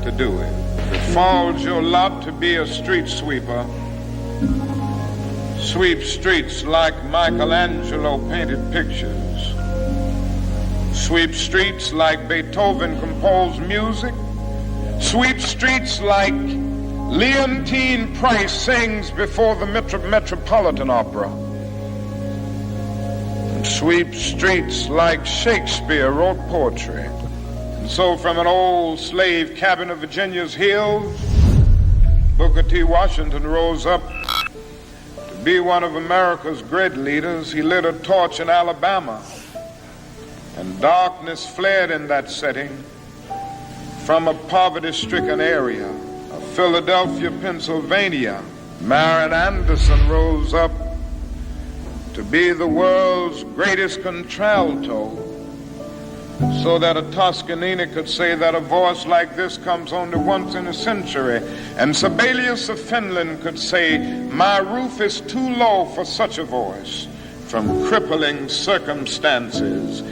to do it. It falls your lot to be a street sweeper. Sweep streets like Michelangelo painted pictures. Sweep streets like Beethoven composed music. Sweep streets like Leontine Price sings before the Metropolitan Opera. And sweep streets like Shakespeare wrote poetry. And so from an old slave cabin of Virginia's hills, Booker T. Washington rose up to be one of America's great leaders. He lit a torch in Alabama, and darkness fled in that setting from a poverty-stricken area of Philadelphia, Pennsylvania. Marion Anderson rose up to be the world's greatest contralto, so that a Toscanini could say that a voice like this comes only once in a century. And Sibelius of Finland could say, my roof is too low for such a voice from crippling circumstances.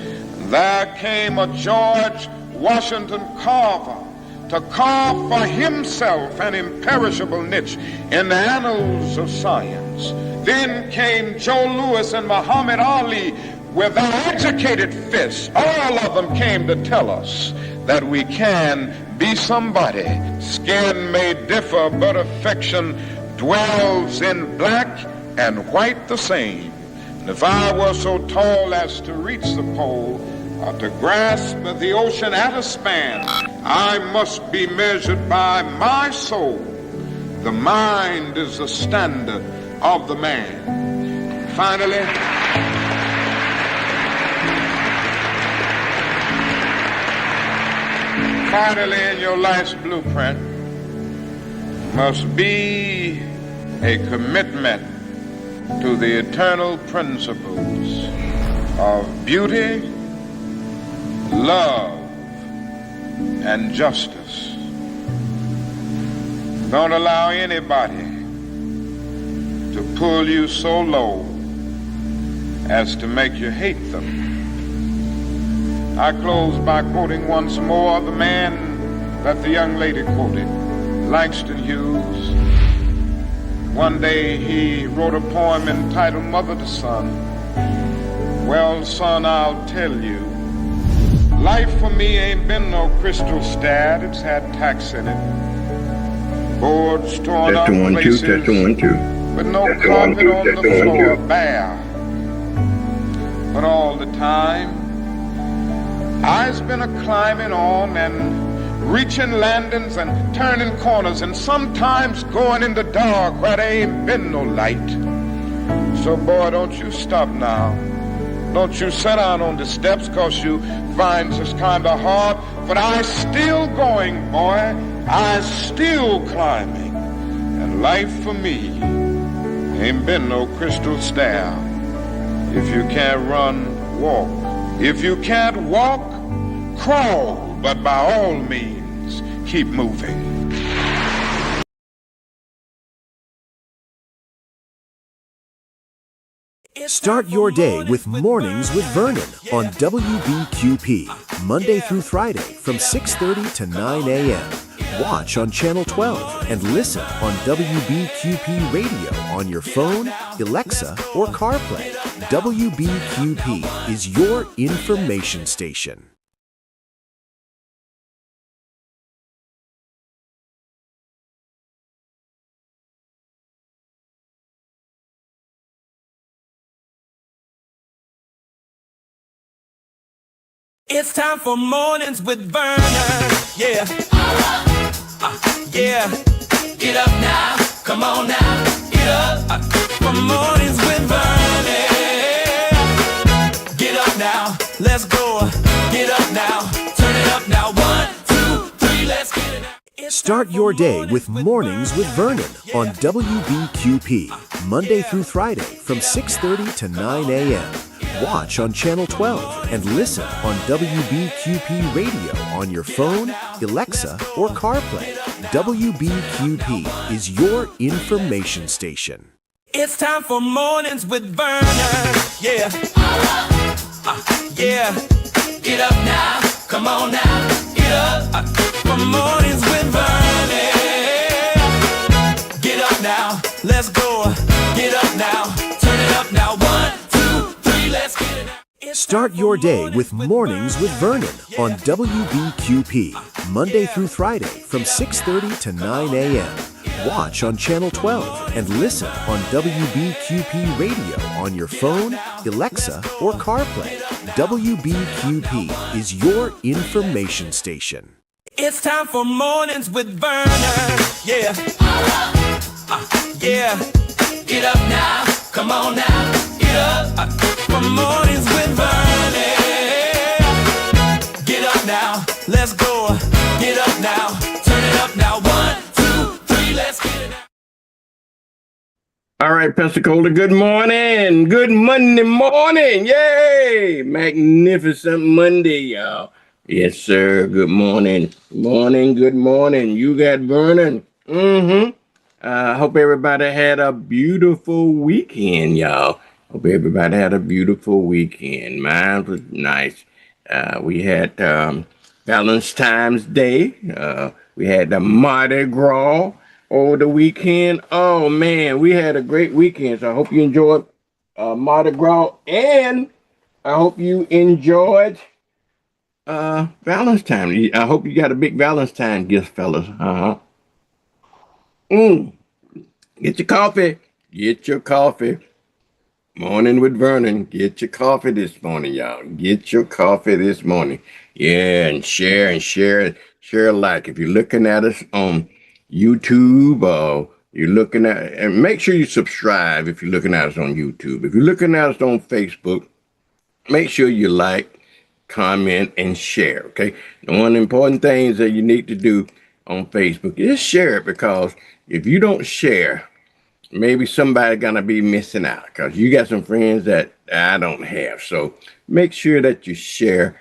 There came a George Washington Carver to carve for himself an imperishable niche in the annals of science. Then came Joe Louis and Muhammad Ali with their educated fists. All of them came to tell us that we can be somebody. Skin may differ, but affection dwells in black and white the same. And if I were so tall as to reach the pole, or to grasp the ocean at a span, I must be measured by my soul. The mind is the standard of the man. Finally, in your life's blueprint must be a commitment to the eternal principles of beauty, love, and justice. Don't allow anybody to pull you so low as to make you hate them. I close by quoting once more the man that the young lady quoted, Langston Hughes. One day he wrote a poem entitled Mother to Son. Well, son, I'll tell you, life for me ain't been no crystal stat. It's had tacks in it, boards torn up places, but no carpet on the floor, bare. But all the time, I's been a-climbing on and reaching landings and turning corners and sometimes going in the dark where there ain't been no light. So, boy, don't you stop now. Don't you sit down on the steps 'cause you find this kind of hard. But I's still going, boy. I's still climbing. And life for me ain't been no crystal stair. If you can't run, walk. If you can't walk, crawl, but by all means, keep moving. Start your day with Mornings with Vernon on WBQP, Monday through Friday from 6:30 to 9 a.m. Watch on Channel 12 and listen on WBQP Radio on your phone, Alexa, or CarPlay. WBQP is your information station. It's time for Mornings with Vernon. Yeah. Yeah. Get up now. Come on now. Get up. For Mornings with Vernon. Get up now. Let's go. Get up now. Turn it up now. 1, 2, 3. Let's get it now. Start your day with Mornings with Vernon on WBQP, Monday through Friday from 6:30 to 9 a.m. Watch on Channel 12 and listen on WBQP Radio on your phone, Alexa, or CarPlay. WBQP is your information station. It's time for Mornings with Vernon. Yeah. Yeah. Get up now. Come on now. Get up. For Mornings with let's go. Get up now, turn it up now. 1, 2, 3, let's get it now. Start your day with Mornings with Vernon on WBQP, Monday through Friday from 6:30 to 9 a.m. Watch on Channel 12 and listen on WBQP Radio on your phone, Alexa, or CarPlay. WBQP is your information station. It's time for Mornings with Vernon. Yeah. Yeah. Get up now. Come on now. Get up. For Mornings with Vernon. Get up now. Let's go. Get up now. Turn it up now. 1, 2, 3. Let's get it now. All right, Pensacola, good morning. Good Monday morning. Yay! Magnificent Monday, y'all. Yes, sir. Good morning. Good morning. You got Vernon. Hope everybody had a beautiful weekend, y'all. Hope everybody had a beautiful weekend. Mine was nice. We had Valentine's Day. We had the Mardi Gras over the weekend. Oh, man, we had a great weekend. So I hope you enjoyed Mardi Gras. And I hope you enjoyed Valentine. I hope you got a big Valentine gift, fellas. Get your coffee. Get your coffee. Morning with Vernon. Get your coffee this morning, y'all. Get your coffee this morning. Yeah, and share like. If you're looking at us on YouTube or you're looking at, and make sure you subscribe if you're looking at us on YouTube. If you're looking at us on Facebook, make sure you like, comment, and share, okay? And one of the important things that you need to do on Facebook is share it, because if you don't share, maybe somebody gonna be missing out, because you got some friends that I don't have. So make sure that you share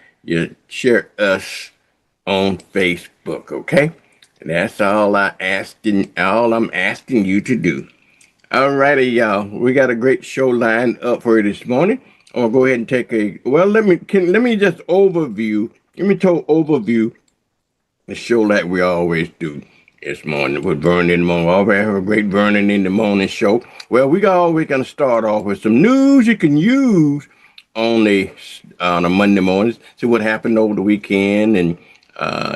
us on Facebook, okay? And that's all I'm asking you to do. All righty, y'all. We got a great show lined up for you this morning. I'll go ahead and take let me just overview the show like we always do this morning with Vernon in the morning. We always have a great Vernon in the morning show. Well, we always gonna start off with some news you can use on a Monday morning. See what happened over the weekend, and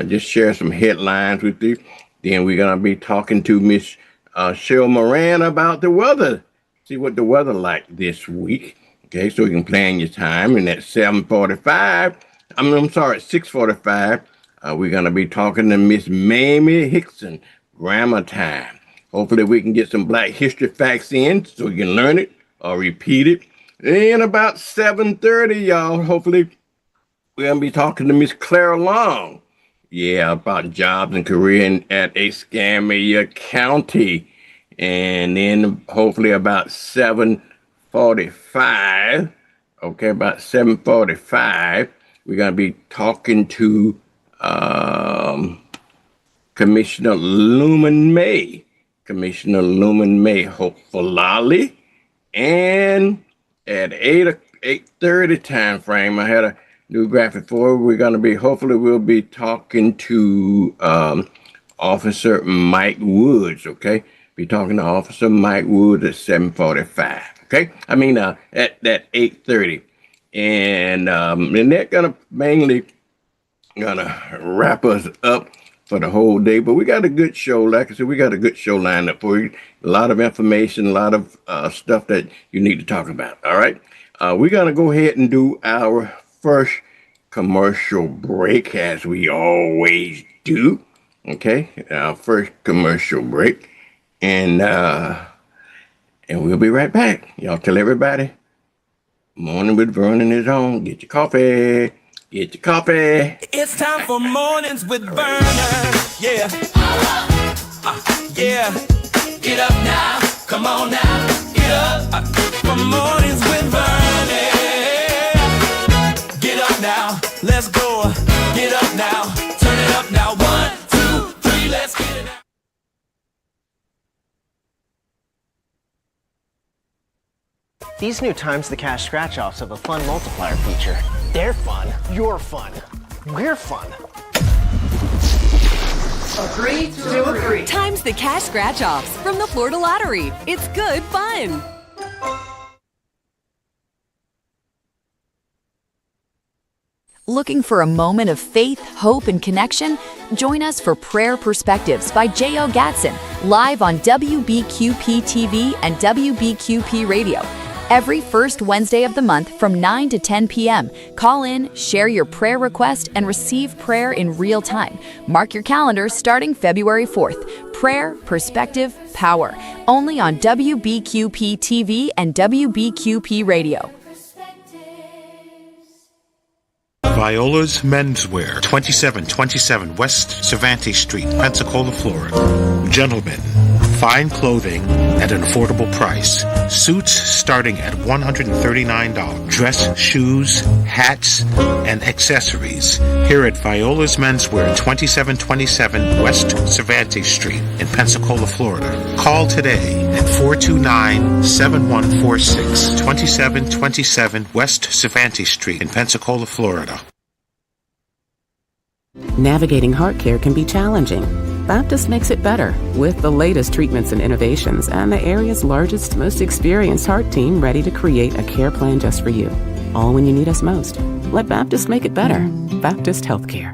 just share some headlines with you. Then we're gonna be talking to Miss Cheryl Moran about the weather. See what the weather like this week. Okay, so you can plan your time. And at 6:45, we're going to be talking to Miss Mamie Hickson, Grammar Time. Hopefully we can get some Black history facts in so you can learn it or repeat it. And about 7:30, y'all, hopefully we're going to be talking to Miss Clara Long. Yeah, about jobs and career at Escambia County. And then hopefully about 7:45, about 7:45, we're going to be talking to Commissioner Lumen May, hopefully. And at 8:30 time frame, I had a new graphic for. We'll be talking to Officer Mike Woods, okay? Be talking to Officer Mike Woods at 7:45, okay? At 8:30. And they're mainly gonna wrap us up for the whole day. But we got a good show. Like I said, we got a good show lined up for you. A lot of information, a lot of stuff that you need to talk about, all right? We're gonna go ahead and do our first commercial break, as we always do, okay? Our first commercial break. And we'll be right back. Y'all tell everybody, Morning with Vernon is on. Get your coffee. Get your coffee. It's time for Mornings with Vernon. Yeah. Yeah. Get up now. Come on now. Get up. For Mornings with Vernon. Get up now. Let's go. Get up now. Turn it up now. 1, 2, 3. Let's get it now. These new Times the Cash scratch-offs have a fun multiplier feature. They're fun, you're fun, we're fun. Agree to agree. Time's the cash scratch-offs from the Florida Lottery. It's good fun. Looking for a moment of faith, hope, and connection? Join us for Prayer Perspectives by J.O. Gatson, live on WBQP TV and WBQP Radio. Every first Wednesday of the month from 9 to 10 p.m. Call in, share your prayer request, and receive prayer in real time. Mark your calendar starting February 4th. Prayer, Perspective, Power. Only on WBQP TV and WBQP Radio. Viola's Menswear, 2727 West Cervantes Street, Pensacola, Florida. Gentlemen, fine clothing at an affordable price. Suits starting at $139. Dress, shoes, hats, and accessories. Here at Viola's Menswear, 2727 West Cervantes Street in Pensacola, Florida. Call today at 429-7146, 2727 West Cervantes Street in Pensacola, Florida. Navigating heart care can be challenging. Baptist makes it better with the latest treatments and innovations and the area's largest, most experienced heart team ready to create a care plan just for you. All when you need us most. Let Baptist make it better. Baptist Healthcare.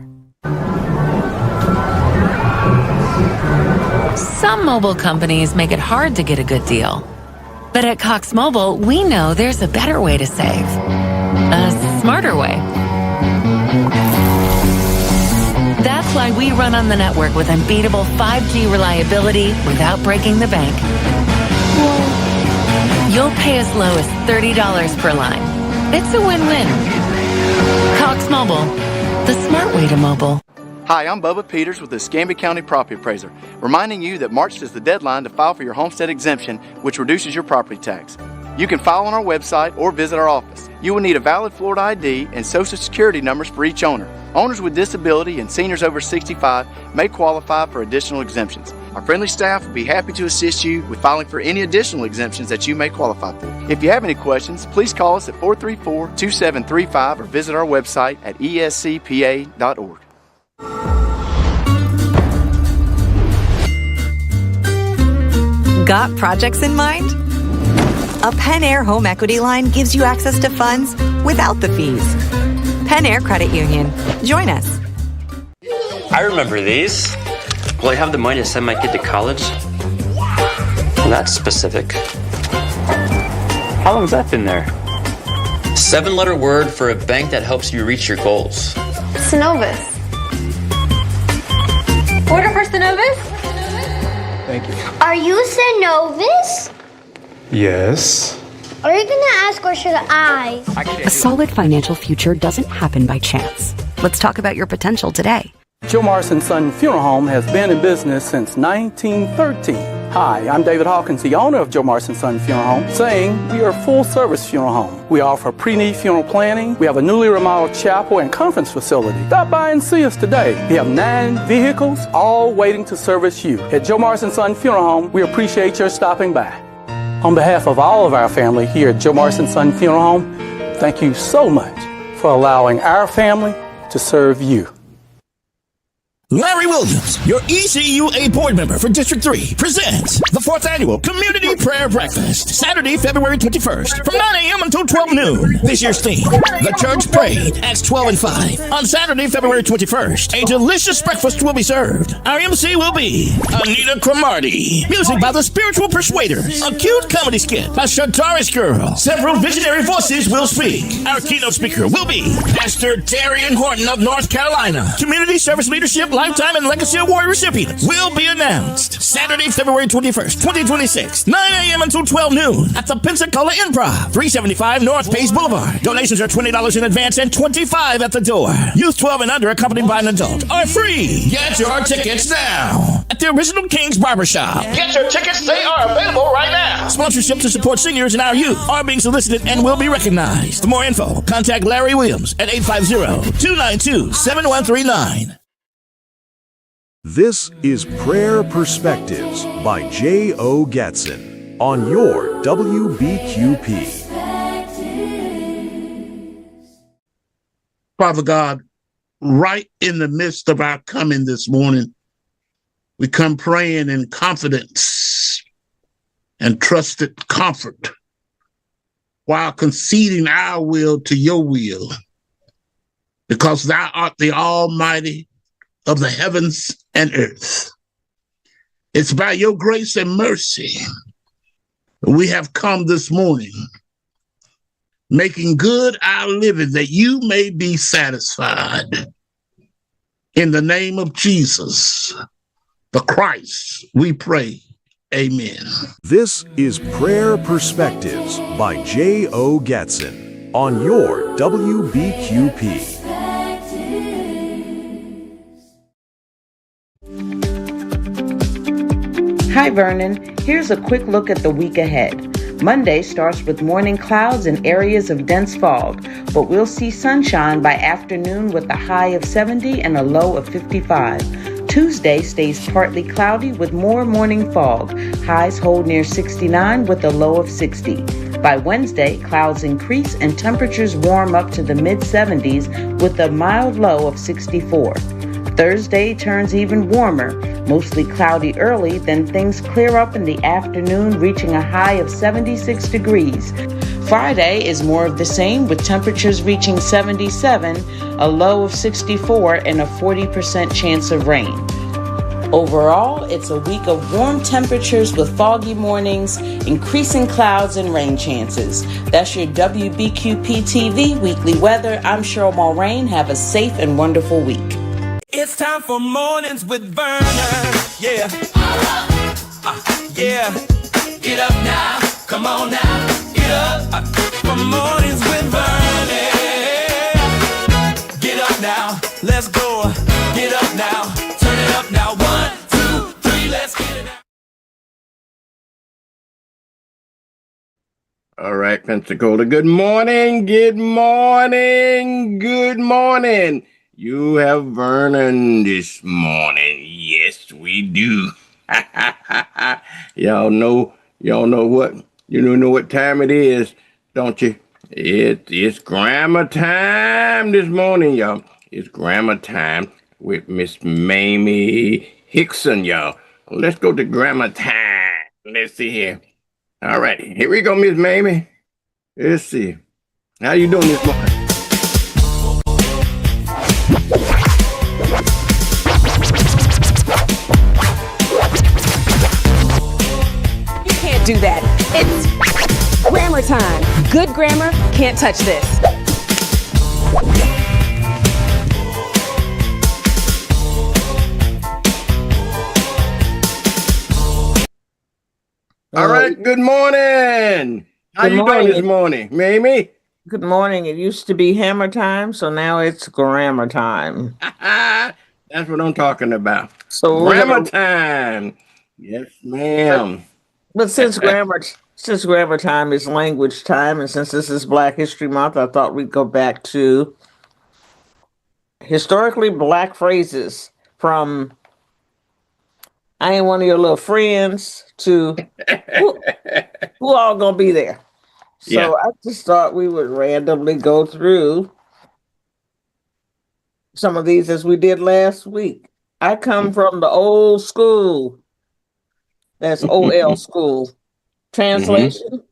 Some mobile companies make it hard to get a good deal. But at Cox Mobile, we know there's a better way to save. A smarter way. That's why we run on the network with unbeatable 5G reliability without breaking the bank. You'll pay as low as $30 per line. It's a win-win. Cox Mobile, the smart way to mobile. Hi, I'm Bubba Peters with the Escambia County Property Appraiser, reminding you that March is the deadline to file for your homestead exemption, which reduces your property tax. You can file on our website or visit our office. You will need a valid Florida ID and Social Security numbers for each owner. Owners with disability and seniors over 65 may qualify for additional exemptions. Our friendly staff will be happy to assist you with filing for any additional exemptions that you may qualify for. If you have any questions, please call us at 434-2735 or visit our website at escpa.org. Got projects in mind? A Pen Air home equity line gives you access to funds without the fees. Pen Air Credit Union. Join us. I remember these. Will I have the money to send my kid to college? That's specific. How long has that been there? 7-letter word for a bank that helps you reach your goals. Synovus. Order for Synovus? Thank you. Are you Synovus? Yes. Are you gonna ask or should I? A solid financial future doesn't happen by chance. Let's talk about your potential today. Joe Morrison Son Funeral Home has been in business since 1913. Hi, I'm David Hawkins, the owner of Joe Morrison Son Funeral Home, saying we are a full-service funeral home. We offer pre-need funeral planning. We have a newly remodeled chapel and conference facility. Stop by and see us today. We have 9 vehicles, all waiting to service you. At Joe Morrison Son Funeral Home, we appreciate your stopping by. On behalf of all of our family here at Joe Morrison Son Funeral Home, thank you so much for allowing our family to serve you. Larry Williams, your ECUA board member for District 3, presents the 4th Annual Community Prayer Breakfast, Saturday, February 21st, from 9 a.m. until 12 noon. This year's theme, The Church Prayed, Acts 12 and 5. On Saturday, February 21st, a delicious breakfast will be served. Our MC will be Anita Cromartie. Music by the Spiritual Persuaders. A cute comedy skit by Shantaris Girl. Several visionary voices will speak. Our keynote speaker will be Pastor Darian Horton of North Carolina. Community Service Leadership Lifetime and Legacy Award recipients will be announced Saturday, February 21st, 2026, 9 a.m. until 12 noon at the Pensacola Improv, 375 North Pace Boulevard. Donations are $20 in advance and $25 at the door. Youth 12 and under accompanied by an adult are free. Get your tickets now at the Original Kings Barbershop. Get your tickets. They are available right now. Sponsorship to support seniors and our youth are being solicited and will be recognized. For more info, contact Larry Williams at 850-292-7139. This is Prayer Perspectives by J.O. Gatson on your WBQP. Father God, right in the midst of our coming this morning, We come praying in confidence and trusted comfort while conceding our will to your will, because thou art the Almighty of the heavens and earth. It's by your grace and mercy we have come this morning, making good our living that you may be satisfied. In the name of Jesus, the Christ, we pray. Amen. This is Prayer Perspectives by J.O. Gatson on your WBQP. Hi, Vernon. Here's a quick look at the week ahead. Monday starts with morning clouds and areas of dense fog, but we'll see sunshine by afternoon with a high of 70 and a low of 55. Tuesday stays partly cloudy with more morning fog. Highs hold near 69 with a low of 60. By Wednesday, clouds increase and temperatures warm up to the mid-70s with a mild low of 64. Thursday turns even warmer, mostly cloudy early, then things clear up in the afternoon, reaching a high of 76 degrees. Friday is more of the same, with temperatures reaching 77, a low of 64, and a 40% chance of rain. Overall, it's a week of warm temperatures with foggy mornings, increasing clouds, and rain chances. That's your WBQP TV weekly weather. I'm Cheryl Mulrain. Have a safe and wonderful week. It's time for mornings with Vernon. Yeah. Yeah. Get up now. Come on now. Get up. For mornings with Vernon. Get up now. Let's go. Get up now. Turn it up now. 1, 2, 3. Let's get it now. All right, Pensacola. Good morning. Good morning. Good morning. You have Vernon this morning. Yes, we do. Y'all know what? You know what time it is, don't you? It's grammar time this morning, y'all. It's grammar time with Miss Mamie Hickson, y'all. Let's go to grammar time. Let's see here. All right, here we go, Miss Mamie. Let's see. How you doing this morning? Do that. It's grammar time. Good grammar can't touch this. All right, good morning. How you doing this morning, Mamie? Good morning. It used to be hammer time, so now it's grammar time. That's what I'm talking about. So grammar time. Yes, ma'am. But since grammar time is language time, and since this is Black History Month, I thought we'd go back to historically Black phrases, from "I ain't one of your little friends" to who all gonna be there. So yeah. I just thought we would randomly go through some of these as we did last week. I come from the old school. That's OL school. Translation: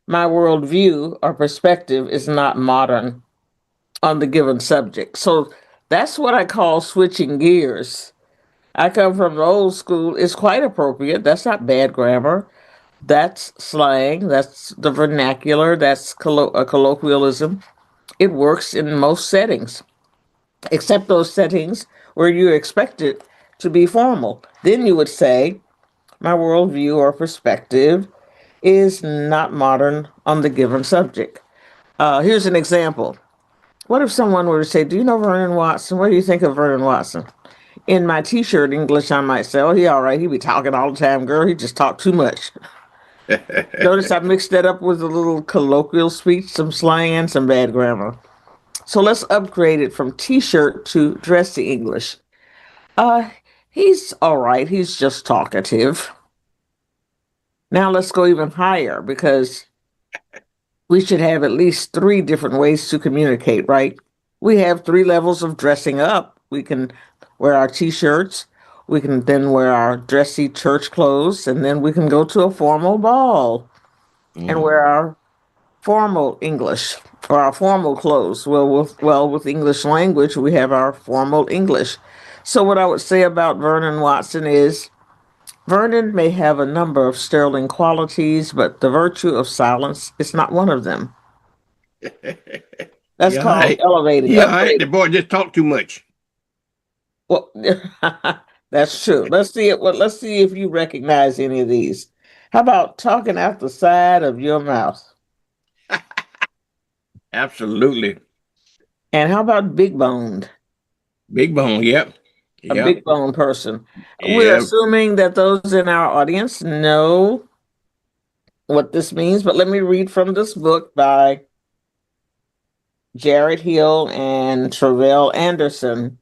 My worldview or perspective is not modern on the given subject. So that's what I call switching gears. I come from the old school. It's quite appropriate. That's not bad grammar. That's slang. That's the vernacular. That's a colloquialism. It works in most settings, except those settings where you expect it to be formal. Then you would say, my worldview or perspective is not modern on the given subject. Here's an example. What if someone were to say, do you know Vernon Watson? What do you think of Vernon Watson? In my t-shirt English, I might say, oh, he all right. He be talking all the time, girl. He just talk too much. Notice I mixed that up with a little colloquial speech, some slang, and some bad grammar. So let's upgrade it from t-shirt to dressy English. He's all right. He's just talkative. Now let's go even higher, because we should have at least 3 different ways to communicate, right? We have 3 levels of dressing up. We can wear our t-shirts. We can then wear our dressy church clothes, and then we can go to a formal ball and wear our formal English or our formal clothes. With English language, we have our formal English. So what I would say about Vernon Watson is Vernon may have a number of sterling qualities, but the virtue of silence is not one of them. That's Yeah, called elevating, yeah, the upgrading. boy just talked too much. Well, that's true. Let's see it. Well, let's see if you recognize any of these. How about talking out the side of your mouth? Absolutely. And how about big boned? Big bone, yep. A Yep. big bone person. We're Yeah. assuming that those in our audience know what this means, but let me read from this book by Jared Hill and Travell Anderson.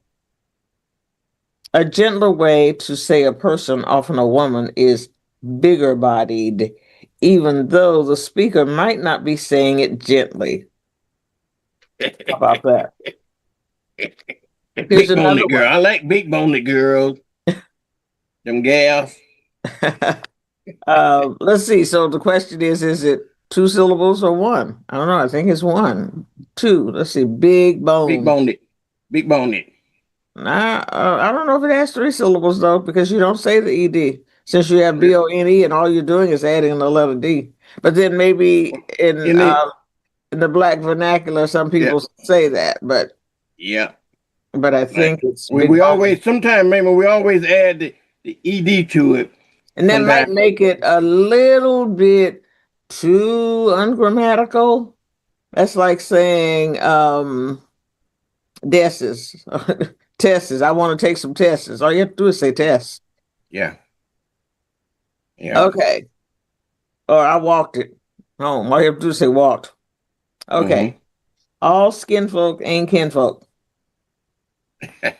A gentler way to say a person, often a woman, is bigger bodied, even though the speaker might not be saying it gently. How about that? Here's Big boned another girl. one. I like big boned girls. Them gals. Let's see. So the question is it two syllables or one? I don't know. I think it's one. Two. Let's see. Big bone. Big boned. Big boned. Nah, I don't know if it has three syllables though, because you don't say the ed. Since you have bone and all you're doing is adding the letter d. But then maybe in the black vernacular, some people say that. But yeah. But I think it's we, big we bone. always sometimes remember we always add the ed to it. And that might make it a little bit too ungrammatical. That's like saying tests. Tests. I want to take some tests. All you have to do is say tests. Yeah. Yeah. Okay. Or I walked it home. All you have to do is say walked. Okay. All skin folk ain't kinfolk. Now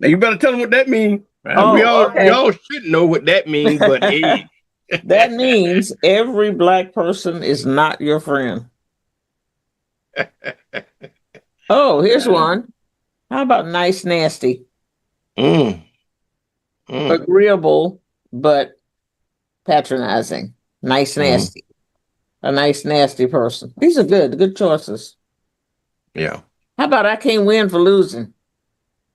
you better tell them what that means. We all should know what that means, but hey. That means every black person is not your friend. Oh, here's one. How about nice nasty? Agreeable, but patronizing. Nice nasty. A nice nasty person. These are good choices. Yeah. How about I can't win for losing?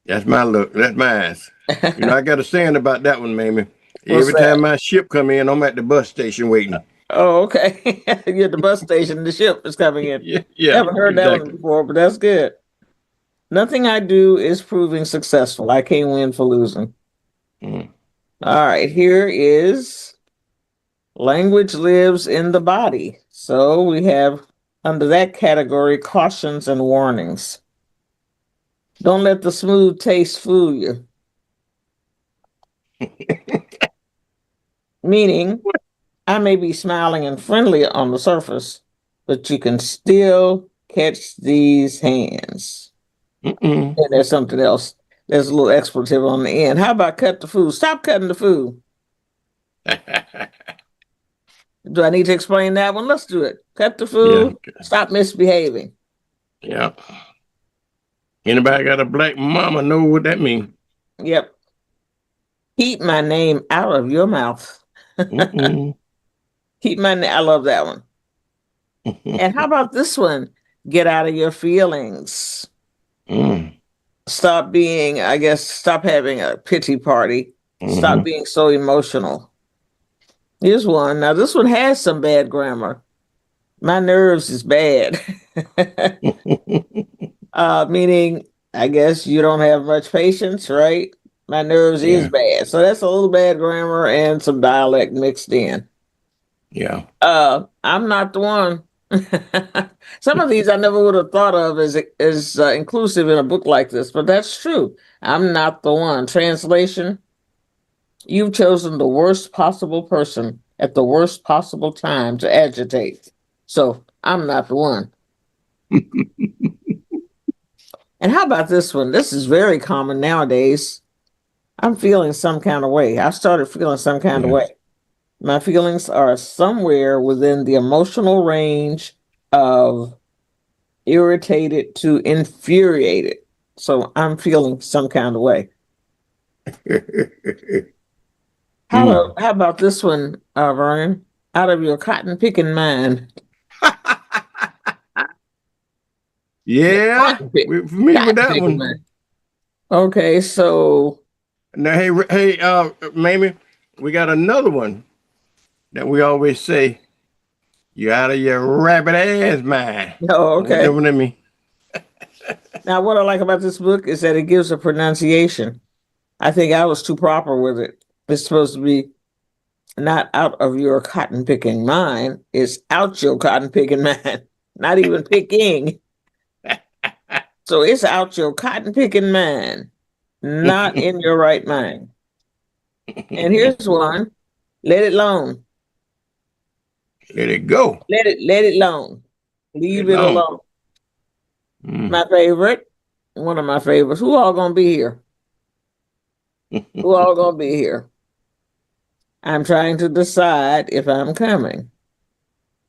That's my look. That's mine. I got a saying about that one, Mamie. What's Every that? time my ship come in, I'm at the bus station waiting. Oh, okay. You're at the bus station, the ship is coming in. Yeah. Haven't heard that one before, but that's good. Nothing I do is proving successful. I can't win for losing. All right, here is language lives in the body. So we have under that category cautions and warnings. Don't let the smooth taste fool you. Meaning, I may be smiling and friendly on the surface, but you can still catch these hands. And there's something else. There's a little expletive on the end. How about cut the food? Stop cutting the food. Do I need to explain that one? Let's do it. Cut the food. Yeah. Stop misbehaving. Yeah. Anybody got a black mama know what that means? Yep. Keep my name out of your mouth. Keep my name. I love that one. And how about this one? Get out of your feelings. Stop being, stop having a pity party. Stop being so emotional. Here's one. Now, this one has some bad grammar. My nerves is bad. Meaning, I guess you don't have much patience, right? My nerves is bad. So that's a little bad grammar and some dialect mixed in. Yeah. I'm not the one. Some of these I never would have thought of as inclusive in a book like this, but that's true. I'm not the one. Translation: you've chosen the worst possible person at the worst possible time to agitate. So I'm not the one. And how about this one? This is very common nowadays. I'm feeling some kind of way. I started feeling some kind of way. My feelings are somewhere within the emotional range of irritated to infuriated. So I'm feeling some kind of way. How about this one, Vernon? Out of your cotton picking mind. Yeah, we're familiar with that Cotton picking one. mind. Okay, so Now, hey, Mamie, we got another one that we always say, "You out of your rabbit ass mind." oh, What okay. that mean? Now, what I like about this book is that it gives a pronunciation. I think I was too proper with it. It's supposed to be not out of your cotton picking mind. It's out your cotton picking mind. Not even picking. So it's out your cotton picking mind, not in your right mind. And here's one. Let it alone. Let it go. Let it alone. Leave it alone. alone. My favorite. One of my favorites. Who all gonna be here? Who all gonna be here? I'm trying to decide if I'm coming.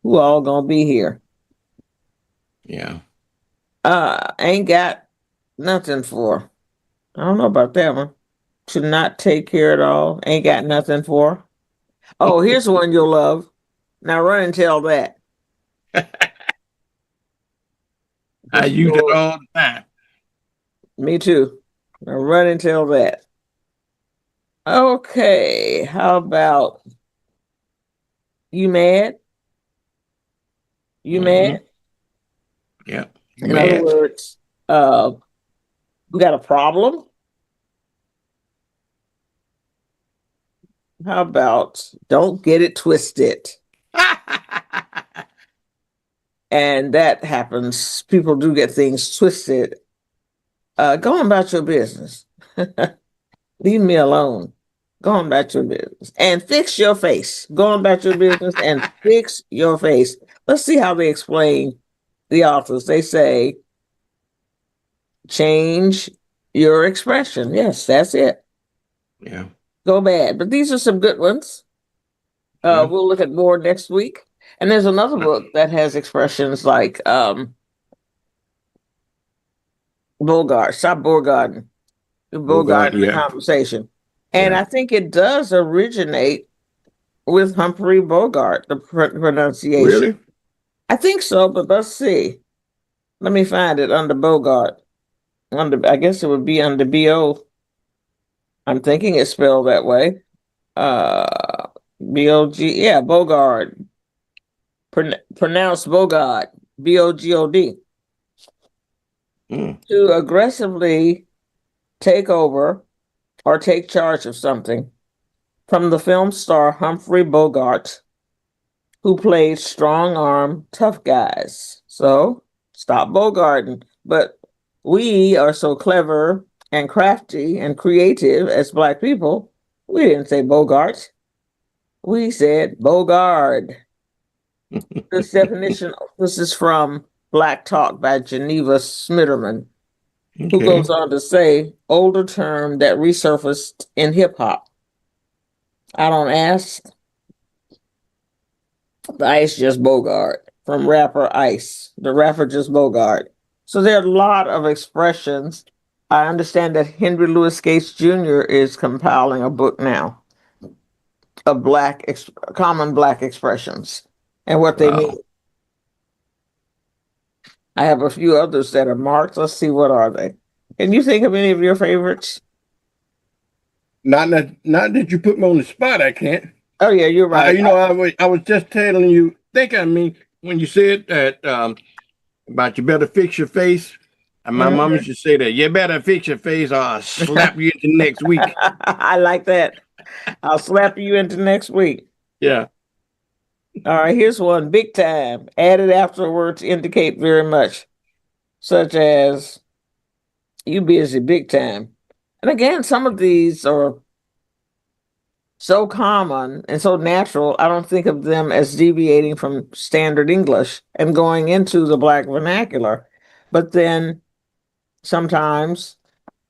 Who all gonna be here? Yeah. Ain't got nothing for. I don't know about that one. To not take care at all. Ain't got nothing for. Oh, here's one you'll love. Now run and tell that. I use it all the time. Me too. Now run and tell that. Okay, how about you mad? You mad? Yeah. In other words, we got a problem. How about don't get it twisted? And that happens. People do get things twisted. Go on about your business. Leave me alone. Go on about your business. And fix your face. Go on about your business and fix your face. Let's see how they explain the authors. They say, change your expression. Yes, that's it. Yeah. Go bad. But these are some good ones. We'll look at more next week. And there's another book that has expressions like Bogart. Stop Bogarting. Bogart in the conversation. And I think it does originate with Humphrey Bogart, the pronunciation. Really? I think so, but let's see. Let me find it under Bogart. I guess it would be under B-O. I'm thinking it's spelled that way. B-O-G, yeah, Bogart. Pronounced Bogart, B-O-G-O-D. To aggressively take over or take charge of something, from the film star Humphrey Bogart, who played strong arm tough guys. So stop Bogarting. But we are so clever and crafty and creative as Black people, we didn't say Bogart. We said Bogard. This definition, this is from Black Talk by Geneva Smitterman, who goes on to say, older term that resurfaced in hip hop. I don't ask. The Ice Just Bogart, from rapper Ice. The rapper Just Bogart. So there are a lot of expressions. I understand that Henry Louis Gates Jr. is compiling a book now of common Black expressions and what they mean. I have a few others that are marked. Let's see, what are they? Can you think of any of your favorites? Not that you put me on the spot, I can't. Oh yeah, you're right. I was just telling you. When you said that about you better fix your face, and my mom used to say that you better fix your face, or I'll slap you into next week. I like that. I'll slap you into next week. Yeah. All right, here's one. Big time. Added afterwards indicate very much, such as you busy big time. And again, some of these are so common and so natural, I don't think of them as deviating from standard English and going into the Black vernacular. But then sometimes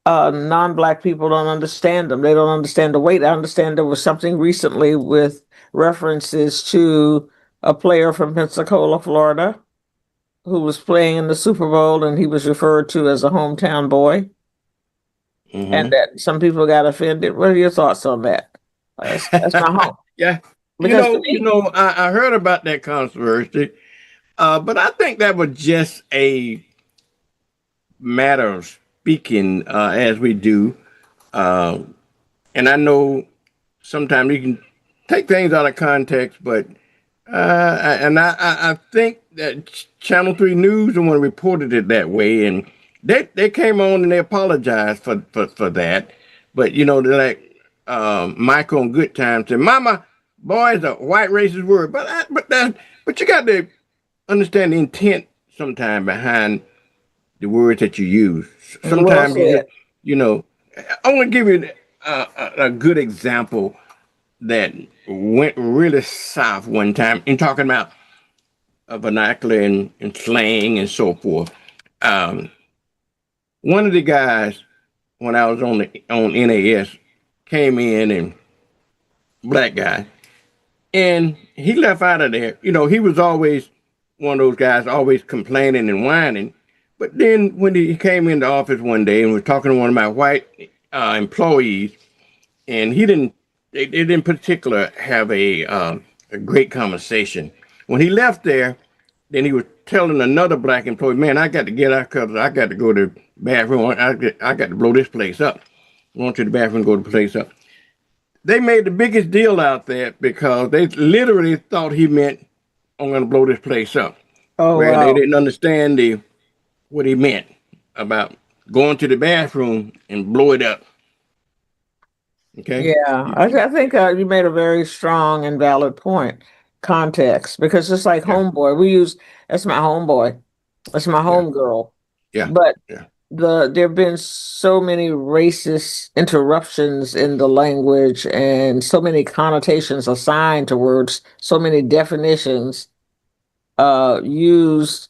non-Black people don't understand them. They don't understand the weight. I understand there was something recently with references to a player from Pensacola, Florida, who was playing in the Super Bowl, and he was referred to as a hometown boy. and that some people got offended. What are your thoughts on that? That's my home. Yeah. Because to me, I heard about that controversy, but I think that was just a matter of speaking as we do. And I know sometimes you can take things out of context, but I think that Channel 3 News the one reported it that way, and they came on and they apologized for that. But they're like Michael on Good Times said, "Mama, boy is a white racist word," but you got to understand the intent sometimes behind the words that you use. well Sometimes said. I want to give you a good example that went really south one time in talking about vernacular and slang and so forth. One of the guys, when I was on NAS, came in, and black guy, and he left out of there. He was always one of those guys, always complaining and whining. But then when he came into office one day and was talking to one of my white employees, and they didn't particular have a great conversation. When he left there, then he was telling another black employee, "Man, I got to get out because I got to go to the bathroom. I got to blow this place up. I want to the bathroom, go to the place up." They made the biggest deal out there because they literally thought he meant, "I'm going to blow this place up." Oh, where wow. they didn't understand what he meant about going to the bathroom and blow it up. Okay. Yeah, I think you made a very strong and valid point. Context, because just like homeboy, that's my homeboy, that's my homegirl. Yeah. But Yeah. there have been so many racist interruptions in the language and so many connotations assigned to words, so many definitions used,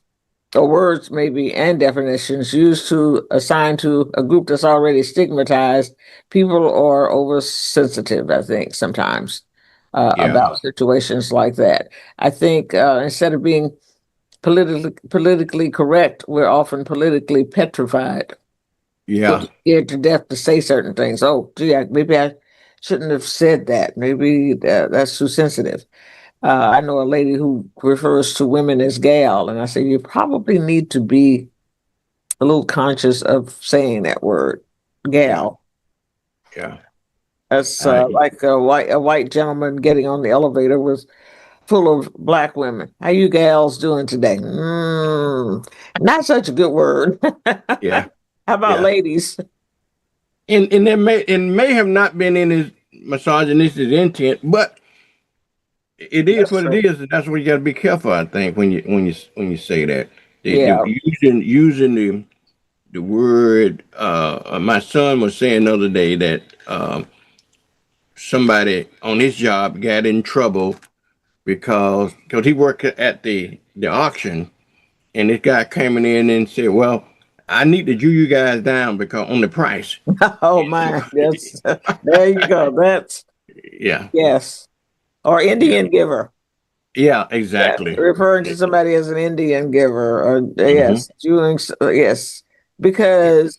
or words maybe and definitions used to assign to a group that's already stigmatized. People are oversensitive, I think, sometimes about situations like that. I think instead of being politically correct, we're often politically petrified. Yeah. We're scared to death to say certain things. Oh, gee, maybe I shouldn't have said that. Maybe that's too sensitive. I know a lady who refers to women as gal, and I say you probably need to be a little conscious of saying that word, gal. Yeah. That's like a white gentleman getting on the elevator was full of black women. How you gals doing today? Not such a good word. Yeah. How about ladies? And it may have not been in his misogynistic intent, but it is what it is, and that's what you got to be careful. I think when you say that, using the word. My son was saying the other day that somebody on his job got in trouble because he worked at the auction, and this guy came in and said, "Well, I need to Jew you guys down because on the price." Oh my, yes. There you go. That's yes. Or Indian giver. Yeah, exactly. Yeah, referring to somebody as an Indian giver, or yes, Jewish, yes, because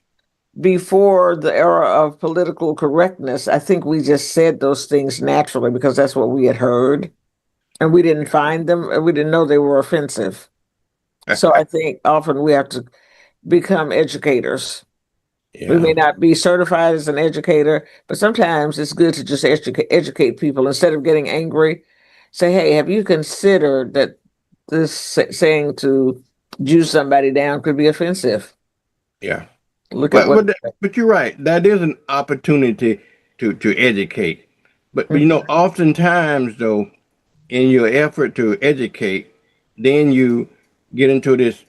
before the era of political correctness, I think we just said those things naturally because that's what we had heard, and we didn't find them, and we didn't know they were offensive. So I think often we have to become educators. We may not be certified as an educator, but sometimes it's good to just educate people instead of getting angry. Say, hey, have you considered that this saying to Jew somebody down could be offensive? Yeah. But you're right. That is an opportunity to educate. But oftentimes though, in your effort to educate, then you get into this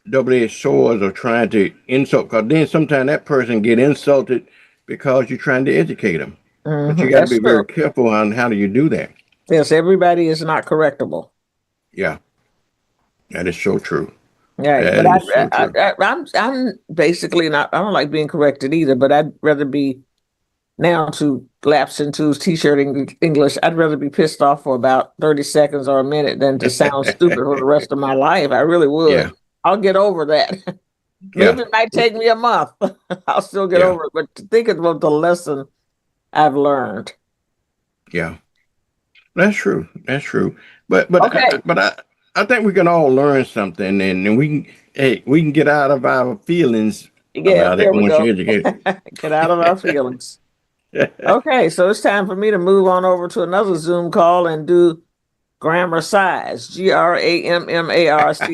double-edged swords of trying to insult. Because then sometimes that person get insulted because you're trying to educate them. But you got to be very careful on how do you do that. Yes, everybody is not correctable. Yeah, that is so true. Right, but I'm basically not. I don't like being corrected either. But I'd rather be now to lapse into T-shirt English. I'd rather be pissed off for about 30 seconds or a minute than to sound stupid for the rest of my life. I really would. Yeah. I'll get over that. Maybe it might take me a month. I'll still get over it. But think about the lesson I've learned. Yeah. That's true. That's true. But Okay. I think we can all learn something, and we can get out of our feelings Yeah, about it there we once go. you're educated. Get out of our feelings. Okay, so it's time for me to move on over to another Zoom call and do grammar size. GRAMMARCISE.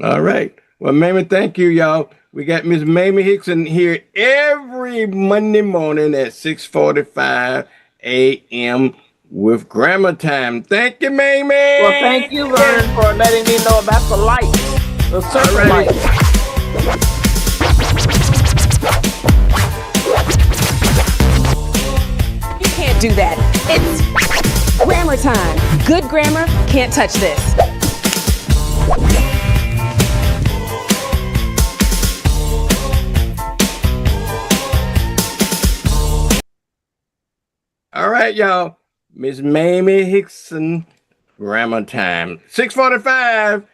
All right. Well, Mamie, thank you, y'all. We got Miss Mamie Hickson here every Monday morning at 6:45 a.m. with grammar time. Thank you, Mamie. Well, thank you, Vernon, for letting me know about the lights, the circle lights. You can't do that. It's grammar time. Good grammar can't touch this. All right, y'all. Miss Mamie Hickson, grammar time. 6:45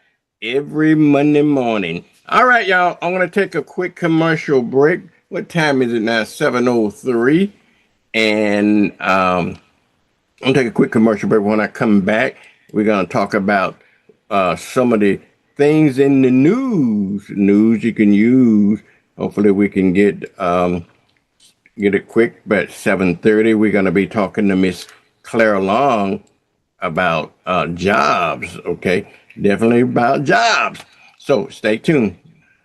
every Monday morning. All right, y'all. I'm going to take a quick commercial break. What time is it now? 7:03. And I'm going to take a quick commercial break. When I come back, we're going to talk about some of the things in the news you can use. Hopefully we can get it quick. But 7:30, we're going to be talking to Miss Clara Long about jobs. Okay, definitely about jobs. So stay tuned.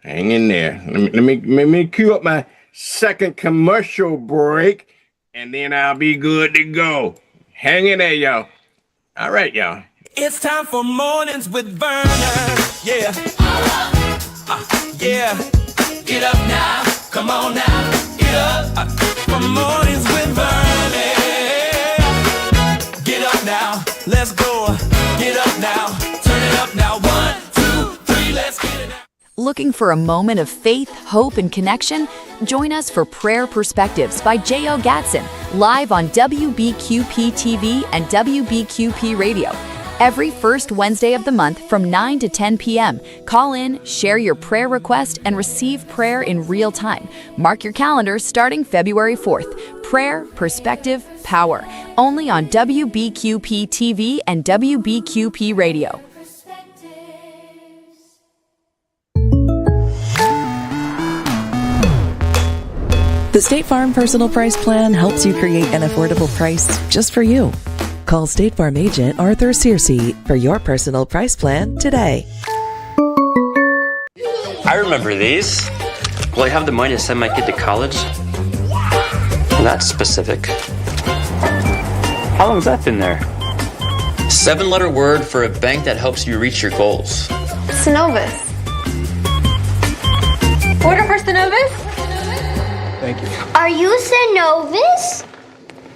Hang in there. Let me cue up my second commercial break, and then I'll be good to go. Hang in there, y'all. All right, y'all. It's time for Mornings with Vernon. Yeah. Yeah. Get up now. Come on now. Get up. For Mornings with Vernon. Get up now. Let's go. Get up now. Turn it up now. 1, 2, 3. Let's get it now. Looking for a moment of faith, hope, and connection? Join us for Prayer Perspectives by J.O. Gatson, live on WBQP TV and WBQP Radio. Every first Wednesday of the month from 9 to 10 p.m. Call in, share your prayer request, and receive prayer in real time. Mark your calendar starting February 4th. Prayer, Perspective, Power. Only on WBQP TV and WBQP Radio. The State Farm Personal Price Plan helps you create an affordable price just for you. Call State Farm agent Arthur Searcy for your personal price plan today. I remember these. Will I have the money to send my kid to college? That's specific. How long has that been there? 7-letter word for a bank that helps you reach your goals. Synovus. Order for Synovus? Thank you. Are you Synovus?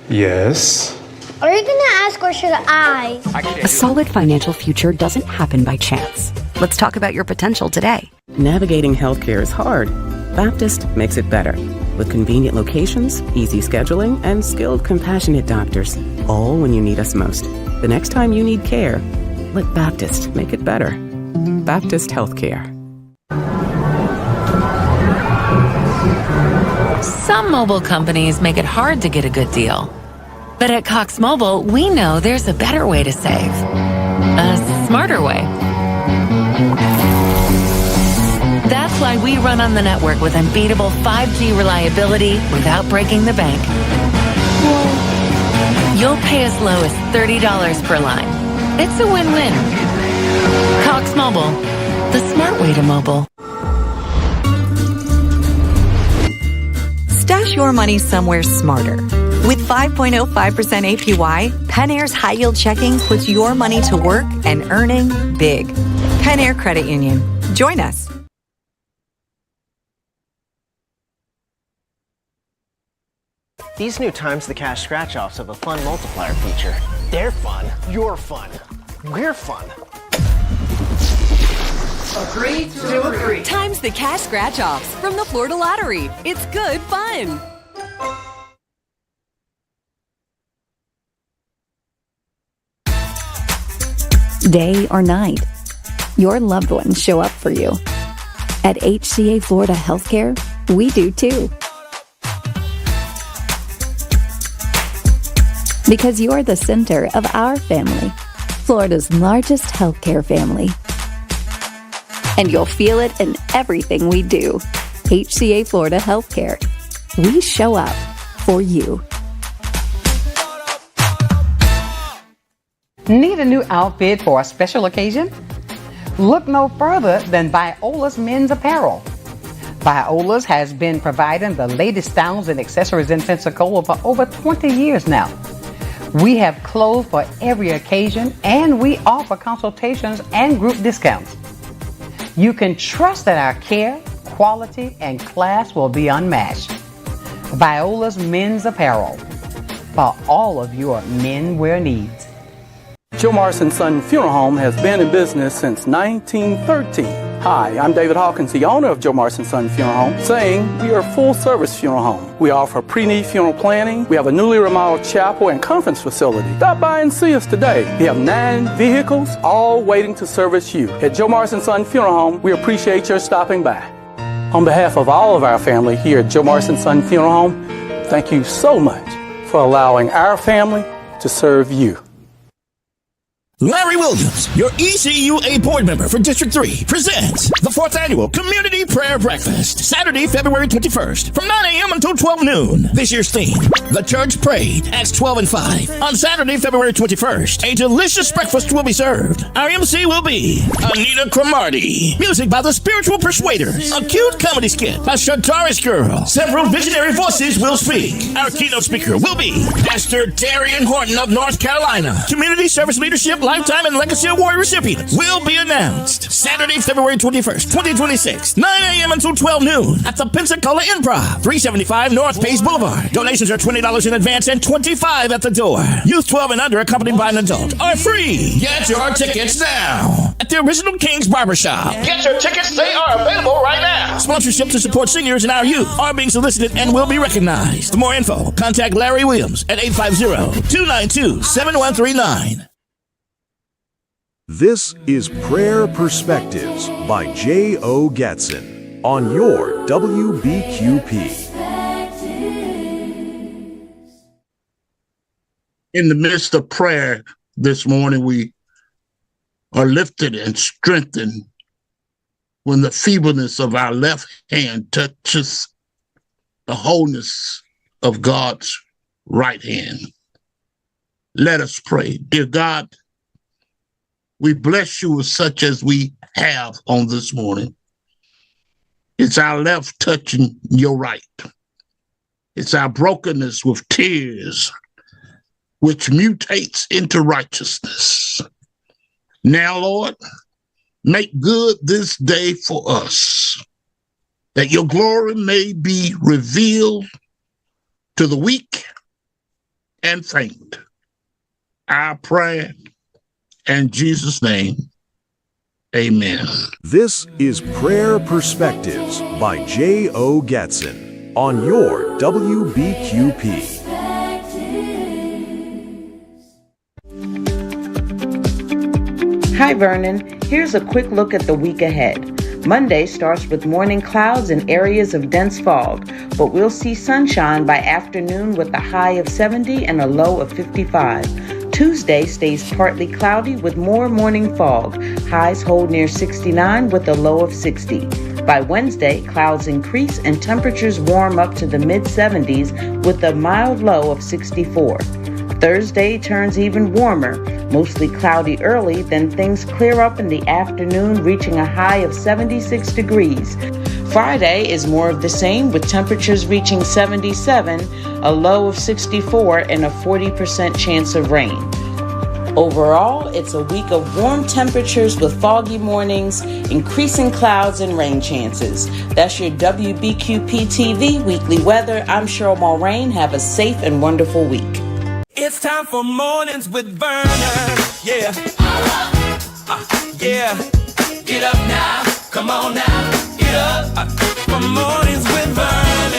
Yes. Are you gonna ask or should I? A solid financial future doesn't happen by chance. Let's talk about your potential today. Navigating healthcare is hard. Baptist makes it better. With convenient locations, easy scheduling, and skilled, compassionate doctors. All when you need us most. The next time you need care, let Baptist make it better. Baptist Healthcare. Some mobile companies make it hard to get a good deal. But at Cox Mobile, we know there's a better way to save. A smarter way. That's why we run on the network with unbeatable 5G reliability without breaking the bank. You'll pay as low as $30 per line. It's a win-win. Cox Mobile, the smart way to mobile. Stash your money somewhere smarter. With 5.05% APY, Pen Air's high yield checking puts your money to work and earning big. Pen Air Credit Union. Join us. These new Times the Cash scratch-offs have a fun multiplier feature. They're fun. You're fun. We're fun. Agree to agree. Times the Cash scratch-offs from the Florida Lottery. It's good fun. Day or night, your loved ones show up for you. At HCA Florida Healthcare, we do too. Because you're the center of our family, Florida's largest healthcare family. And you'll feel it in everything we do. HCA Florida Healthcare. We show up for you. Need a new outfit for a special occasion? Look no further than Viola's Men's Apparel. Viola's has been providing the latest styles and accessories in Pensacola for over 20 years now. We have clothes for every occasion, and we offer consultations and group discounts. You can trust that our care, quality, and class will be unmatched. Viola's Men's Apparel for all of your menwear needs. Joe Morrison Son Funeral Home has been in business since 1913. Hi, I'm David Hawkins, the owner of Joe Morrison Son Funeral Home, saying we are a full-service funeral home. We offer pre-need funeral planning. We have a newly remodeled chapel and conference facility. Stop by and see us today. We have 9 vehicles, all waiting to service you. At Joe Morrison Son Funeral Home, we appreciate your stopping by. On behalf of all of our family here at Joe Morrison Son Funeral Home, thank you so much for allowing our family to serve you. Larry Williams, your ECUA board member for District 3, presents the 4th Annual Community Prayer Breakfast, Saturday, February 21st, from 9 a.m. until 12 noon. This year's theme, The Church Prayed, Acts 12 and 5. On Saturday, February 21st, a delicious breakfast will be served. Our MC will be Anita Cromartie. Music by the Spiritual Persuaders. A cute comedy skit by Shantaris Girl. Several visionary voices will speak. Our keynote speaker will be Pastor Darian Horton of North Carolina. Community Service Leadership Lifetime and Legacy Award recipients will be announced Saturday, February 21st, 2026, 9 a.m. until 12 noon at the Pensacola Improv, 375 North Pace Boulevard. Donations are $20 in advance and $25 at the door. Youth 12 and under accompanied by an adult are free. Get your tickets now at the Original King's Barbershop. Get your tickets, they are available right now. Sponsorship to support seniors and our youth are being solicited and will be recognized. For more info, contact Larry Williams at 850-292-7139. This is Prayer Perspectives by J.O. Gatson on your WBQP. In the midst of prayer this morning, we are lifted and strengthened when the feebleness of our left hand touches the wholeness of God's right hand. Let us pray. Dear God, we bless you with such as we have on this morning. It's our left touching your right. It's our brokenness with tears, which mutates into righteousness. Now, Lord, make good this day for us, that your glory may be revealed to the weak and faint. Our prayer in Jesus' name, amen. This is Prayer Perspectives by J.O. Gatson on your WBQP. Hi, Vernon. Here's a quick look at the week ahead. Monday starts with morning clouds and areas of dense fog, but we'll see sunshine by afternoon with a high of 70 and a low of 55. Tuesday stays partly cloudy with more morning fog. Highs hold near 69 with a low of 60. By Wednesday, clouds increase and temperatures warm up to the mid-70s with a mild low of 64. Thursday turns even warmer, mostly cloudy early, then things clear up in the afternoon, reaching a high of 76 degrees. Friday is more of the same, with temperatures reaching 77, a low of 64, and a 40% chance of rain. Overall, it's a week of warm temperatures with foggy mornings, increasing clouds, and rain chances. That's your WBQP TV weekly weather. I'm Cheryl Mulrain. Have a safe and wonderful week. It's time for Mornings with Vernon. Yeah. Yeah. Get up now. Come on now. Get up. For Mornings with Vernon.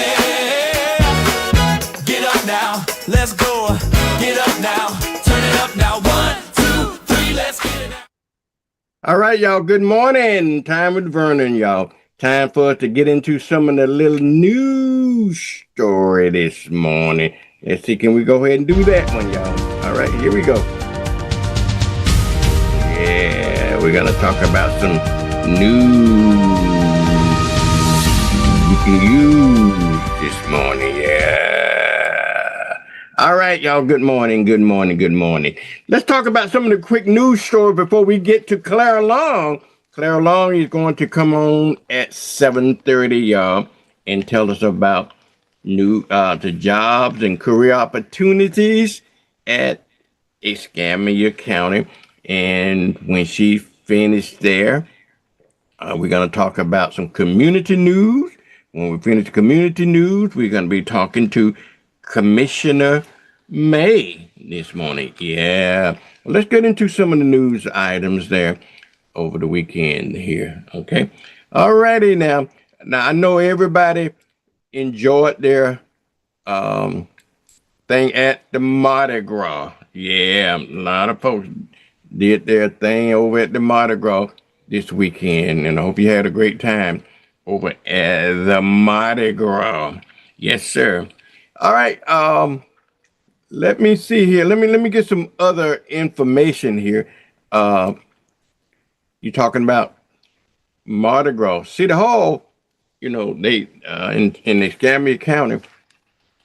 Get up now. Let's go. Get up now. Turn it up now. 1, 2, 3. Let's get it now. All right, y'all. Good morning. Time with Vernon, y'all. time for us to get into some of the little news story this morning. Let's see, can we go ahead and do that one, y'all? All right, here we go. Yeah, we're going to talk about some news you can use this morning. Yeah. All right, y'all. Good morning. Good morning. Good morning. Let's talk about some of the quick news stories before we get to Clara Long. Clara Long is going to come on at 7:30, y'all, and tell us about the jobs and career opportunities at Escambia County. And when she finished there, we're going to talk about some community news. When we finish community news, we're going to be talking to Commissioner May this morning. Yeah. Well, let's get into some of the news items there over the weekend here. Okay. All righty now. Now, I know everybody enjoyed their thing at the Mardi Gras. Yeah, a lot of folks did their thing over at the Mardi Gras this weekend, and I hope you had a great time over at the Mardi Gras. Yes, sir. All right. Let me see here. Let me get some other information here. You talking about Mardi Gras, City Hall? You know, they in Escambia County,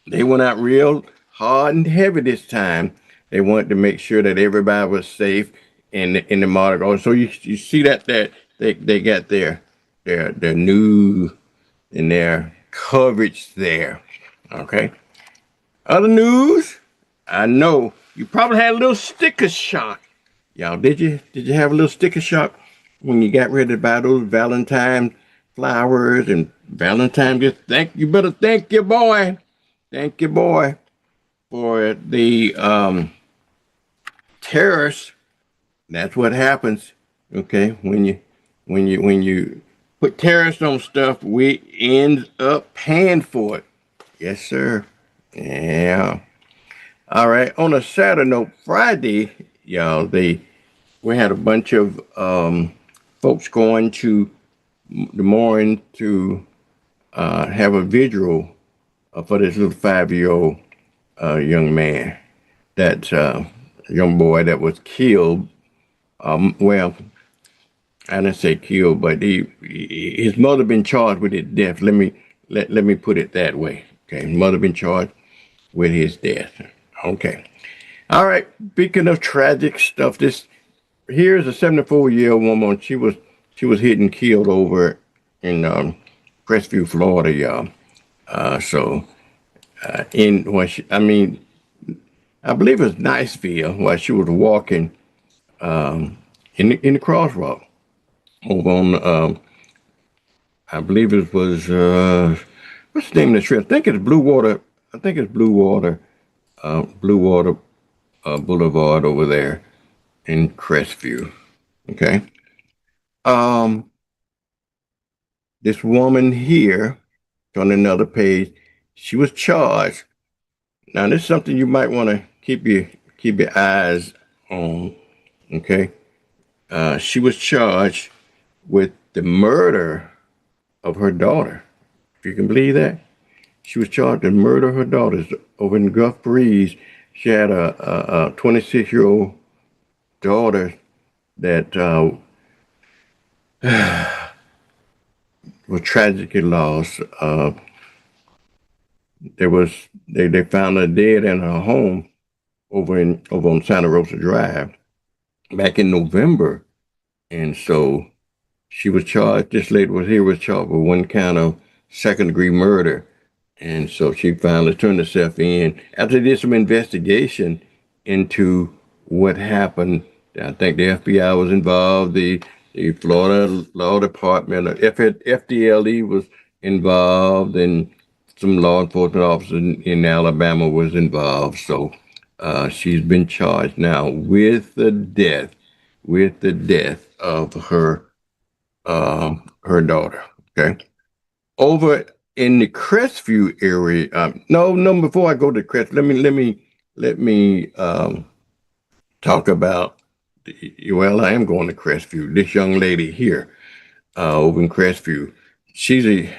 they went out real hard and heavy this time. They wanted to make sure that everybody was safe in the Mardi Gras. So you see that they got their news and their coverage there. Okay. Other news, I know you probably had a little sticker shock. Y'all, did you have a little sticker shock when you got ready to buy those Valentine flowers and Valentine gifts? You better thank your boy. Thank your boy for the tariffs. That's what happens. Okay, when you put tariffs on stuff, we end up paying for it. Yes, sir. Yeah. All right. On a Saturday note, Friday, y'all, we had a bunch of folks going to Des Moines to have a vigil for this little 5-year-old young man, that young boy that was killed. Well, I didn't say killed, but his mother been charged with his death. Let me put it that way. Okay, his mother been charged with his death. Okay. All right. Speaking of tragic stuff, here's a 74-year-old woman. She was hit and killed over in Crestview, Florida, y'all. I believe it was Niceville, while she was walking in the crosswalk over on I believe it was what's the name of the street? I think it's Blue Water Boulevard over there in Crestview. Okay. This woman here on another page, she was charged. Now, this is something you might want to keep your eyes on. Okay. She was charged with the murder of her daughter. If you can believe that. She was charged with murder of her daughter over in Gulf Breeze. She had a 26-year-old daughter that was tragically lost. They found her dead in her home over on Santa Rosa Drive back in November, and so she was charged. This lady was charged with one count of second-degree murder, and so she finally turned herself in after they did some investigation into what happened. I think the FBI was involved. The Florida Law Department, FDLE was involved, and some law enforcement officers in Alabama was involved. So she's been charged now with the death of her daughter. Okay, over in the Crestview area. No. Before I go to Crestview, let me talk about. Well, I am going to Crestview. This young lady here over in Crestview, she's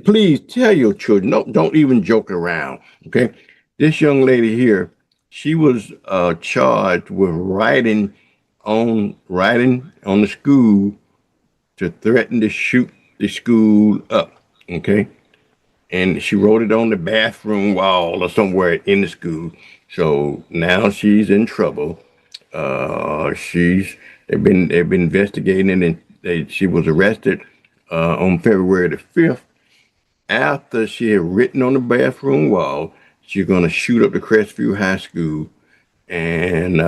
please tell your children, don't even joke around. Okay. This young lady here, she was charged with writing on the school to threaten to shoot the school up. Okay. And she wrote it on the bathroom wall or somewhere in the school. So now she's in trouble. They've been investigating, and she was arrested on February the 5th after she had written on the bathroom wall she's going to shoot up the Crestview High School, and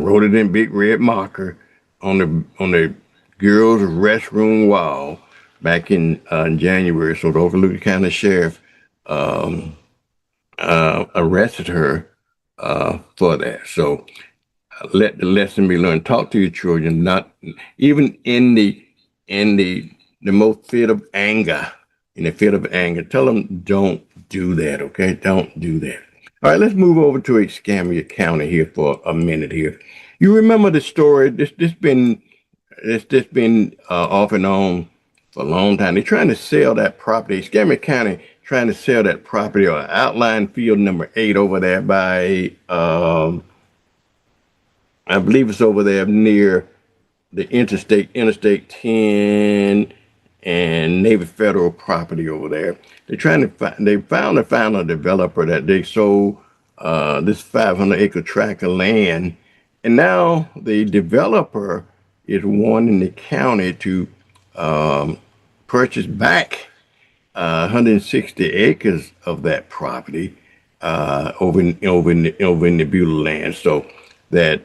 wrote it in big red marker on the girls' restroom wall back in January. So the Overlook County Sheriff arrested her for that. So let the lesson be learned. Talk to your children, not even in the most fit of anger. In the fit of anger, tell them don't do that. Okay, don't do that. All right, let's move over to Escambia County here for a minute here. You remember the story? This been off and on for a long time. They're trying to sell that property. Escambia County trying to sell that property or outline field number 8 over there by I believe it's over there near the Interstate 10 and Navy Federal property over there. They're trying to they found a developer that they sold this 500-acre tract of land, and now the developer is wanting the county to purchase back 160 acres of that property over in the Beulah land. So that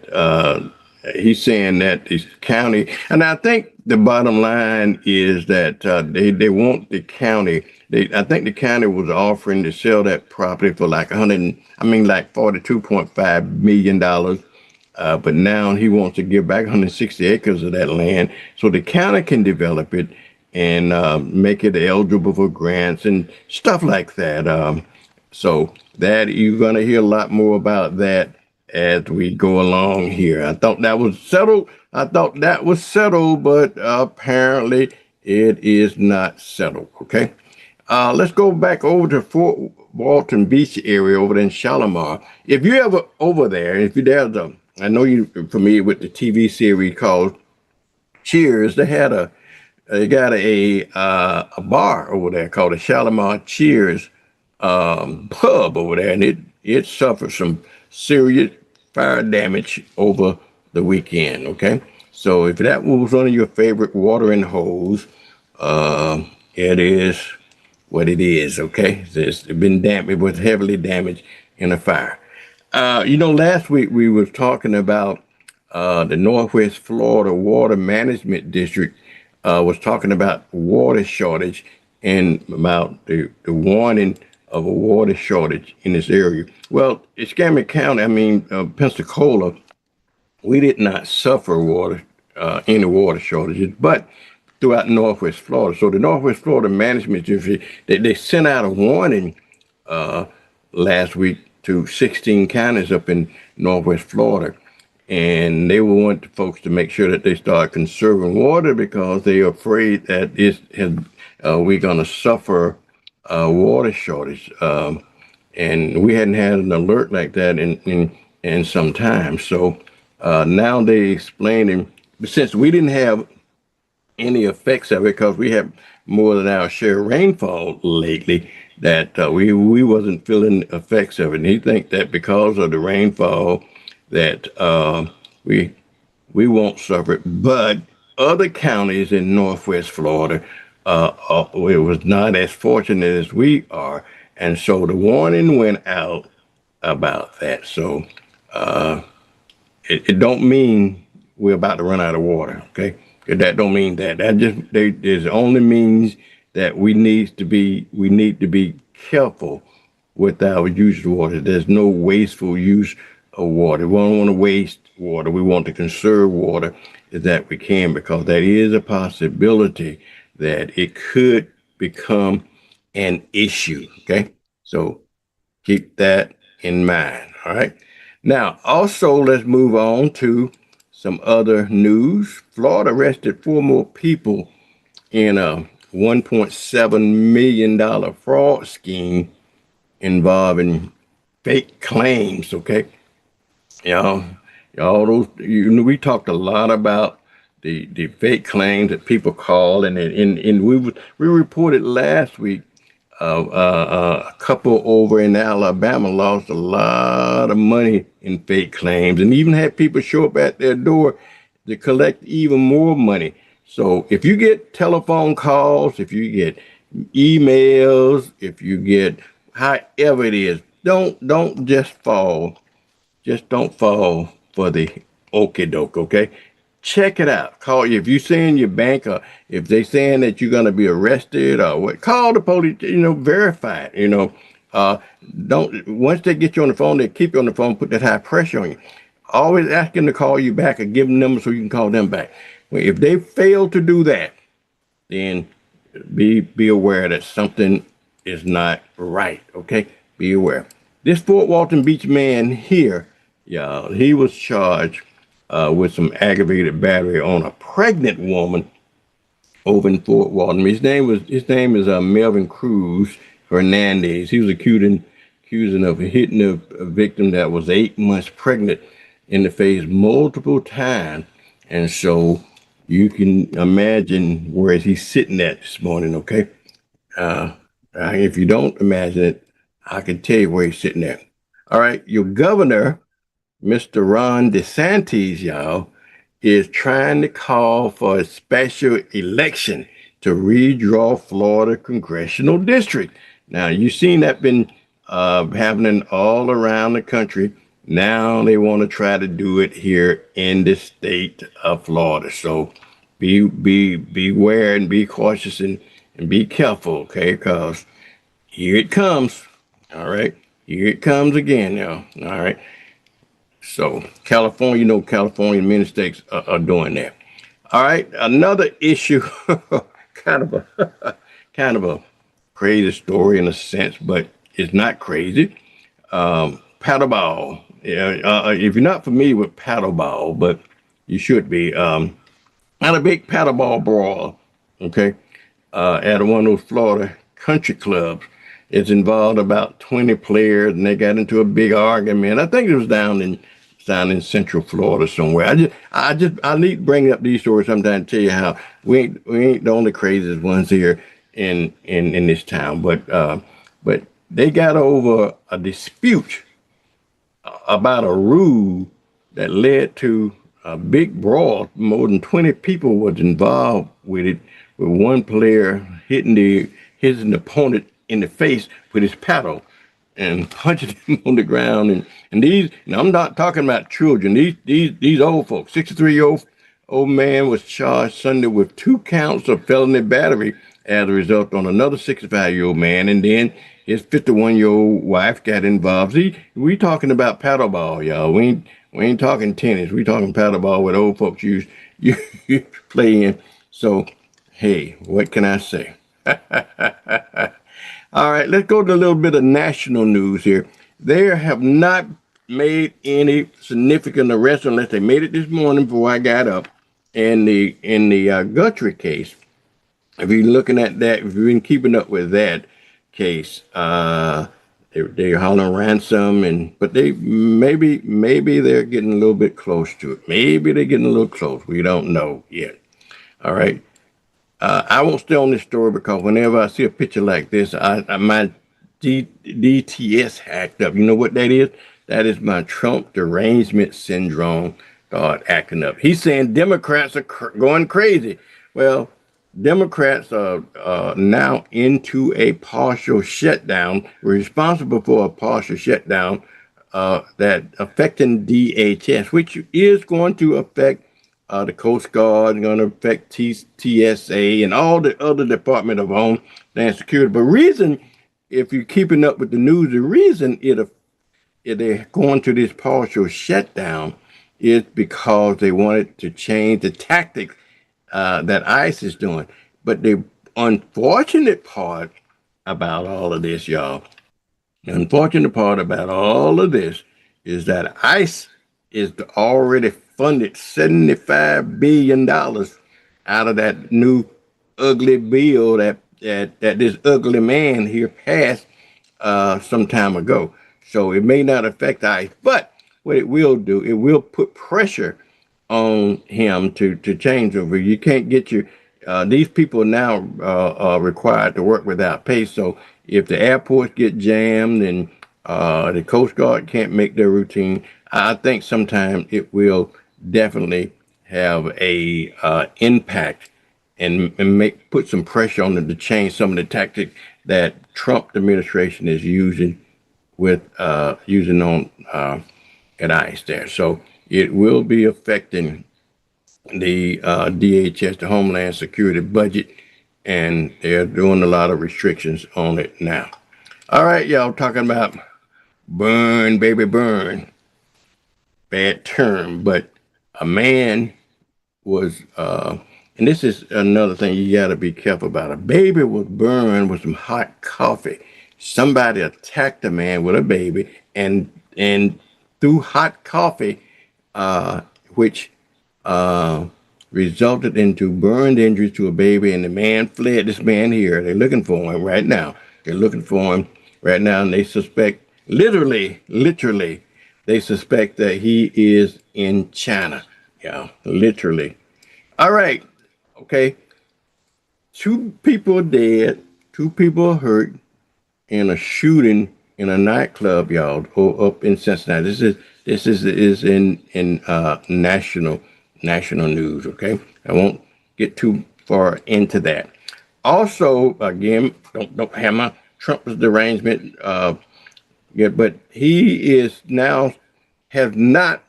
he's saying that the county, and I think the bottom line is that they want the county. I think the county was offering to sell that property for like $42.5 million. But now he wants to give back 160 acres of that land so the county can develop it and make it eligible for grants and stuff like that. So that you're going to hear a lot more about that as we go along here. I thought that was settled. But apparently it is not settled. Okay. Let's go back over to Fort Walton Beach area over there in Shalimar. If you're ever over there, if you're there, I know you're familiar with the TV series called Cheers. They got a bar over there called the Shalimar Cheers pub over there, and it suffered some serious fire damage over the weekend. Okay, so if that was one of your favorite watering holes, it is what it is. Okay, it's been damaged. It was heavily damaged in a fire. Last week we was talking about the Northwest Florida Water Management District was talking about water shortage and about the warning of a water shortage in this area. Well, Escambia County, Pensacola, we did not suffer any water shortages, but throughout Northwest Florida. So the Northwest Florida Management District, they sent out a warning last week to 16 counties up in Northwest Florida. And they want folks to make sure that they start conserving water because they are afraid that we're going to suffer a water shortage. And we hadn't had an alert like that in some time. So now they're explaining, since we didn't have any effects of it because we have more than our share of rainfall lately, that we wasn't feeling effects of it. And he think that because of the rainfall that we won't suffer it, but other counties in Northwest Florida it was not as fortunate as we are, and so the warning went out about that. So it don't mean we're about to run out of water. Okay, that don't mean that. That just it only means that we need to be careful with our use of water. There's no wasteful use of water. We don't want to waste water. We want to conserve water as that we can, because that is a possibility that it could become an issue. Okay, so keep that in mind. All right. Now, also, let's move on to some other news. Florida arrested 4 more people in a $1.7 million fraud scheme involving fake claims. Okay, y'all, we talked a lot about the fake claims that people call, and we reported last week. A couple over in Alabama lost a lot of money in fake claims, and even had people show up at their door to collect even more money. So if you get telephone calls, if you get emails, if you get however it is, don't just fall. Just don't fall for the okie doke, okay? Check it out. Call you if you saying your bank, or if they saying that you're gonna be arrested or what. Call the police. Verify it. Don't once they get you on the phone, they keep you on the phone, put that high pressure on you. Always ask them to call you back or give them numbers so you can call them back. If they fail to do that, then be aware that something is not right. Okay, be aware. This Fort Walton Beach man here, y'all, he was charged with some aggravated battery on a pregnant woman over in Fort Walton. His name is Melvin Cruz Hernandez. He was accusing of hitting a victim that was 8 months pregnant in the face multiple times, and so you can imagine where he's sitting at this morning. Okay, if you don't imagine it, I can tell you where he's sitting at. All right, your governor, Mr. Ron DeSantis, y'all, is trying to call for a special election to redraw Florida congressional district. Now, you've seen that been happening all around the country. Now they want to try to do it here in the state of Florida. So beware and be cautious and be careful, okay? Because here it comes. All right. Here it comes again now. All right. So California, California, many states are doing that. All right. Another issue, kind of a crazy story in a sense, but it's not crazy. Paddleball. If you're not familiar with paddleball, but you should be. Not a big paddleball brawl, okay, at one of those Florida country clubs. It's involved about 20 players, and they got into a big argument. I think it was down in Central Florida somewhere. I need to bring up these stories sometime to tell you how we ain't the only craziest ones here in this town, but they got over a dispute about a rule that led to a big brawl. More than 20 people was involved with it, with one player hitting his opponent in the face with his paddle and punching him on the ground. And these, I'm not talking about children. These old folks. 63-year-old old man was charged Sunday with 2 counts of felony battery as a result on another 65-year-old man, and then his 51-year-old wife got involved. See, we talking about paddleball, y'all. We ain't talking tennis. We talking paddleball with old folks you play in. So, hey, what can I say? All right, let's go to a little bit of national news here. They have not made any significant arrests unless they made it this morning before I got up in the Guthrie case. If you're looking at that, if you've been keeping up with that case, they're hollering ransom, but they maybe they're getting a little bit close to it. Maybe they're getting a little close. We don't know yet. All right. I won't stay on this story because whenever I see a picture like this, my DTS hacked up. You know what that is? That is my Trump derangement syndrome start acting up. He's saying Democrats are going crazy. Well, Democrats are now into a partial shutdown. We're responsible for a partial shutdown that affecting DHS, which is going to affect the Coast Guard, going to affect TSA and all the other Department of Homeland Security. But reason, if you're keeping up with the news, the reason they're going to this partial shutdown is because they wanted to change the tactics that ICE is doing. But the unfortunate part about all of this, y'all, the unfortunate part about all of this is that ICE is already funded $75 billion out of that new ugly bill that this ugly man here passed some time ago. So it may not affect ICE, but what it will do, it will put pressure on him to change over. You can't get your these people now are required to work without pay. So if the airports get jammed and the Coast Guard can't make their routine, I think sometime it will definitely have a impact and put some pressure on them to change some of the tactics that Trump administration is using on at ICE there. So it will be affecting the DHS, the Homeland Security budget, and they're doing a lot of restrictions on it now. All right, y'all, talking about burn, baby, burn. Bad term, but a man was, and this is another thing you got to be careful about. A baby was burned with some hot coffee. Somebody attacked a man with a baby and threw hot coffee, which resulted into burned injuries to a baby, and the man fled. This man here, they're looking for him right now. They're looking for him right now, and they suspect, literally, they suspect that he is in China. Yeah, literally. All right, okay. 2 people dead, 2 people hurt in a shooting in a nightclub, y'all, up in Cincinnati. This is in national news. Okay, I won't get too far into that. Also, again, don't have my Trump's derangement. Yeah, but he is now has not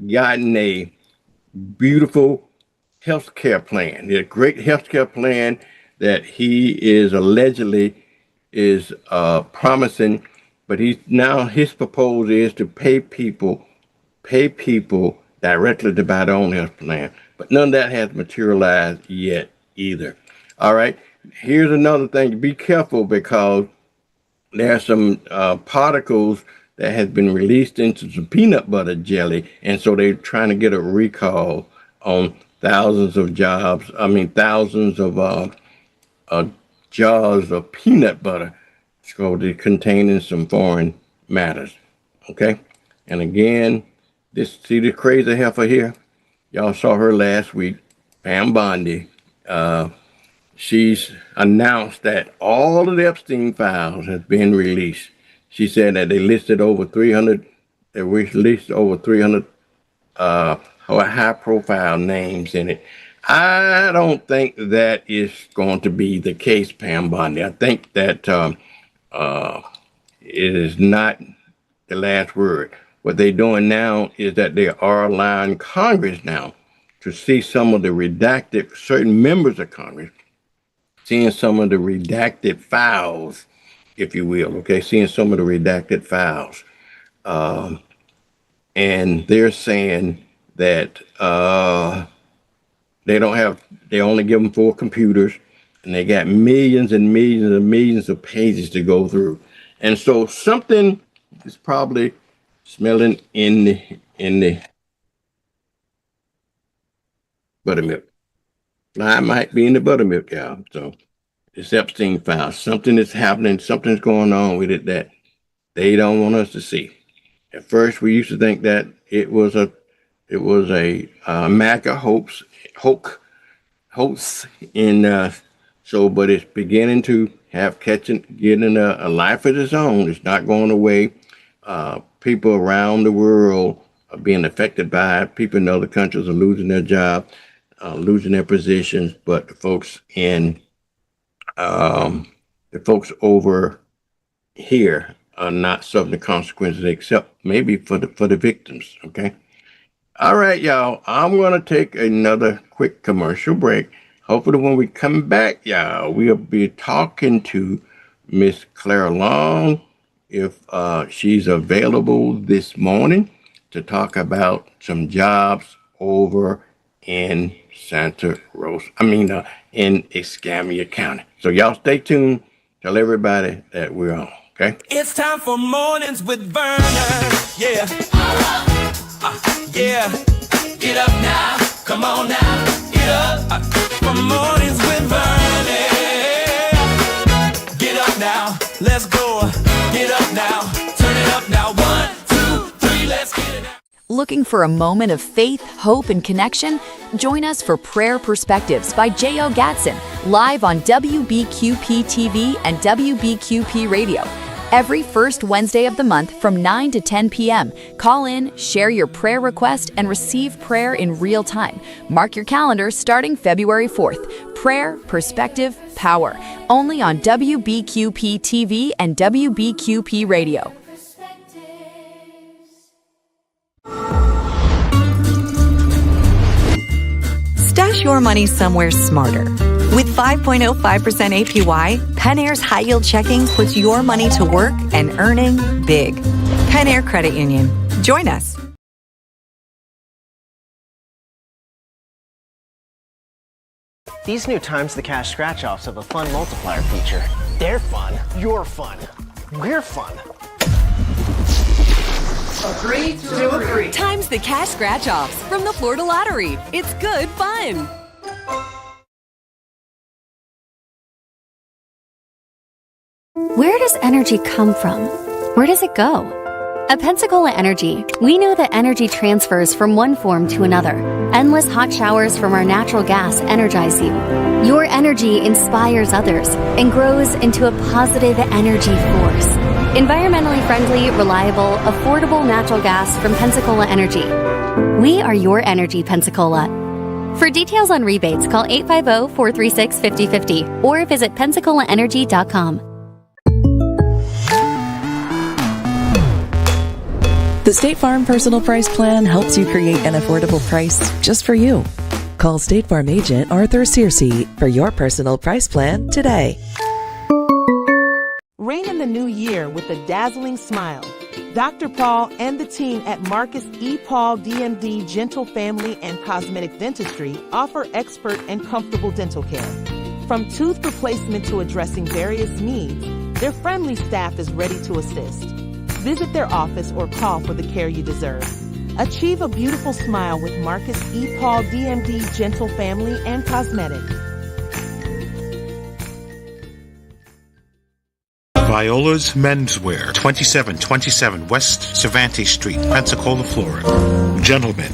gotten a beautiful health care plan. A great health care plan that he is allegedly is promising, but his proposal is to pay people directly to buy their own health plan. But none of that has materialized yet either. All right, here's another thing. Be careful, because there are some particles that has been released into some peanut butter jelly, and so they're trying to get a recall on thousands of jars of peanut butter, so they're containing some foreign matters. Okay, and again, see the crazy heifer here. Y'all saw her last week, Pam Bondi. She's announced that all of the Epstein files have been released. She said that they listed over 300. They released over 300 high-profile names in it. I don't think that is going to be the case, Pam Bondi. I think that it is not the last word. What they're doing now is that they are allowing Congress now to see some of the redacted, certain members of Congress, seeing some of the redacted files, if you will, okay, seeing some of the redacted files. And they're saying that they only give them 4 computers, and they got millions and millions and millions of pages to go through. And so something is probably smelling in the buttermilk. I might be in the buttermilk, y'all. So it's Epstein file. Something is happening. Something's going on with it that they don't want us to see. At first, we used to think that it was a MAGA hoax in but it's beginning to getting a life of its own. It's not going away. People around the world are being affected by it. People in other countries are losing their job, losing their positions, but the folks over here are not suffering the consequences, except maybe for the victims. Okay. All right, y'all. I'm gonna take another quick commercial break. Hopefully, when we come back, y'all, we'll be talking to Miss Clara Long, if she's available this morning, to talk about some jobs over in in Escambia County. So y'all stay tuned. Tell everybody that we're on, okay? It's time for Mornings with Vernon. Yeah. Yeah. Get up now. Come on now. Get up. For Mornings with Vernon. Looking for a moment of faith, hope, and connection? Join us for Prayer Perspectives by J.O. Gatson, live on WBQP TV and WBQP Radio. Every first Wednesday of the month from 9 to 10 p.m. Call in, share your prayer request, and receive prayer in real time. Mark your calendar starting February 4th. Prayer, Perspective, Power. Only on WBQP TV and WBQP Radio. Stash your money somewhere smarter. With 5.05% APY, Pen Air's high yield checking puts your money to work and earning big. Pen Air Credit Union. Join us. These new Times the Cash scratch-offs have a fun multiplier feature. They're fun. You're fun. We're fun. Agree to agree. Times the cash scratch-offs from the Florida Lottery. It's good fun. Where does energy come from? Where does it go? At Pensacola Energy, we know that energy transfers from one form to another. Endless hot showers from our natural gas energize you. Your energy inspires others and grows into a positive energy force. Environmentally friendly, reliable, affordable natural gas from Pensacola Energy. We are your energy, Pensacola. For details on rebates, call 850-436-5050 or visit PensacolaEnergy.com. The State Farm Personal Price Plan helps you create an affordable price just for you. Call State Farm agent Arthur Searcy for your personal price plan today. Reign in the new year with a dazzling smile. Dr. Paul and the team at Marcus E. Paul DMD Gentle Family and Cosmetic Dentistry offer expert and comfortable dental care. From tooth replacement to addressing various needs, their friendly staff is ready to assist. Visit their office or call for the care you deserve. Achieve a beautiful smile with Marcus E. Paul DMD Gentle Family and Cosmetic. Viola's Menswear, 2727 West Cervantes Street, Pensacola, Florida. Gentlemen,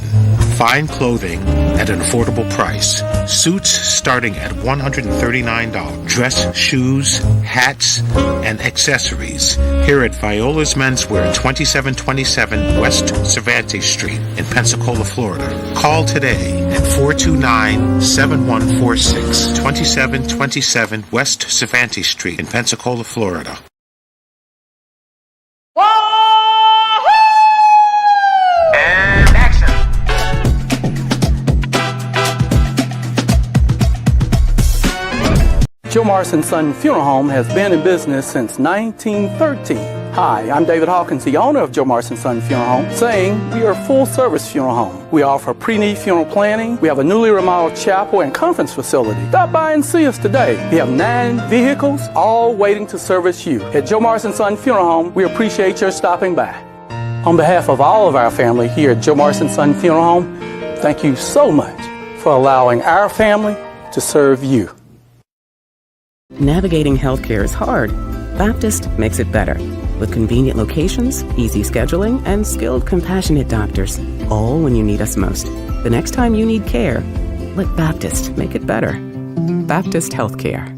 fine clothing at an affordable price. Suits starting at $139. Dress, shoes, hats, and accessories. Here at Viola's Menswear, 2727 West Cervantes Street in Pensacola, Florida. Call today at 429-7146, 2727 West Cervantes Street in Pensacola, Florida. And action. Joe Morrison Son Funeral Home has been in business since 1913. Hi, I'm David Hawkins, the owner of Joe Morrison Son Funeral Home, saying we are a full-service funeral home. We offer pre-need funeral planning. We have a newly remodeled chapel and conference facility. Stop by and see us today. We have 9 vehicles, all waiting to service you. At Joe Morrison Son Funeral Home, we appreciate your stopping by. On behalf of all of our family here at Joe Morrison Son Funeral Home, thank you so much for allowing our family to serve you. Navigating healthcare is hard. Baptist makes it better. With convenient locations, easy scheduling, and skilled, compassionate doctors. All when you need us most. The next time you need care, let Baptist make it better. Baptist Healthcare.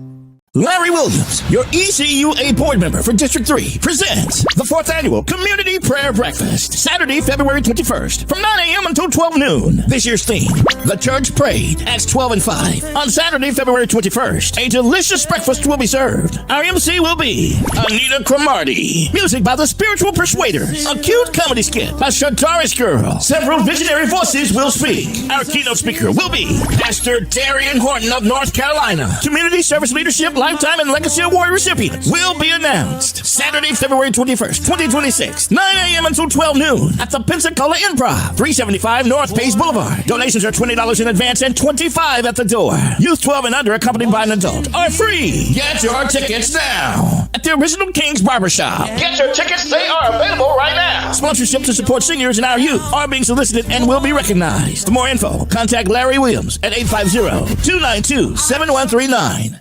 Larry Williams, your ECUA board member for District 3, presents the 4th Annual Community Prayer Breakfast, Saturday, February 21st, from 9 a.m. until 12 noon. This year's theme, The Church Prayed, Acts 12 and 5. On Saturday, February 21st, a delicious breakfast will be served. Our MC will be Anita Cromartie. Music by the Spiritual Persuaders. A cute comedy skit by Shatarish Girl. Several visionary voices will speak. Our keynote speaker will be Pastor Darian Horton of North Carolina. Community Service Leadership Lifetime and Legacy Award recipients will be announced Saturday, February 21st, 2026, 9 a.m. until 12 noon at the Pensacola Improv, 375 North Page Boulevard. Donations are $20 in advance and $25 at the door. Youth 12 and under accompanied by an adult are free. Get your tickets now at the Original King's Barbershop. Get your tickets, they are available right now. Sponsorship to support seniors and our youth are being solicited and will be recognized. For more info, contact Larry Williams at 850-292-7139.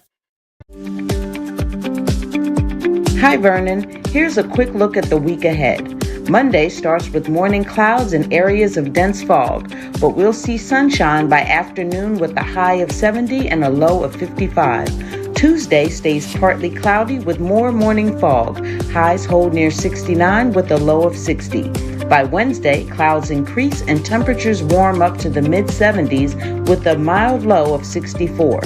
Hi, Vernon. Here's a quick look at the week ahead. Monday starts with morning clouds and areas of dense fog, but we'll see sunshine by afternoon with a high of 70 and a low of 55. Tuesday stays partly cloudy with more morning fog. Highs hold near 69 with a low of 60. By Wednesday, clouds increase and temperatures warm up to the mid-70s with a mild low of 64.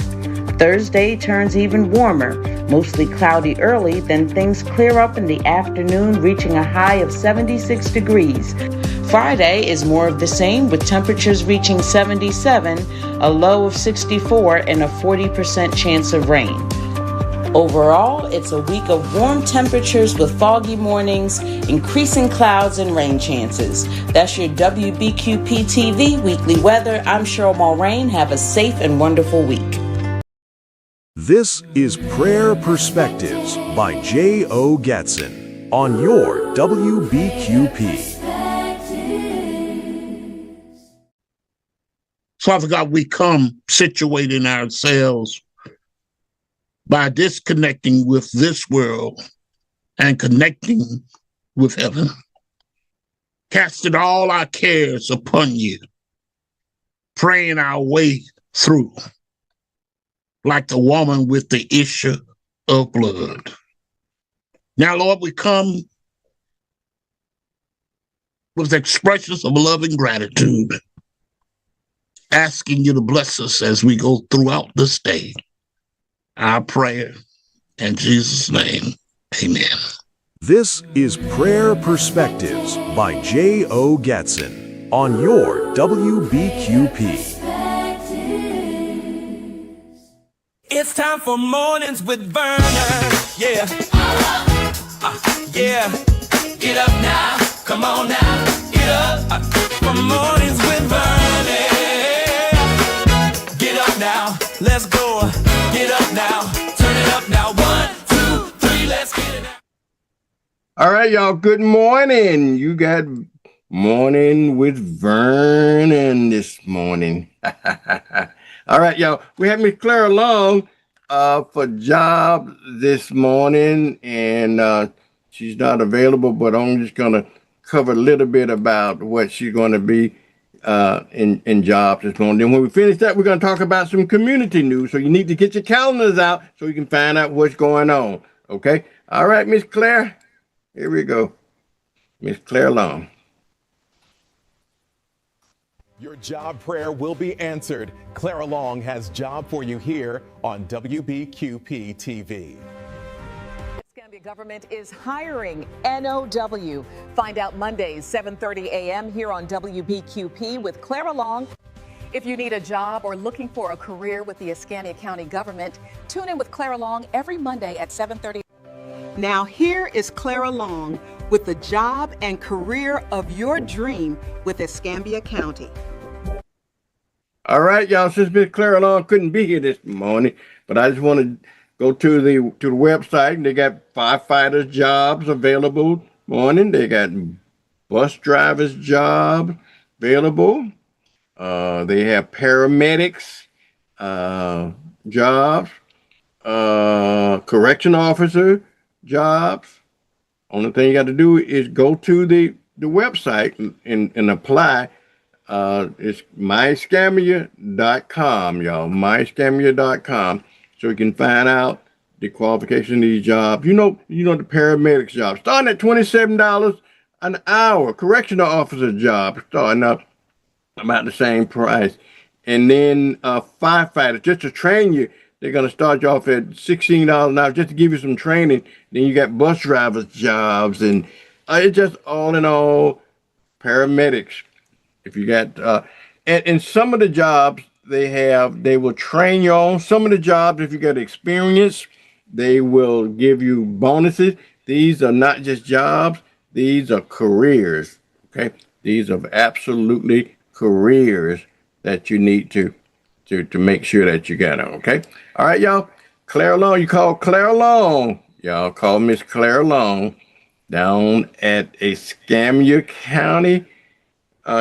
Thursday turns even warmer, mostly cloudy early, then things clear up in the afternoon, reaching a high of 76 degrees. Friday is more of the same, with temperatures reaching 77, a low of 64, and a 40% chance of rain. Overall, it's a week of warm temperatures with foggy mornings, increasing clouds, and rain chances. That's your WBQP TV weekly weather. I'm Cheryl Mulrain. Have a safe and wonderful week. This is Prayer Perspectives by J.O. Gatson on your WBQP. Father God, we come situating ourselves by disconnecting with this world and connecting with heaven. Casting all our cares upon you, praying our way through, like the woman with the issue of blood. Now, Lord, we come with expressions of love and gratitude, asking you to bless us as we go throughout this day. Our prayer in Jesus' name, amen. This is Prayer Perspectives by J.O. Gatson on your WBQP. It's time for Mornings with Vernon. Yeah. Yeah. Get up now. Come on now. Get up. For Mornings with Vernon. Get up now. Let's go. Get up now. Turn it up now. 1, 2, 3. Let's get it now. All right, y'all. Good morning. You got Morning with Vernon this morning. All right, y'all. We have Miss Clara Long for job this morning, and she's not available, but I'm just going to cover a little bit about what she's going to be in jobs this morning. Then when we finish that, we're going to talk about some community news. So you need to get your calendars out so you can find out what's going on. Okay? All right, Miss Claire. Here we go. Miss Claire Long. Your job prayer will be answered. Clara Long has job for you here on WBQP TV. Escambia government is hiring NOW. Find out Mondays, 7:30 a.m. here on WBQP with Clara Long. If you need a job or looking for a career with the Escambia County government, tune in with Clara Long every Monday at 7:30. Now here is Clara Long with the job and career of your dream with Escambia County. All right, y'all. Since Miss Clara Long couldn't be here this morning, but I just want to go to the website, and they got firefighters jobs available. Morning, they got bus drivers job available. They have paramedics jobs, correction officer jobs. Only thing you got to do is go to the website and apply. It's myscamia.com, y'all. Myscamia.com. So you can find out the qualification of these jobs. You know the paramedics job starting at $27 an hour. Correctional officer job starting up about the same price. And then firefighters, just to train you, they're going to start you off at $16 an hour just to give you some training. Then you got bus drivers jobs, and it's just all in all paramedics. If you got, and some of the jobs they will train you on. Some of the jobs, if you got experience, they will give you bonuses. These are not just jobs. These are careers. Okay. These are absolutely careers that you need to make sure that you got on. Okay. All right, y'all. Clara Long, you call Clara Long. Y'all call Miss Clara Long down at Escambia County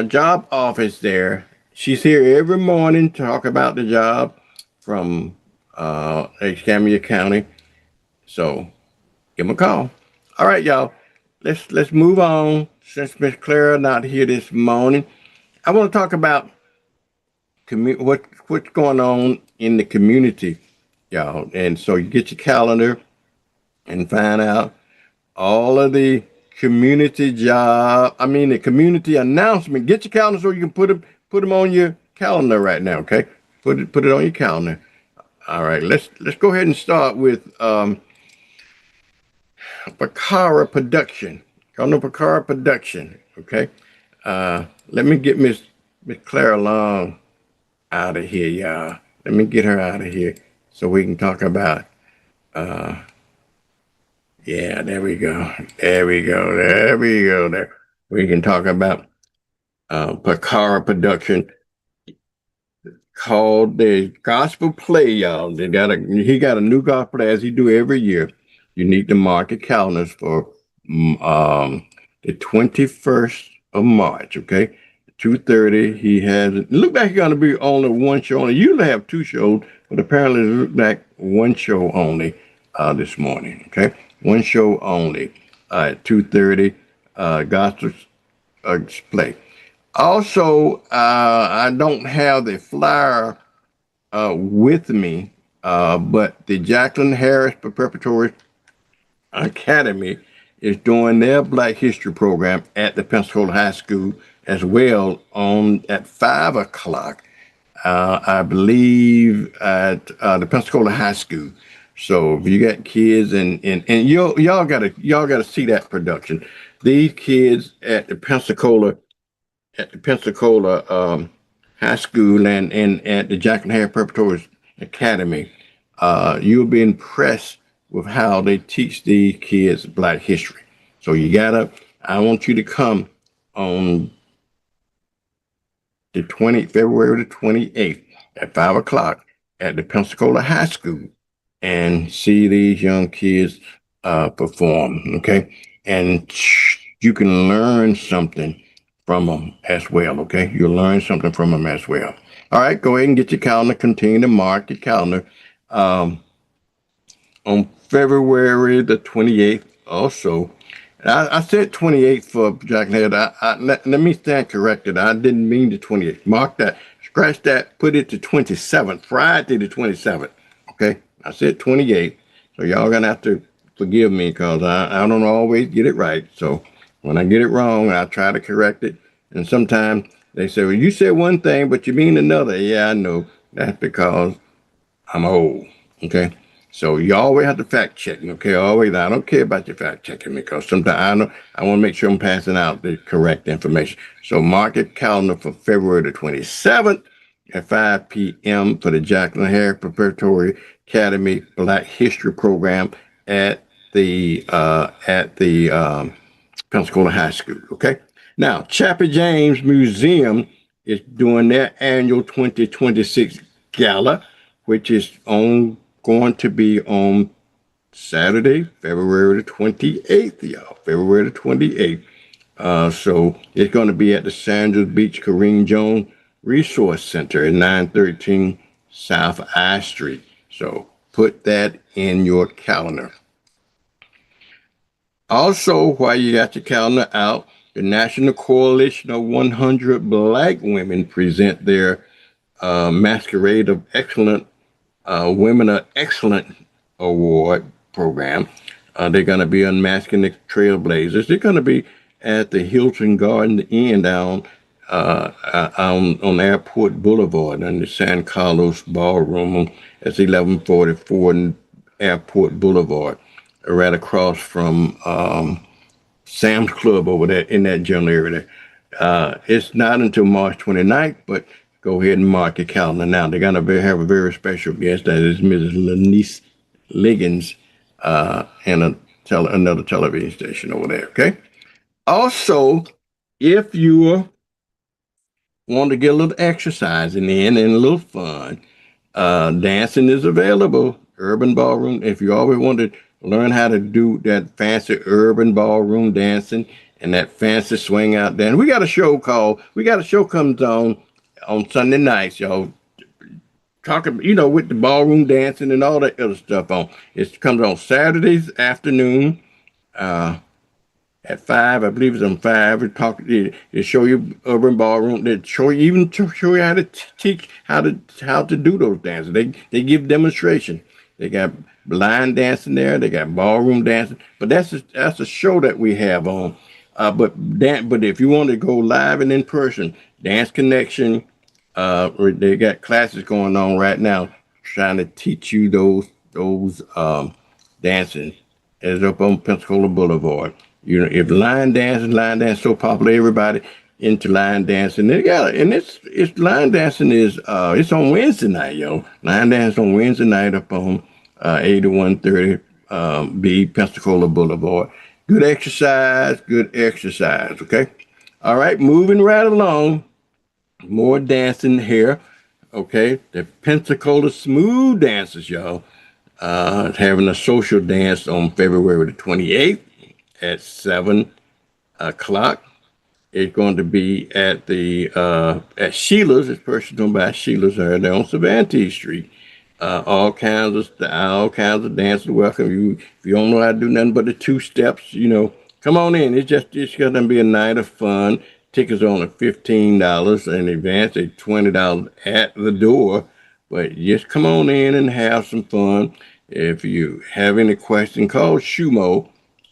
job office there. She's here every morning to talk about the job from Escambia County. So give them a call. All right, y'all. Let's move on. since Miss Clara not here this morning, I want to talk about what's going on in the community, y'all. And so you get your calendar and find out all of the the community announcement. Get your calendar so you can put them on your calendar right now. Okay, put it on your calendar. All right, let's go ahead and start with Bacara Production. Y'all know Bacara Production. Okay, let me get Miss Clara Long out of here, y'all. Let me get her out of here so we can talk about. Yeah, there we go. There we go. There we go. There we can talk about Bacara Production called the Gospel Play, y'all. He got a new gospel play as he do every year. You need to mark your calendars for the 21st of March, okay? 2:30. He has it look like he's gonna be only one show. Only usually have two shows, but apparently it look like one show only this morning. Okay, one show only at 2:30. Gospel play. Also, I don't have the flyer with me, but the Jacqueline Harris Preparatory Academy is doing their Black History program at the Pensacola High School as well at 5 o'clock, I believe, at the Pensacola High School. So if you got kids and y'all gotta see that production. These kids at the Pensacola High School and at the Jacqueline Harris Preparatory Academy, you'll be impressed with how they teach these kids Black history. So I want you to come on February the 28th at 5 o'clock at the Pensacola High School and see these young kids perform, okay? And you can learn something from them as well, okay? You'll learn something from them as well. All right, go ahead and get your calendar. Continue to mark your calendar. On February the 28th also, I said 28th for Jacqueline Harris. Let me stand corrected. I didn't mean the 28th. Mark that. Scratch that. Put it to 27th. Friday the 27th. Okay? I said 28th. So y'all going to have to forgive me because I don't always get it right. So when I get it wrong, I try to correct it. And sometimes they say, well, you said one thing, but you mean another. Yeah, I know. That's because I'm old. Okay? So you always have to fact check me, okay? Always. I don't care about your fact checking because sometimes I want to make sure I'm passing out the correct information. So mark your calendar for February the 27th at 5 p.m. for the Jacqueline Harris Preparatory Academy Black History Program at the Pensacola High School, okay? Now, Chappie James Museum is doing their annual 2026 gala, which is going to be on Saturday, February the 28th, y'all. February the 28th. So it's going to be at the Sanders Beach Kareem Jones Resource Center at 913 South I Street. So put that in your calendar. Also, while you got your calendar out, the National Coalition of 100 Black Women present their Masquerade of Excellent Women are Excellent Award program. They're going to be unmasking the trailblazers. They're going to be at the Hilton Garden Inn down on Airport Boulevard in the San Carlos Ballroom. That's 1144 Airport Boulevard, right across from Sam's Club over there in that general area there. It's not until March 29th, but go ahead and mark your calendar now. They're going to have a very special guest. That is Mrs. Lanice Liggins and another television station over there, okay? Also, if you want to get a little exercising in and a little fun, dancing is available. Urban ballroom. If you always want to learn how to do that fancy urban ballroom dancing and that fancy swing out dance, we got a show comes on Sunday nights, y'all. Talking, with the ballroom dancing and all that other stuff on. It comes on Saturdays afternoon. At 5, I believe it's on 5. They show you urban ballroom. They show you show you how to teach how to do those dances. They give demonstration. They got line dancing there. They got ballroom dancing. But that's a show that we have on. But if you want to go live and in person, Dance Connection, they got classes going on right now, trying to teach you those dancing. It's up on Pensacola Boulevard. You know, if line dance so popular, everybody into line dancing. It's line dancing is it's on Wednesday night, yo. Line dance on Wednesday night up on 8130 B Pensacola Boulevard. Good exercise, okay? All right, moving right along. More dancing here, okay? The Pensacola Smooth Dancers, y'all. Having a social dance on February the 28th at 7 o'clock. It's going to be at at Sheila's. This person's going by Sheila's. They're on Cervantes Street. All kinds of dances welcome you. If you don't know how to do nothing but the 2 steps, come on in. It's going to be a night of fun. Tickets are only $15 in advance. They're $20 at the door. But just come on in and have some fun. If you have any question, call Shumo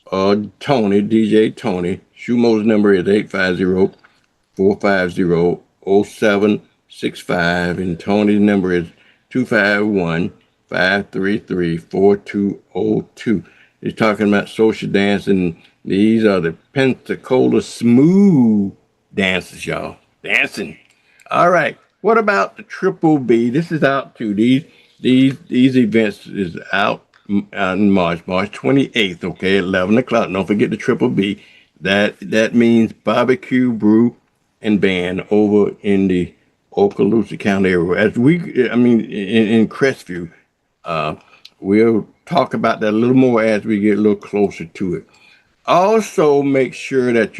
or Tony, DJ Tony. Shumo's number is 850-450-0765. And Tony's number is 251-533-4202. He's talking about social dancing. These are the Pensacola Smooth Dancers, y'all. Dancing. All right. What about the Triple B? This is out too. These events is out in March 28th, okay, 11 o'clock. Don't forget the Triple B. That means barbecue, brew, and band over in the Okaloosa County area. In Crestview. We'll talk about that a little more as we get a little closer to it. Also, make sure that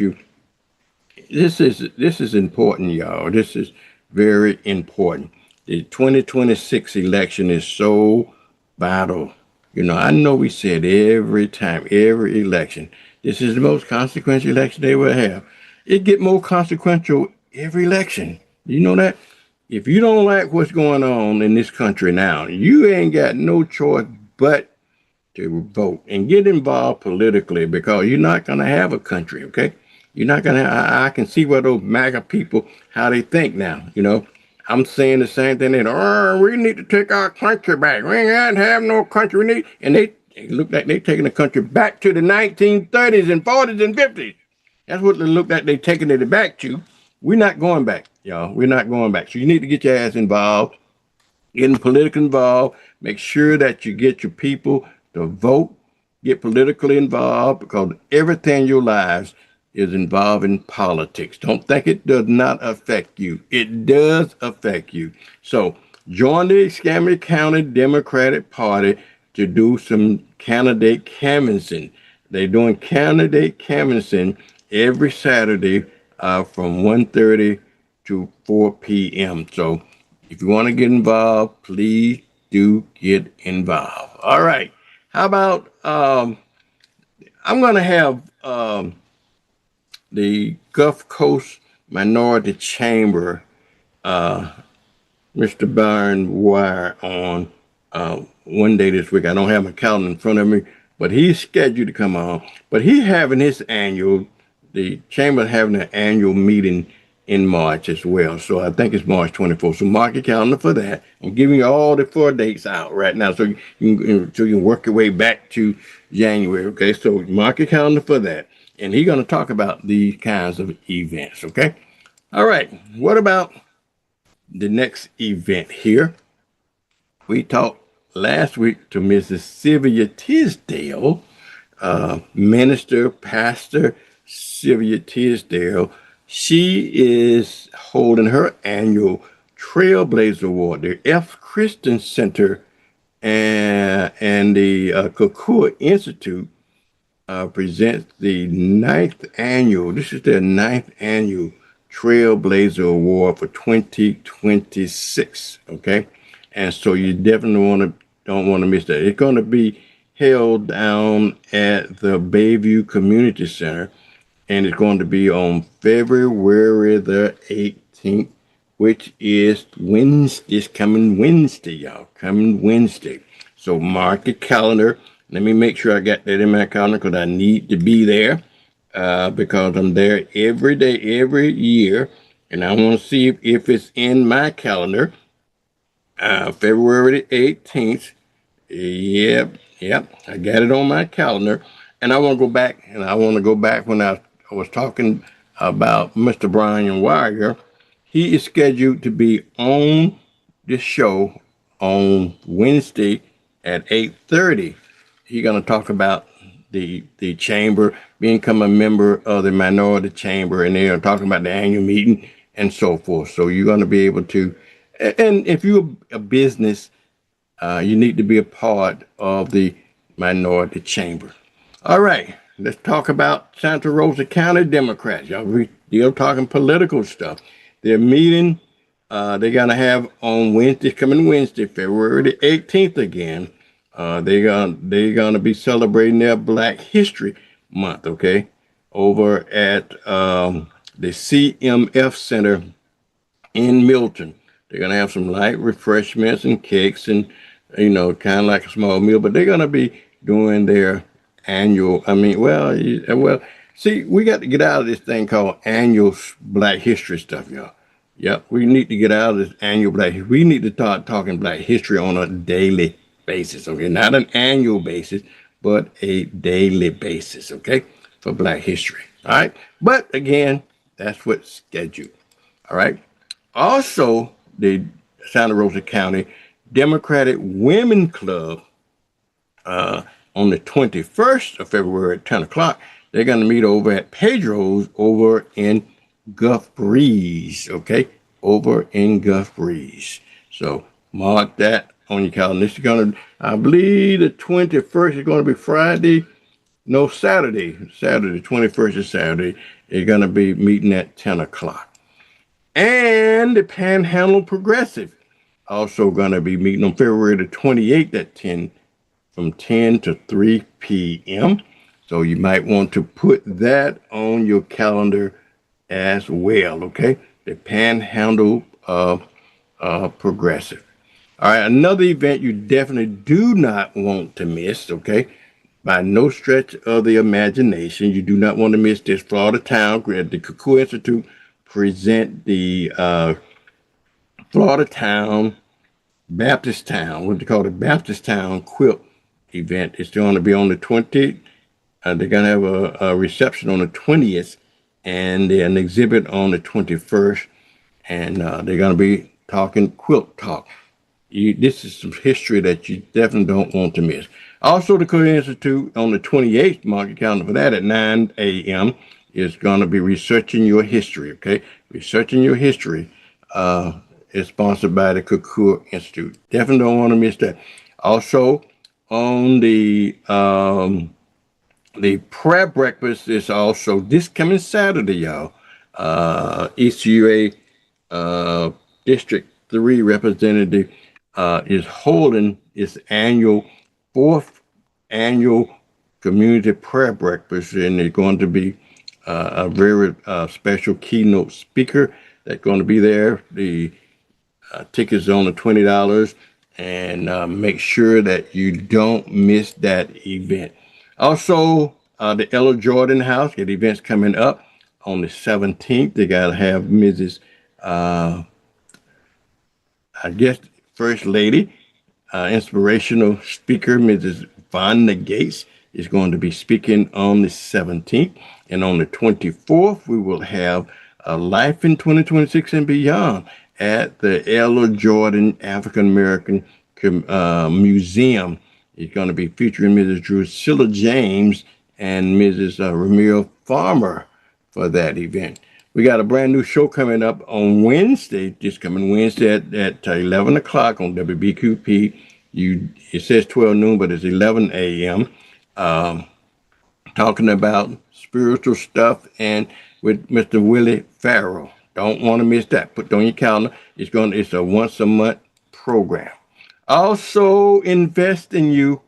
this is important, y'all. This is very important. The 2026 election is so vital. I know we said every election, this is the most consequential election they will have. It get more consequential every election. You know that? If you don't like what's going on in this country now, you ain't got no choice but to vote and get involved politically, because you're not going to have a country, okay? You're not going to, I can see what those MAGA people, how they think now, I'm saying the same thing. We need to take our country back. We ain't got to have no country. And they look like they're taking the country back to the 1930s and 40s and 50s. That's what they look like they're taking it back to. We're not going back, y'all. We're not going back. So you need to get your ass involved, getting politically involved. Make sure that you get your people to vote, get politically involved, because everything in your lives is involved in politics. Don't think it does not affect you. It does affect you. So join the Escambia County Democratic Party to do some candidate canvassing. They're doing candidate canvassing every Saturday from 1:30 to 4 p.m. So if you want to get involved, please do get involved. All right. How about I'm going to have the Gulf Coast Minority Chamber, Mr. Byron Wire, on one day this week. I don't have my calendar in front of me, but he's scheduled to come on. But he's having the chamber having an annual meeting in March as well. So I think it's March 24th. So mark your calendar for that. I'm giving you all the 4 dates out right now, so you can work your way back to January. Okay, so mark your calendar for that. And he's going to talk about these kinds of events, okay? All right, what about the next event here? We talked last week to Mrs. Sylvia Tisdale, Pastor Sylvia Tisdale. She is holding her annual Trailblazer Award. The F. Christian Center and the Kokua Institute presents the 9th annual, this is their 9th annual Trailblazer Award for 2026, okay? And so you definitely don't want to miss that. It's going to be held down at the Bayview Community Center, and it's going to be on February the 18th, which is Wednesday. It's coming Wednesday, y'all. Coming Wednesday. So mark your calendar. Let me make sure I got that in my calendar because I need to be there because I'm there every day, every year. And I want to see if it's in my calendar. February the 18th. Yep. I got it on my calendar. And I want to go back when I was talking about Mr. Brian Wire. He is scheduled to be on this show on Wednesday at 8:30. He's going to talk about the chamber, become a member of the minority chamber, and they're talking about the annual meeting and so forth. So you're going to be able to, and if you're a business, you need to be a part of the minority chamber. All right, let's talk about Santa Rosa County Democrats. Y'all, we're still talking political stuff. They're meeting, they're going to have on Wednesday, coming Wednesday, February the 18th again. They're gonna be celebrating their Black History Month, okay, over at the CMF Center in Milton. They're gonna have some light refreshments and cakes and, kind of like a small meal, but they're gonna be doing their annual. See, we got to get out of this thing called annual Black History stuff, y'all. Yep, we need to get out of this annual Black History. We need to start talking Black history on a daily basis, okay? Not an annual basis, but a daily basis, okay? For Black history, all right? But again, that's what's scheduled, all right? Also, the Santa Rosa County Democratic Women Club on the 21st of February at 10 o'clock, they're going to meet over at Pedro's over in Gulf Breeze, okay? Over in Gulf Breeze. So mark that on your calendar. This is going to, I believe the 21st is going to be Friday. No, Saturday. Saturday, 21st is Saturday. They're going to be meeting at 10 o'clock. And the Panhandle Progressive also going to be meeting on February the 28th at 10, from 10 to 3 p.m. So you might want to put that on your calendar as well, okay? The Panhandle Progressive. All right, another event you definitely do not want to miss, okay? By no stretch of the imagination, you do not want to miss this. Florida Town, the Cuckoo Institute present the Florida Town Baptist Town, what they call the Baptist Town Quilt event. It's going to be on the 20th. They're going to have a reception on the 20th and an exhibit on the 21st. And they're going to be talking quilt talk. This is some history that you definitely don't want to miss. Also, the Career Institute on the 28th, mark your calendar for that at 9 a.m. is going to be Researching Your History, okay? Researching Your History is sponsored by the Career Institute. Definitely don't want to miss that. Also, on the prayer breakfast is also this coming Saturday, y'all. ECUA District 3 representative is holding its fourth annual community prayer breakfast, and there's going to be a very special keynote speaker that's going to be there. The tickets are only $20, and make sure that you don't miss that event. Also, the Ella Jordan House, the event's coming up on the 17th. They got to have Mrs. First Lady, inspirational speaker, Mrs. Vonda Gates, is going to be speaking on the 17th. And on the 24th, we will have a Life in 2026 and Beyond at the Ella Jordan African American Museum. It's going to be featuring Mrs. Drusilla James and Mrs. Ramiro Farmer for that event. We got a brand new show coming up on Wednesday, just coming Wednesday at 11 o'clock on WBQP. It says 12 noon, but it's 11 a.m. Talking about spiritual stuff and with Mr. Willie Farrell. Don't want to miss that. Put it on your calendar. It's a once a month program. Also, Invest in You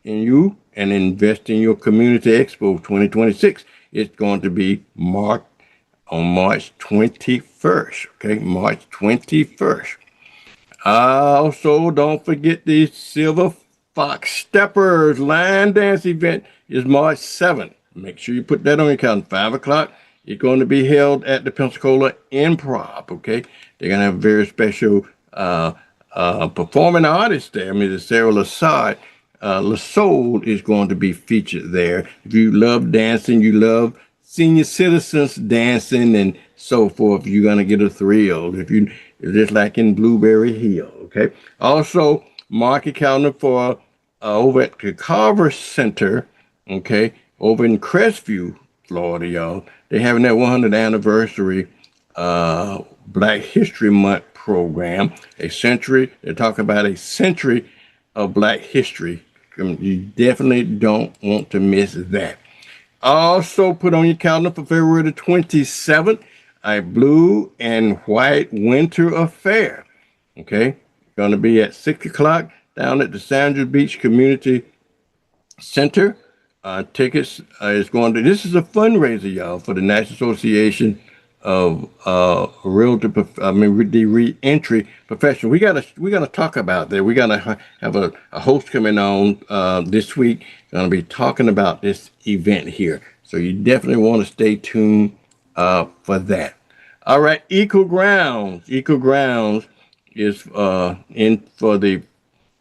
in you and invest in your Community Expo 2026. It's going to be marked on March 21st. Okay, March 21st. Also, don't forget the Silver Fox Steppers line dance event is March 7th. Make sure you put that on your calendar. 5 o'clock. It's going to be held at the Pensacola Improv. Okay, they're going to have a very special performing artist there. I mean, the Sarah Lasoul is going to be featured there. If you love dancing, you love senior citizens dancing and so forth, you're going to get a thrill. If you just like in Blueberry Hill, okay? Also, mark your calendar for over at the Carver Center, okay, over in Crestview, Florida, y'all. They're having their 100th anniversary Black History Month program. They're talking about a century of Black history. You definitely don't want to miss that. Also put on your calendar for February the 27th, a blue and white winter affair. Okay, going to be at 6 o'clock down at the Sandra Beach Community Center. Tickets is going to. This is a fundraiser, y'all, for the National Association of the Reentry Profession. We're gonna talk about that. We're gonna have a host coming on this week. Gonna be talking about this event here. So you definitely want to stay tuned for that. All right, Eco Grounds. Eco Grounds is in for the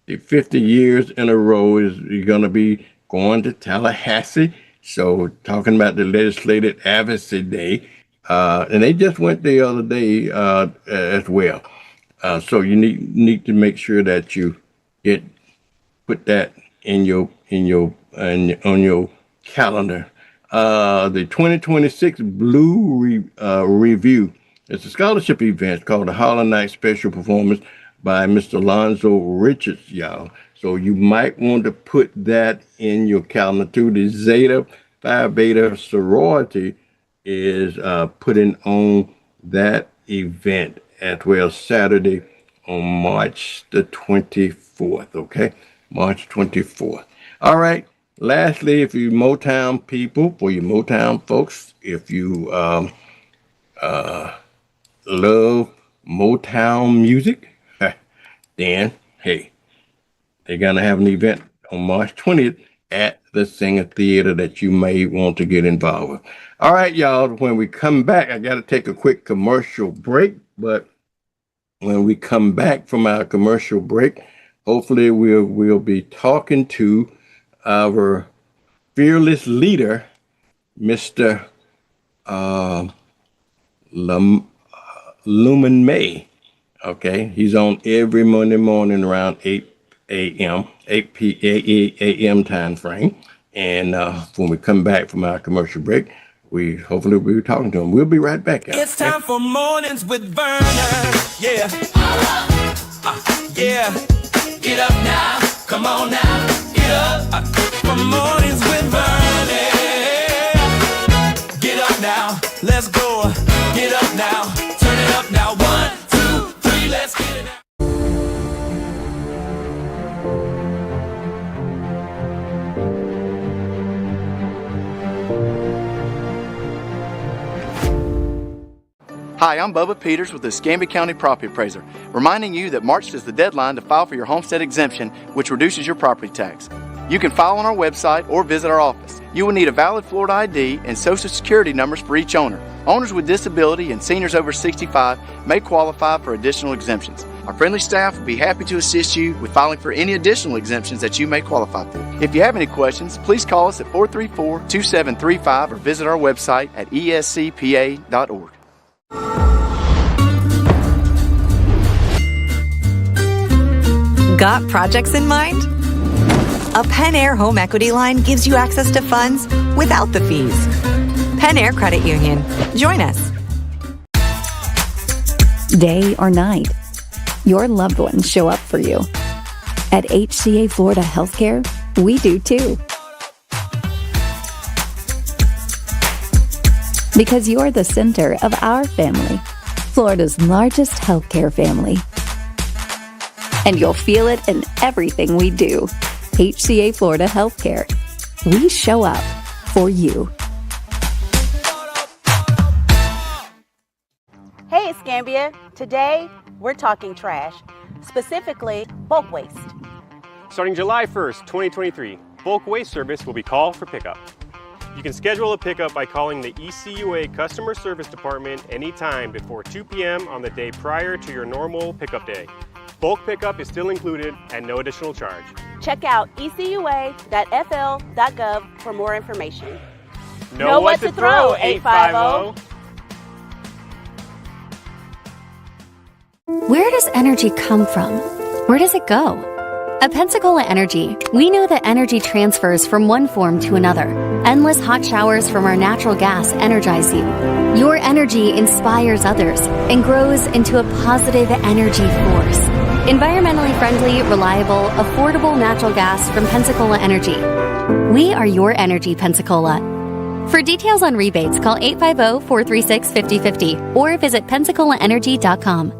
50 years in a row. You're gonna be going to Tallahassee. So talking about the Legislative Advocacy Day. And they just went the other day as well. So you need to make sure that you put that on your calendar. The 2026 Blue Review. It's a scholarship event called the Harlem Night Special Performance by Mr. Alonzo Richards, y'all. So you might want to put that in your calendar too. The Zeta Phi Beta sorority is putting on that event as well, Saturday on March the 24th, okay? March 24th. All right, lastly, if you Motown people, for you Motown folks, if you love Motown music, then, hey, they're going to have an event on March 20th at the Singer Theater that you may want to get involved with. All right, y'all, when we come back, I got to take a quick commercial break, but when we come back from our commercial break, hopefully we'll be talking to our fearless leader, Mr. Lumen May. Okay, he's on every Monday morning around 8 a.m. time frame. And when we come back from our commercial break, hopefully we'll be talking to him. We'll be right back, guys. It's time for Mornings with Vernon. Yeah. Yeah. Get up now. Come on now. Get up. For Mornings with Vernon. Get up now. Let's go. Get up now. Turn it up now. 1, 2, 3. Let's get it now. Hi, I'm Bubba Peters with the Escambia County Property Appraiser, reminding you that March is the deadline to file for your homestead exemption, which reduces your property tax. You can file on our website or visit our office. You will need a valid Florida ID and Social Security numbers for each owner. Owners with disability and seniors over 65 may qualify for additional exemptions. Our friendly staff will be happy to assist you with filing for any additional exemptions that you may qualify for. If you have any questions, please call us at 434-2735 or visit our website at escpa.org. Got projects in mind? A Pen Air home equity line gives you access to funds without the fees. Pen Air Credit Union. Join us. Day or night, your loved ones show up for you. At HCA Florida Healthcare, we do too. Because you're the center of our family, Florida's largest healthcare family. And you'll feel it in everything we do. HCA Florida Healthcare. We show up for you. Hey, it's Gambia. Today, we're talking trash, specifically bulk waste. Starting July 1st, 2023, bulk waste service will be call for pickup. You can schedule a pickup by calling the ECUA Customer Service Department anytime before 2 p.m. on the day prior to your normal pickup day. Bulk pickup is still included at no additional charge. Check out ecua.fl.gov for more information. Know what to throw, 850. Where does energy come from? Where does it go? At Pensacola Energy, we know that energy transfers from one form to another. Endless hot showers from our natural gas energize you. Your energy inspires others and grows into a positive energy force. Environmentally friendly, reliable, affordable natural gas from Pensacola Energy. We are your energy, Pensacola. For details on rebates, call 850-436-5050 or visit PensacolaEnergy.com.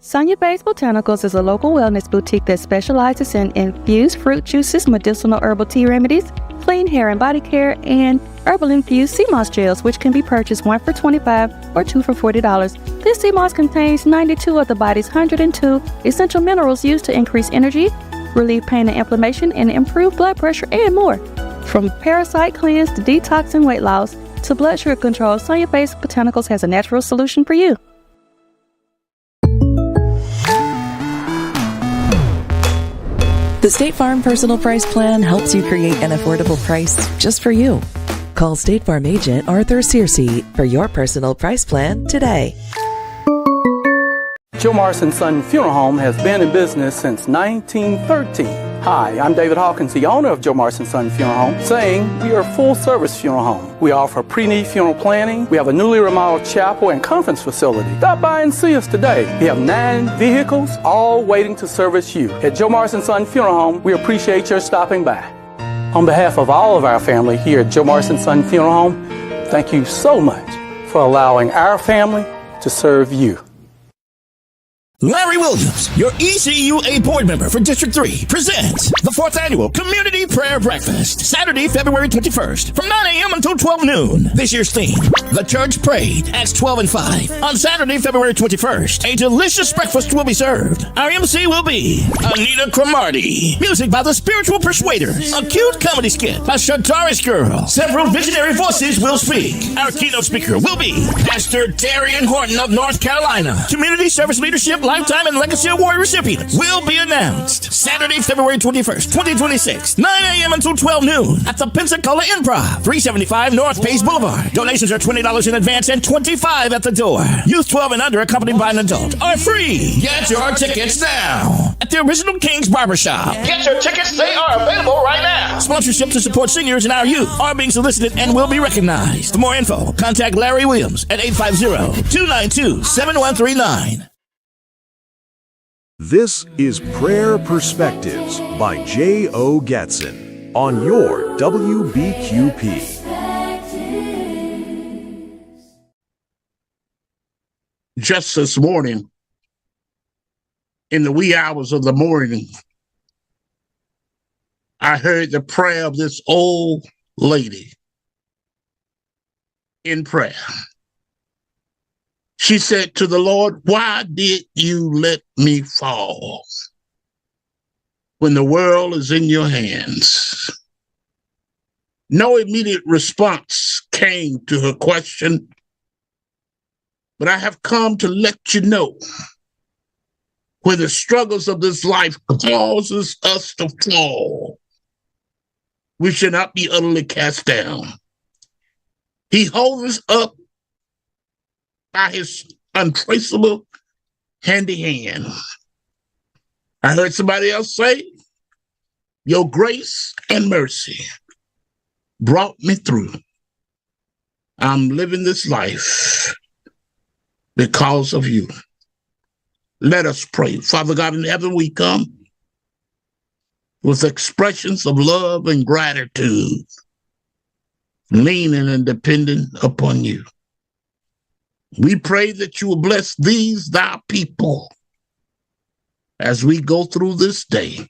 Sonia Bay's Botanicals is a local wellness boutique that specializes in infused fruit juices, medicinal herbal tea remedies, clean hair and body care, and herbal infused sea moss gels, which can be purchased 1 for $25 or 2 for $40. This sea moss contains 92 of the body's 102 essential minerals used to increase energy, relieve pain and inflammation, and improve blood pressure and more. From parasite cleanse to detox and weight loss to blood sugar control, Sonia Bay's Botanicals has a natural solution for you. The State Farm Personal Price Plan helps you create an affordable price just for you. Call State Farm agent Arthur Searcy for your personal price plan today. Joe Morrison Son Funeral Home has been in business since 1913. Hi, I'm David Hawkins, the owner of Joe Morrison Son Funeral Home, saying we are a full-service funeral home. We offer pre-need funeral planning. We have a newly remodeled chapel and conference facility. Stop by and see us today. We have 9 vehicles, all waiting to service you. At Joe Morrison Son Funeral Home, we appreciate your stopping by. On behalf of all of our family here at Joe Morrison Son Funeral Home, thank you so much for allowing our family to serve you. Larry Williams, your ECUA board member for District 3, presents the 4th Annual Community Prayer Breakfast, Saturday, February 21st, from 9 a.m. until 12 noon. This year's theme, The Church Prayed, Acts 12 and 5. On Saturday, February 21st, a delicious breakfast will be served. Our MC will be Anita Cromartie. Music by the Spiritual Persuaders. A cute comedy skit, a Shatarish Girl. Several visionary voices will speak. Our keynote speaker will be Pastor Darian Horton of North Carolina. Community Service Leadership Lifetime and Legacy Award recipients will be announced Saturday, February 21st, 2026, 9 a.m. until 12 noon at the Pensacola Improv, 375 North Pace Boulevard. Donations are $20 in advance and $25 at the door. Youth 12 and under accompanied by an adult are free. Get your tickets now at the Original King's Barbershop. Get your tickets, they are available right now. Sponsorship to support seniors and our youth are being solicited and will be recognized. For more info, contact Larry Williams at 850-292-7139. This is Prayer Perspectives by J.O. Gatson on your WBQP. Just this morning, in the wee hours of the morning, I heard the prayer of this old lady in prayer. She said to the Lord, "Why did you let me fall when the world is in your hands?" No immediate response came to her question, but I have come to let you know when the struggles of this life causes us to fall, we should not be utterly cast down. He holds us up by his untraceable handy hand. I heard somebody else say, your grace and mercy brought me through. I'm living this life because of you. Let us pray. Father God in heaven, we come with expressions of love and gratitude, leaning and depending upon you. We pray that you will bless these thy people as we go through this day.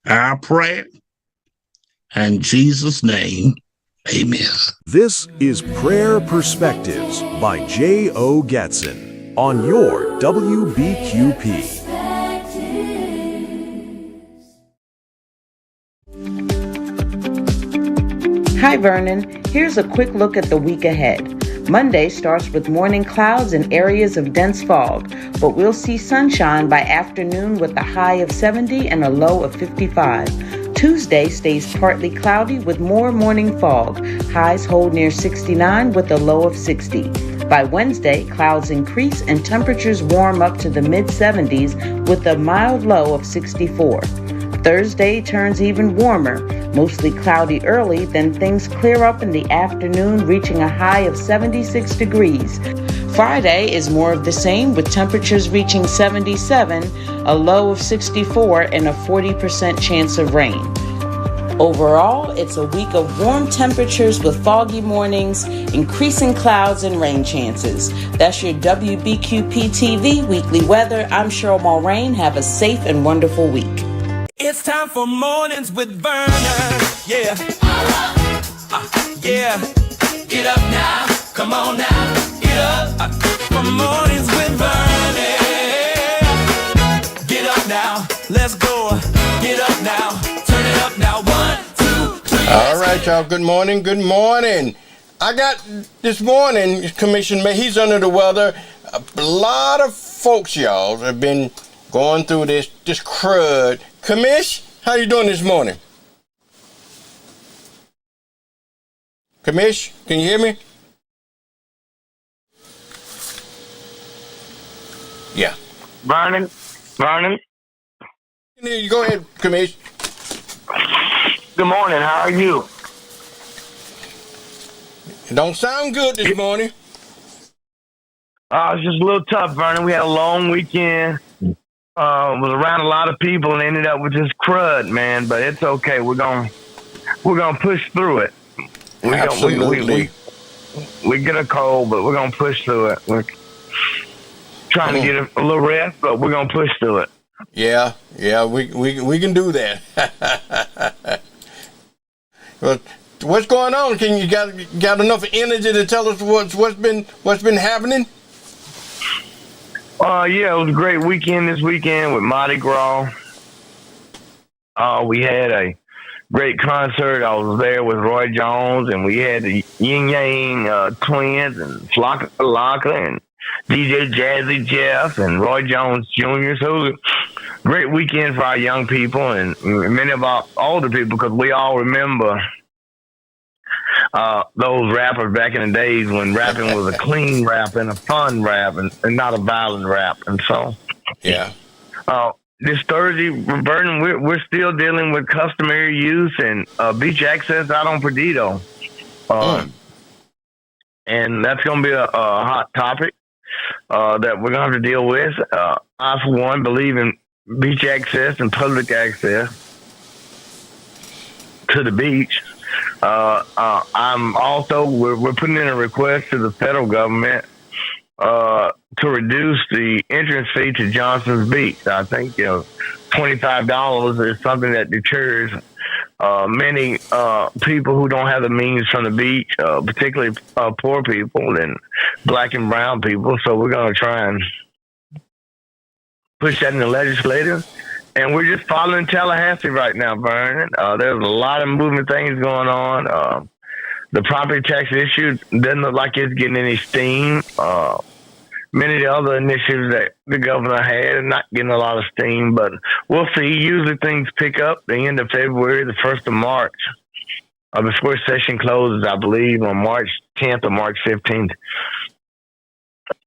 our prayer. In Jesus' name, amen. This is Prayer Perspectives by J.O. Gatson on your WBQP. Hi, Vernon. Here's a quick look at the week ahead. Monday starts with morning clouds and areas of dense fog, but we'll see sunshine by afternoon with a high of 70 and a low of 55. Tuesday stays partly cloudy with more morning fog. Highs hold near 69 with a low of 60. By Wednesday, clouds increase and temperatures warm up to the mid-70s with a mild low of 64. Thursday turns even warmer, mostly cloudy early, then things clear up in the afternoon, reaching a high of 76 degrees. Friday is more of the same, with temperatures reaching 77, a low of 64, and a 40% chance of rain. Overall, it's a week of warm temperatures with foggy mornings, increasing clouds, and rain chances. That's your WBQP TV weekly weather. I'm Cheryl Mulrain. Have a safe and wonderful week. It's time for mornings with Vernon. Yeah. Yeah. Get up now. Come on now. Get up. For mornings with Vernon. Get up now. Let's go. Get up now. Turn it up now. 1, 2, 3. All right, y'all. Good morning. Good morning. I got this morning, Commissioner, he's under the weather. A lot of folks, y'all, have been going through this crud. Commish, how you doing this morning? Commish, can you hear me? Yeah. Vernon. Go ahead, Commish. Good morning. How are you? It don't sound good this morning. It's just a little tough, Vernon. We had a long weekend. Was around a lot of people and ended up with this crud, man. But it's okay. We're gonna push through it. Absolutely. We get a cold, but we're gonna push through it. We're trying to get a little rest, but we're gonna push through it. Yeah, we can do that. Well, what's going on? Can you got enough energy to tell us what's been happening? Yeah, it was a great weekend this weekend with Mardi Gras. We had a great concert. I was there with Roy Jones, and we had the Yin Yang Twins and Flocka Locka and DJ Jazzy Jeff and Roy Jones Jr. So it was a great weekend for our young people and many of our older people, because we all remember those rappers back in the days when rapping was a clean rap and a fun rap and not a violent rap. And so, yeah. This Thursday, Vernon, we're still dealing with customary use and beach access out on Perdido. And that's going to be a hot topic that we're going to have to deal with. I, for one, believe in beach access and public access to the beach. I'm also, we're putting in a request to the federal government to reduce the entrance fee to Johnson's Beach. I think, $25 is something that deters many people who don't have the means from the beach, particularly poor people and black and brown people. So we're going to try and push that in the legislature. And we're just following Tallahassee right now, Vernon. There's a lot of moving things going on. The property tax issue doesn't look like it's getting any steam. Many of the other initiatives that the governor had are not getting a lot of steam, but we'll see. Usually things pick up the end of February, the 1st of March. Before session closes, I believe, on March 10th or March 15th.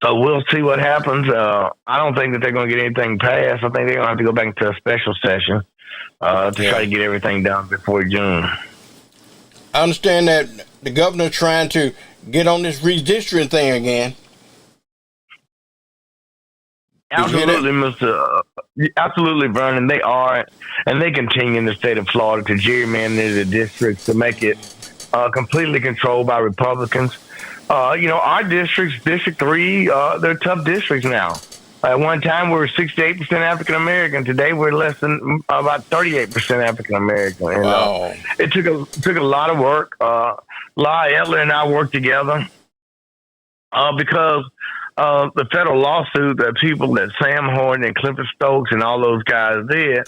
So we'll see what happens. I don't think that they're going to get anything passed. I think they're going to have to go back into a special session to try to get everything done before June. I understand that the governor's trying to get on this redistricting thing again. Absolutely, absolutely, Vernon. They are, and they continue in the state of Florida to gerrymander the districts to make it completely controlled by Republicans. Our districts, District 3, they're tough districts now. At one time, we were 68% African American. Today, we're less than about 38% African American. And Wow. it took a lot of work. Ly Etler and I worked together because the federal lawsuit that people that Sam Horton and Clifford Stokes and all those guys did.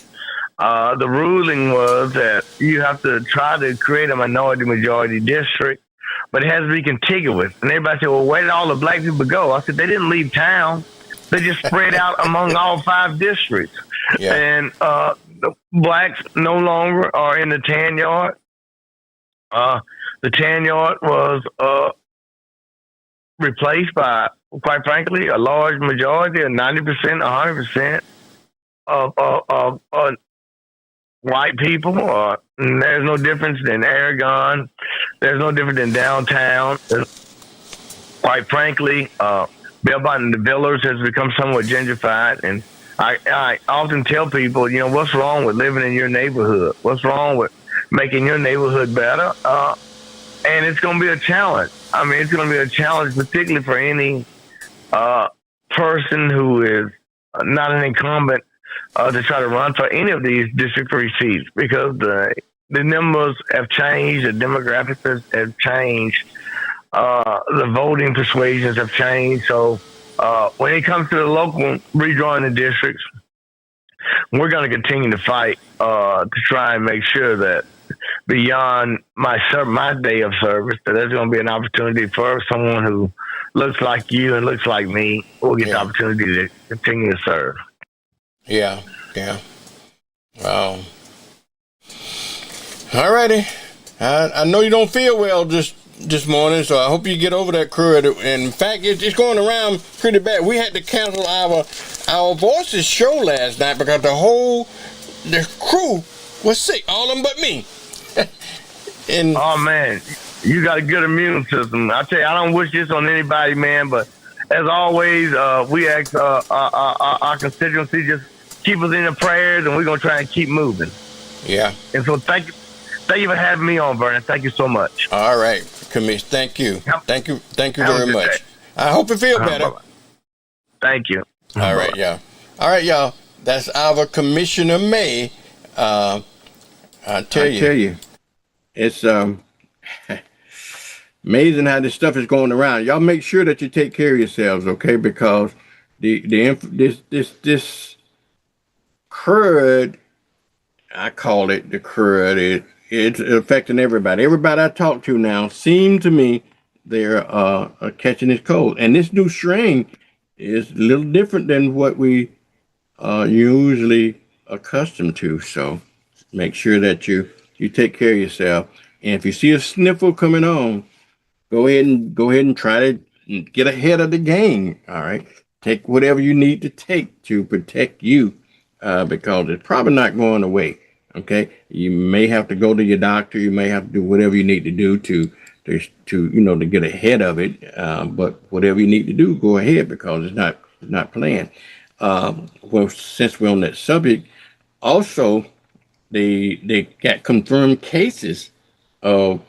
The ruling was that you have to try to create a minority-majority district, but it has to be contiguous. And everybody said, well, where did all the black people go? I said, they didn't leave town. They just spread out among all 5 districts. Yeah. And the blacks no longer are in the tan yard. The tan yard was replaced by, quite frankly, a large majority of 90%, 100% of white people. There's no difference in Aragon. There's no difference in downtown. Quite frankly, Belmont and the Village has become somewhat gentrified. And I often tell people, what's wrong with living in your neighborhood? What's wrong with making your neighborhood better? And it's going to be a challenge. I mean, it's going to be a challenge, particularly for any person who is not an incumbent to try to run for any of these District 3 seats, because the numbers have changed, the demographics have changed, the voting persuasions have changed. So when it comes to the local redrawing the districts, we're going to continue to fight to try and make sure that beyond my day of service, that there's going to be an opportunity for someone who looks like you and looks like me will get the opportunity to continue to serve. Yeah. Wow. All righty. I know you don't feel well this morning, so I hope you get over that crud. And in fact, it's going around pretty bad. We had to cancel our Voices show last night because the crew was sick, all of them but me. And oh man, you got a good immune system. I tell you, I don't wish this on anybody, man. But as always, we ask our constituency just keep us in the prayers, and we're gonna try and keep moving. Yeah. And so thank you for having me on, Vernon. Thank you so much. All right, Commissioner. Thank you. Thank you very much. Day. I hope you feel better. Thank you. All right, y'all. That's our Commissioner May. I tell you, it's amazing how this stuff is going around. Y'all make sure that you take care of yourselves, okay? Because this crud, I call it the crud. It's affecting everybody. Everybody I talk to now seem to me they're catching this cold, and this new strain is a little different than what we usually accustomed to. So make sure that you take care of yourself. And if you see a sniffle coming on, go ahead and try to get ahead of the game. All right, take whatever you need to take to protect you, because it's probably not going away. Okay, you may have to go to your doctor. You may have to do whatever you need to do to get ahead of it. But whatever you need to do, go ahead, because it's not planned. Well, since we're on that subject, also they got confirmed cases of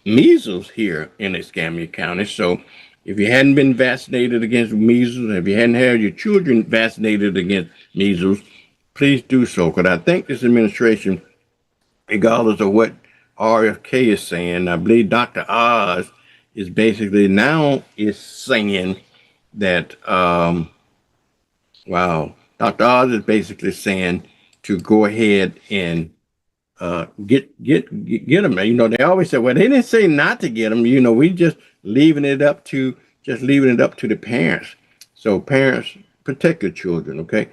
measles here in Escambia County. So if you hadn't been vaccinated against measles, if you hadn't had your children vaccinated against measles, please do so. Because I think this administration, regardless of what RFK is saying, I believe Dr. Oz is basically now is saying that, Dr. Oz is basically saying to go ahead and get them. They always say, well, they didn't say not to get them. We just leaving it up to the parents. So parents, protect your children, okay?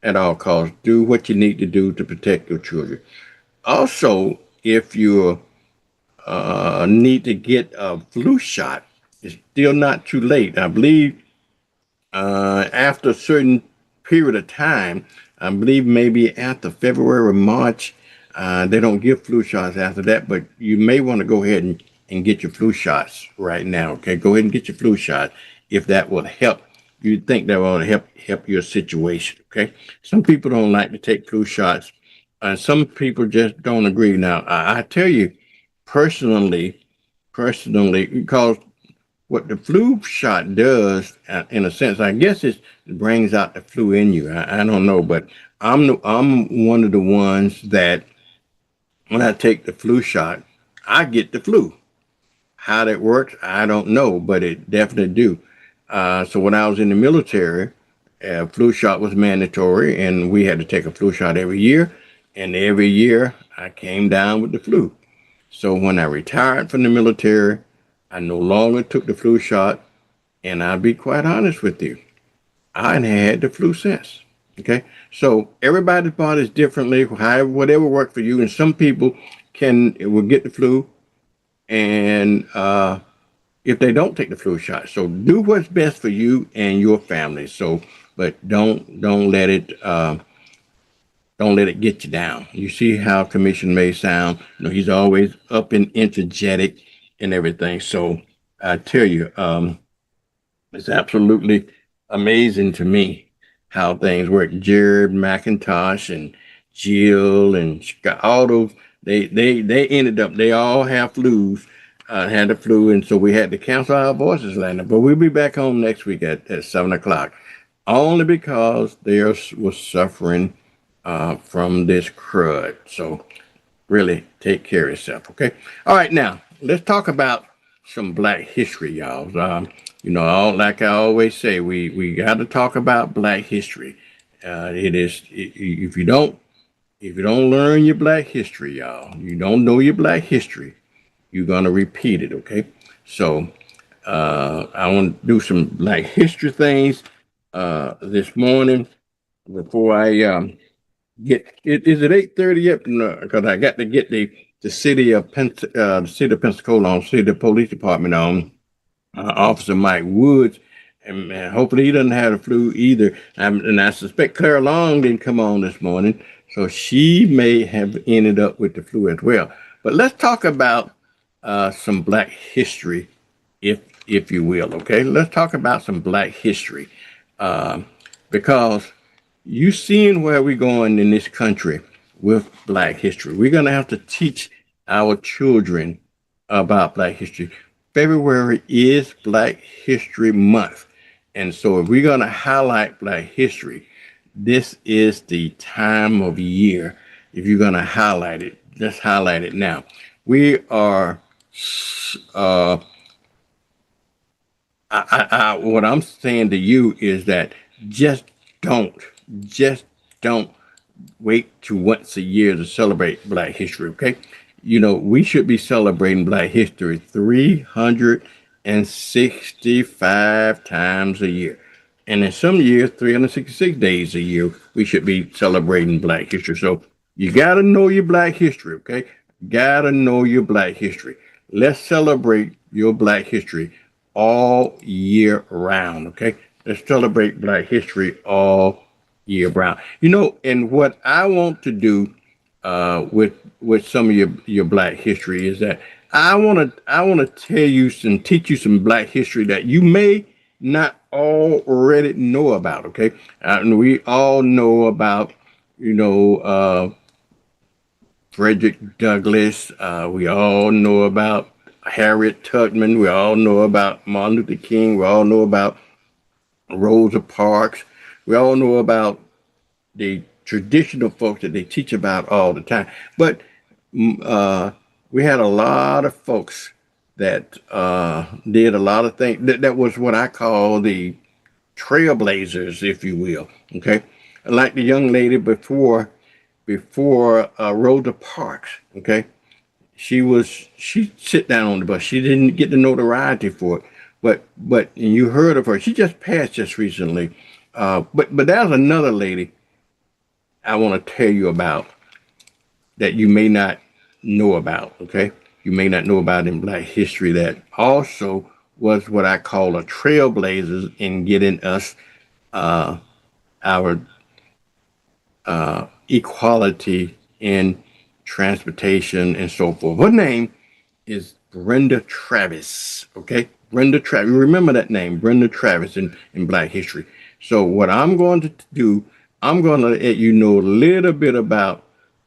At all costs, do what you need to do to protect your children. Also, if you need to get a flu shot, it's still not too late. I believe after a certain period of time, I believe maybe after February or March, they don't give flu shots after that, but you may want to go ahead and get your flu shots right now, okay? Go ahead and get your flu shot if that will help. You think that will help your situation, okay? Some people don't like to take flu shots, and some people just don't agree. Now, I tell you, personally, because what the flu shot does, in a sense, I guess it brings out the flu in you. I don't know, but I'm one of the ones that when I take the flu shot, I get the flu. How that works, I don't know, but it definitely do. So when I was in the military, flu shot was mandatory, and we had to take a flu shot every year. And every year, I came down with the flu. So when I retired from the military, I no longer took the flu shot, and I'll be quite honest with you, I ain't had the flu since. Okay, so everybody's body is differently, however, whatever worked for you, and some people will get the flu, and if they don't take the flu shot. So do what's best for you and your family. So, but don't let it get you down. You see how Commission may sound. He's always up and energetic and everything. So I tell you, it's absolutely amazing to me how things work. Jared McIntosh and Jill and Scott, all those, they ended up, they all have flus, had the flu, and so we had to cancel our voices last night. But we'll be back home next week at 7 o'clock, only because they was suffering from this crud. So really take care of yourself, okay? All right, now, let's talk about some Black history, y'all. Like I always say, we got to talk about Black history. If you don't learn your Black history, y'all, you don't know your Black history, you're gonna repeat it, okay? So I want to do some Black history things this morning before I get. Is it 8:30 yet? No, because I got to get the city of Pensacola on, city police department on. Officer Mike Woods, and hopefully he doesn't have the flu either. And I suspect Clara Long didn't come on this morning, so she may have ended up with the flu as well. But let's talk about some Black history, if you will. Okay, let's talk about some Black history, because you seeing where we're going in this country with Black history. We're gonna have to teach our children about Black history. February is Black History Month. And so if we're going to highlight Black history, this is the time of year. If you're going to highlight it, let's highlight it now. We are, what I'm saying to you is that just don't wait to once a year to celebrate Black history, okay? We should be celebrating Black history 365 times a year. And in some years, 366 days a year, we should be celebrating Black history. So you got to know your Black history, okay? Got to know your Black history. Let's celebrate your Black history all year round, okay? Let's celebrate Black history all year round. And what I want to do with some of your Black history is that I want to tell you and teach you some Black history that you may not already know about. Okay, and we all know about Frederick Douglass. We all know about Harriet Tubman. We all know about Martin Luther King. We all know about Rosa Parks. We all know about the traditional folks that they teach about all the time. But we had a lot of folks that did a lot of things. That was what I call the trailblazers, if you will. Okay, like the young lady before Rosa Parks. Okay, she sit down on the bus. She didn't get the notoriety for it, but and you heard of her. She just passed just recently. But there's another lady I want to tell you about that you may not know about, okay? You may not know about in Black history that also was what I call a trailblazer in getting us our equality in transportation and so forth. Her name is Brenda Travis, okay? Brenda Travis. Remember that name, Brenda Travis in Black history. So what I'm going to do, I'm going to let you know a little bit about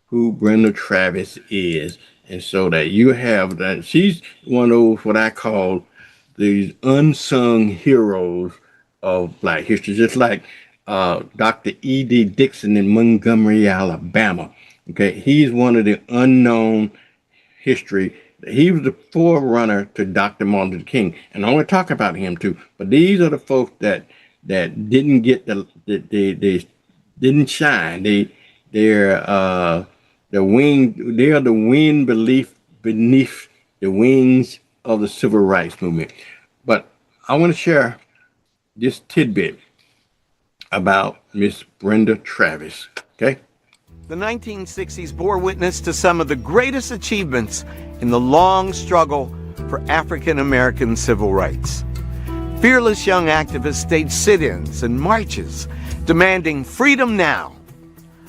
who Brenda Travis is. And so that you have that, she's one of those, what I call these unsung heroes of Black history, just like Dr. E.D. Dixon in Montgomery, Alabama. Okay, he's one of the unknown history. He was the forerunner to Dr. Martin Luther King, and I want to talk about him too. But these are the folks that didn't get they didn't shine. They're the wind beneath the wings of the civil rights movement. But I want to share this tidbit about Miss Brenda Travis. Okay. The 1960s bore witness to some of the greatest achievements in the long struggle for African American civil rights. Fearless young activists staged sit-ins and marches demanding freedom now.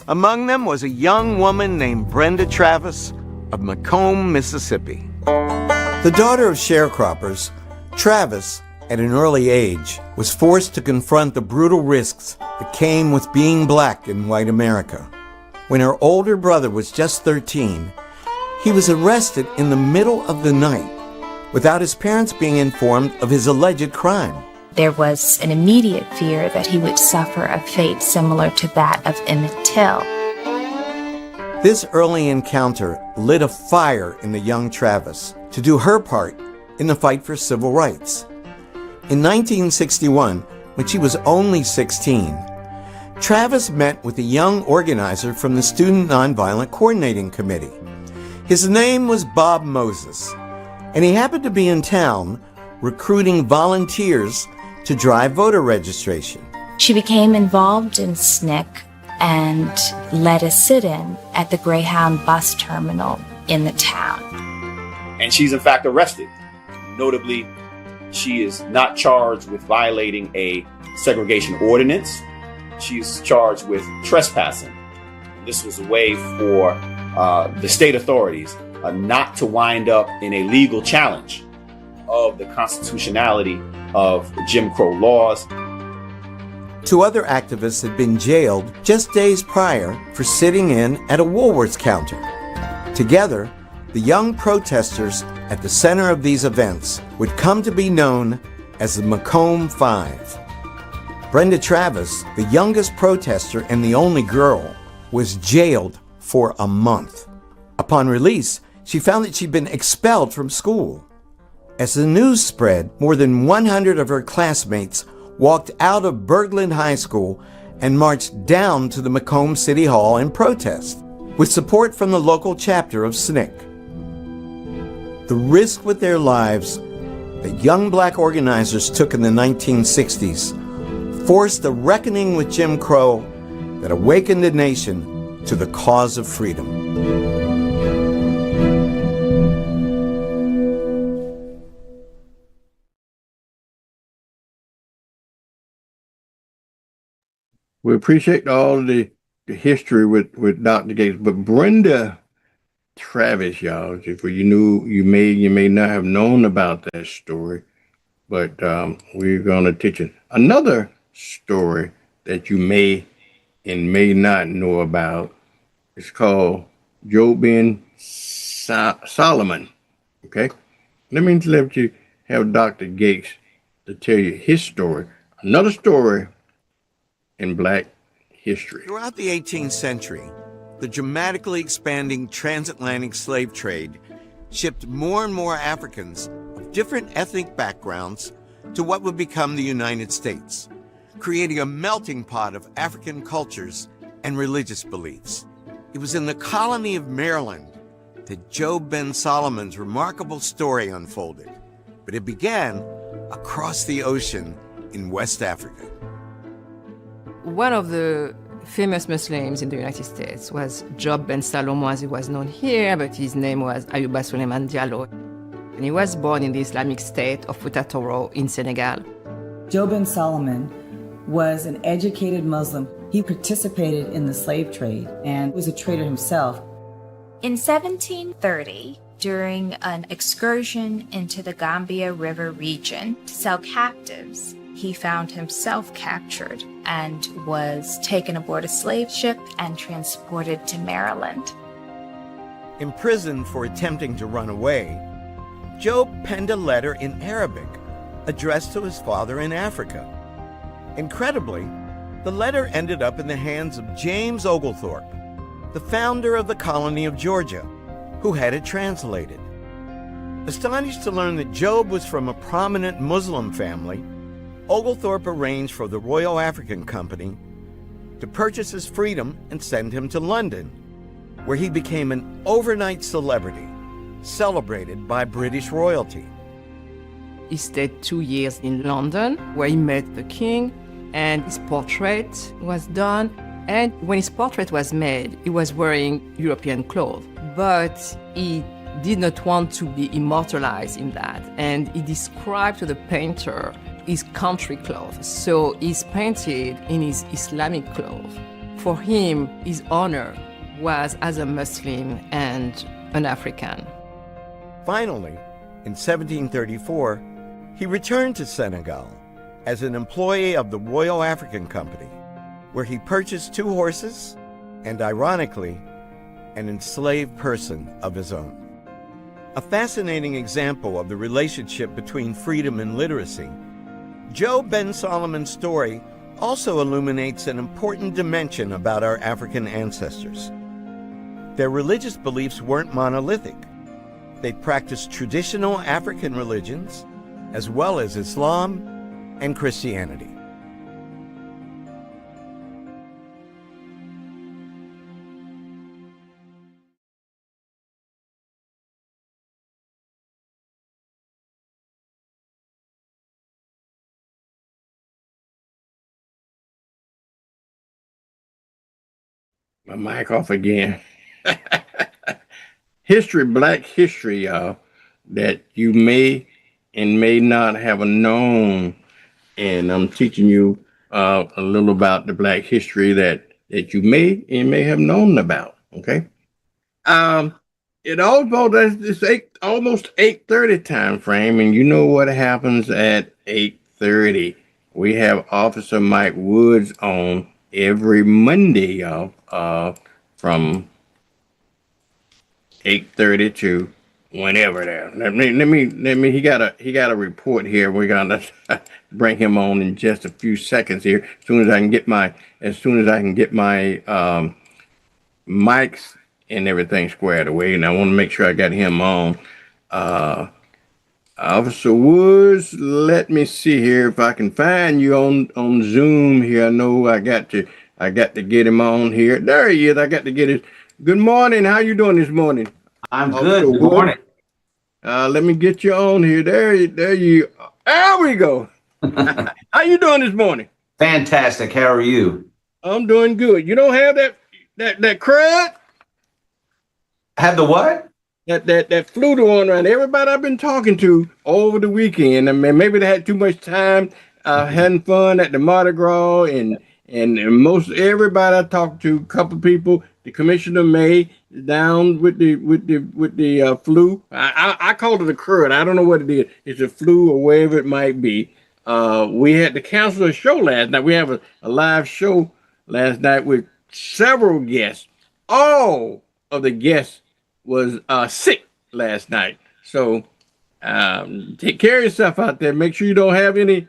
Among them was a young woman named Brenda Travis of Macomb, Mississippi. The daughter of sharecroppers, Travis, at an early age, was forced to confront the brutal risks that came with being black in white America. When her older brother was just 13, he was arrested in the middle of the night without his parents being informed of his alleged crime. There was an immediate fear that he would suffer a fate similar to that of Emmett Till. This early encounter lit a fire in the young Travis to do her part in the fight for civil rights. In 1961, when she was only 16, Travis met with a young organizer from the Student Nonviolent Coordinating Committee. His name was Bob Moses, and he happened to be in town recruiting volunteers to drive voter registration. She became involved in SNCC and led a sit-in at the Greyhound bus terminal in the town. And she's in fact arrested. Notably, she is not charged with violating a segregation ordinance. She is charged with trespassing. This was a way for the state authorities not to wind up in a legal challenge of the constitutionality of Jim Crow laws. 2 other activists had been jailed just days prior for sitting in at a Woolworths counter. Together, the young protesters at the center of these events would come to be known as the Macomb Five. Brenda Travis, the youngest protester and the only girl, was jailed for a month. Upon release, she found that she'd been expelled from school. As the news spread, more than 100 of her classmates walked out of Berglund High School and marched down to the Macomb City Hall in protest, with support from the local chapter of SNCC. The risk with their lives that young black organizers took in the 1960s forced a reckoning with Jim Crow that awakened the nation to the cause of freedom. We appreciate all the history with Dr. Gates, but Brenda Travis, y'all, if you knew, you may not have known about that story, but we're going to teach you another story that you may and may not know about. It's called Job ben Solomon. Okay, let me let you have Dr. Gates to tell you his story, another story in black history. Throughout the 18th century, the dramatically expanding transatlantic slave trade shipped more and more Africans of different ethnic backgrounds to what would become the United States, creating a melting pot of African cultures and religious beliefs. It was in the colony of Maryland that Job ben Solomon's remarkable story unfolded, but it began across the ocean in West Africa. One of the famous Muslims in the United States was Job ben Salomon, as he was known here, but his name was Ayuba Suleiman Diallo. And he was born in the Islamic state of Futa Toro in Senegal. Job ben Solomon was an educated Muslim. He participated in the slave trade and was a trader himself. In 1730, during an excursion into the Gambia River region to sell captives, he found himself captured and was taken aboard a slave ship and transported to Maryland. Imprisoned for attempting to run away, Job penned a letter in Arabic addressed to his father in Africa. Incredibly, the letter ended up in the hands of James Oglethorpe, the founder of the colony of Georgia, who had it translated. Astonished to learn that Job was from a prominent Muslim family, Oglethorpe arranged for the Royal African Company to purchase his freedom and send him to London, where he became an overnight celebrity, celebrated by British royalty. He stayed 2 years in London, where he met the king, and his portrait was done. And when his portrait was made, he was wearing European clothes, but he did not want to be immortalized in that. And he described to the painter his country clothes. So he's painted in his Islamic clothes. For him, his honor was as a Muslim and an African. Finally, in 1734, he returned to Senegal as an employee of the Royal African Company, where he purchased 2 horses and, ironically, an enslaved person of his own. A fascinating example of the relationship between freedom and literacy, Job Ben Solomon's story also illuminates an important dimension about our African ancestors. Their religious beliefs weren't monolithic. They practiced traditional African religions, as well as Islam and Christianity. My mic off again. History, Black history, y'all, that you may and may not have known. And I'm teaching you a little about the Black history that you may and may have known about. Okay. It almost 8:30 time frame, and you know what happens at 8:30. We have Officer Mike Woods on every Monday, y'all, from 8:30 to whenever there. Let me. He got a report here. We're gonna bring him on in just a few seconds here. As soon as I can get my mics and everything squared away, and I want to make sure I got him on. Officer Woods, let me see here if I can find you on Zoom here. I know I got to get him on here. There he is. I got to get his. Good morning. How you doing this morning? I'm good. Good morning. Let me get you on here. There we go. How you doing this morning? Fantastic. How are you? I'm doing good. You don't have that crud? Have the what? That flute on around. Everybody I've been talking to over the weekend, I mean, maybe they had too much time having fun at the Mardi Gras, and most everybody I talked to, a couple people, the Commissioner May down with the flu. I called it a crud. I don't know what it is. It's a flu or whatever it might be. We had to cancel a show last night. We have a live show last night with several guests. All of the guests was sick last night. So take care of yourself out there. Make sure you don't have any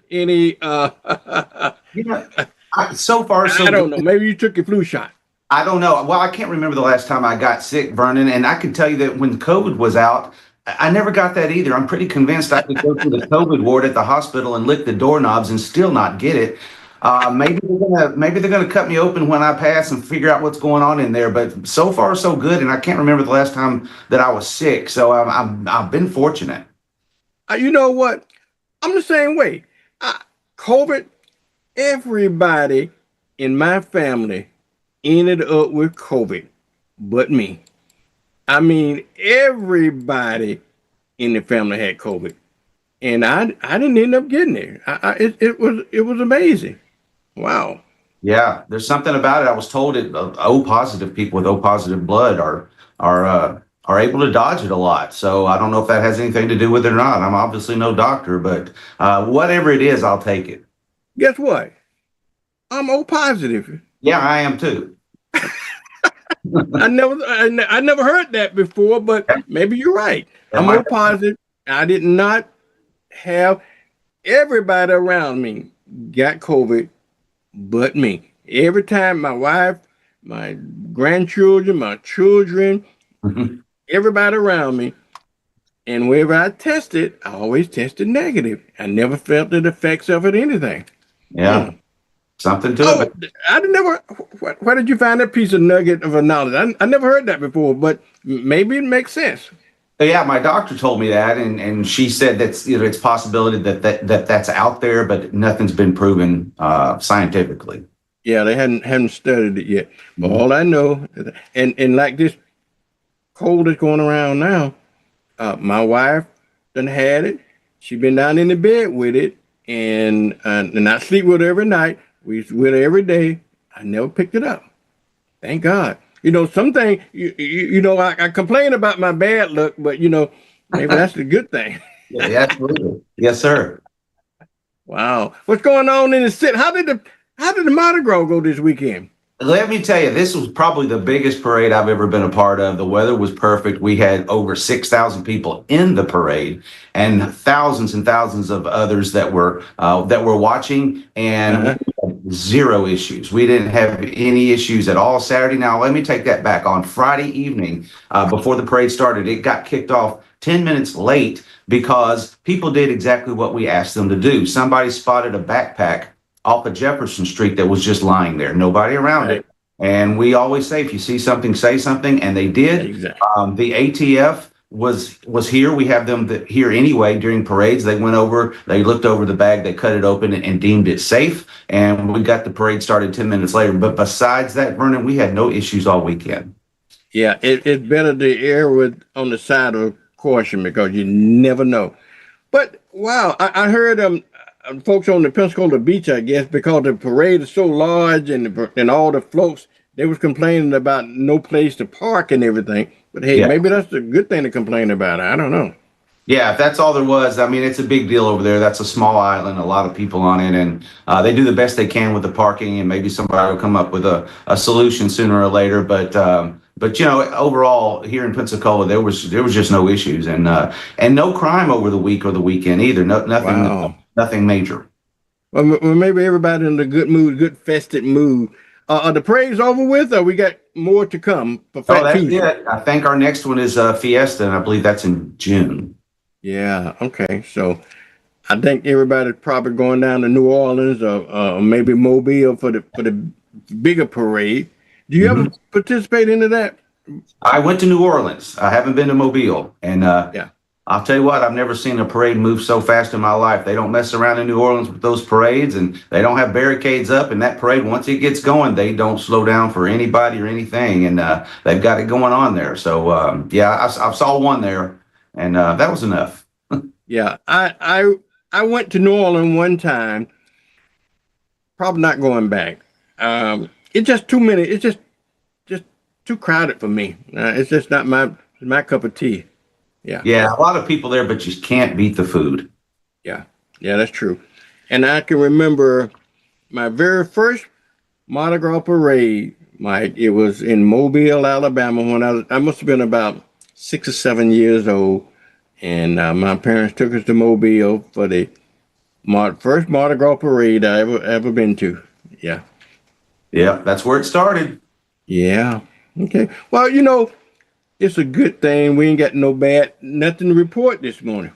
so far, so I don't know. Maybe you took your flu shot. I don't know. Well, I can't remember the last time I got sick, Vernon. And I can tell you that when COVID was out, I never got that either. I'm pretty convinced I could go to the COVID ward at the hospital and lick the doorknobs and still not get it. Maybe they're gonna cut me open when I pass and figure out what's going on in there. But so far, so good. And I can't remember the last time that I was sick. So I've been fortunate. You know what? I'm the same way. COVID. Everybody in my family ended up with COVID, but me. I mean, everybody in the family had COVID, and I didn't end up getting it. It was amazing. Wow. Yeah, there's something about it. I was told it. O positive people with O positive blood are able to dodge it a lot. So I don't know if that has anything to do with it or not. I'm obviously no doctor, but whatever it is, I'll take it. Guess what? I'm O positive. Yeah, I am too. I never heard that before, but maybe you're right. I'm O positive. I did not have everybody around me got COVID but me. Every time my wife, my grandchildren, my children, everybody around me, and wherever I tested, I always tested negative. I never felt the effects of it, anything. Yeah. Something to it. I never. Where did you find that piece of nugget of a knowledge? I never heard that before, but maybe it makes sense. Yeah, my doctor told me that, and she said that's it's a possibility that's out there, but nothing's been proven scientifically. Yeah, they hadn't studied it yet. But all I know, and like this cold that's going around now, my wife done had it. She been down in the bed with it, and I sleep with her every night. We with her every day. I never picked it up. Thank God. Something, I complain about my bad luck, but, maybe that's the good thing. Yeah, absolutely. Yes, sir. Wow. What's going on in the city? How did the Mardi Gras go this weekend? Let me tell you, this was probably the biggest parade I've ever been a part of. The weather was perfect. We had over 6,000 people in the parade, and thousands of others that were watching, and zero issues. We didn't have any issues at all Saturday. Now, let me take that back. On Friday evening, before the parade started, it got kicked off 10 minutes late because people did exactly what we asked them to do. Somebody spotted a backpack off of Jefferson Street that was just lying there, nobody around it. And we always say, if you see something, say something, and they did. Exactly. The ATF was here. We have them here anyway during parades. They went over, they looked over the bag, they cut it open and deemed it safe, and we got the parade started 10 minutes later. But besides that, Vernon, we had no issues all weekend. Yeah, it's better to err on the side of caution because you never know. But wow, I heard folks on the Pensacola beach, I guess, because the parade is so large and all the floats, they was complaining about no place to park and everything. But hey, maybe that's a good thing to complain about. I don't know. Yeah, if that's all there was, I mean, it's a big deal over there. That's a small island, a lot of people on it, and they do the best they can with the parking, and maybe somebody will come up with a solution sooner or later. But overall here in Pensacola, there was just no issues, and no crime over the week or the weekend either. Nothing. Wow. Nothing major. Well, maybe everybody in a good mood, good festive mood. Are the parade's over with, or we got more to come for Fat Tuesday? That's it. I think our next one is Fiesta, and I believe that's in June. Yeah. Okay. So I think everybody's probably going down to New Orleans or maybe Mobile for the bigger parade. Do you ever participate into that? I went to New Orleans. I haven't been to Mobile, and I'll tell you what, I've never seen a parade move so fast in my life. They don't mess around in New Orleans with those parades, and they don't have barricades up. And that parade, once it gets going, they don't slow down for anybody or anything. And they've got it going on there. So, I saw one there, and that was enough. Yeah, I went to New Orleans one time, probably not going back. It's just too many. It's just too crowded for me. It's just not my cup of tea. Yeah, a lot of people there, but you can't beat the food. Yeah, that's true. And I can remember my very first Mardi Gras parade, Mike. It was in Mobile, Alabama, when I must have been about 6 or 7 years old. And my parents took us to Mobile for the first Mardi Gras parade I ever been to. Yeah. Yeah, that's where it started. Yeah. Okay. Well, it's a good thing. We ain't got nothing to report this morning.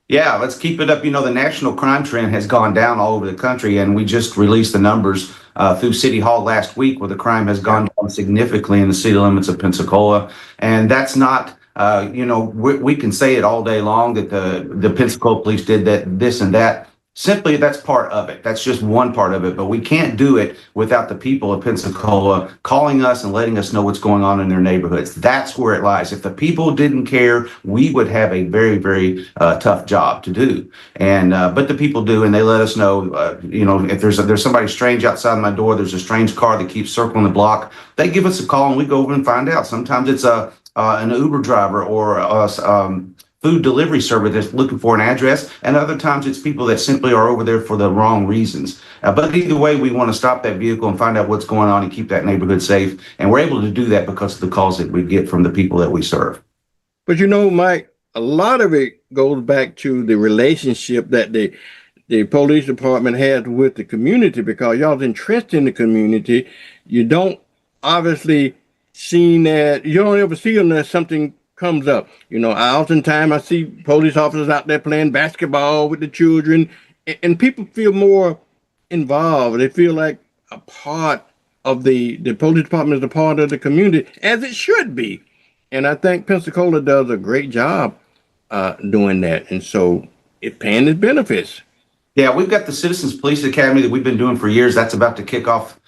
Yeah, let's keep it up. The national crime trend has gone down all over the country, and we just released the numbers through City Hall last week where the crime has gone down significantly in the city limits of Pensacola. And that's not, we can say it all day long that the Pensacola police did that, this and that. Simply, that's part of it. That's just one part of it. But we can't do it without the people of Pensacola calling us and letting us know what's going on in their neighborhoods. That's where it lies. If the people didn't care, we would have a very, very tough job to do. And but the people do, and they let us know. If there's somebody strange outside my door, there's a strange car that keeps circling the block. They give us a call, and we go over and find out. Sometimes it's an Uber driver or food delivery service that's looking for an address, and other times it's people that simply are over there for the wrong reasons. But either way, we want to stop that vehicle and find out what's going on and keep that neighborhood safe. And we're able to do that because of the calls that we get from the people that we serve. But Mike, a lot of it goes back to the relationship that the police department has with the community, because y'all's interested in the community. You don't obviously seen that, you don't ever see them unless something comes up. Oftentimes I see police officers out there playing basketball with the children, and people feel more involved. They feel like a part of the police department is a part of the community, as it should be. And I think Pensacola does a great job doing that. And so it's paying its benefits. Yeah, we've got the Citizens Police Academy that we've been doing for years. That's about to kick off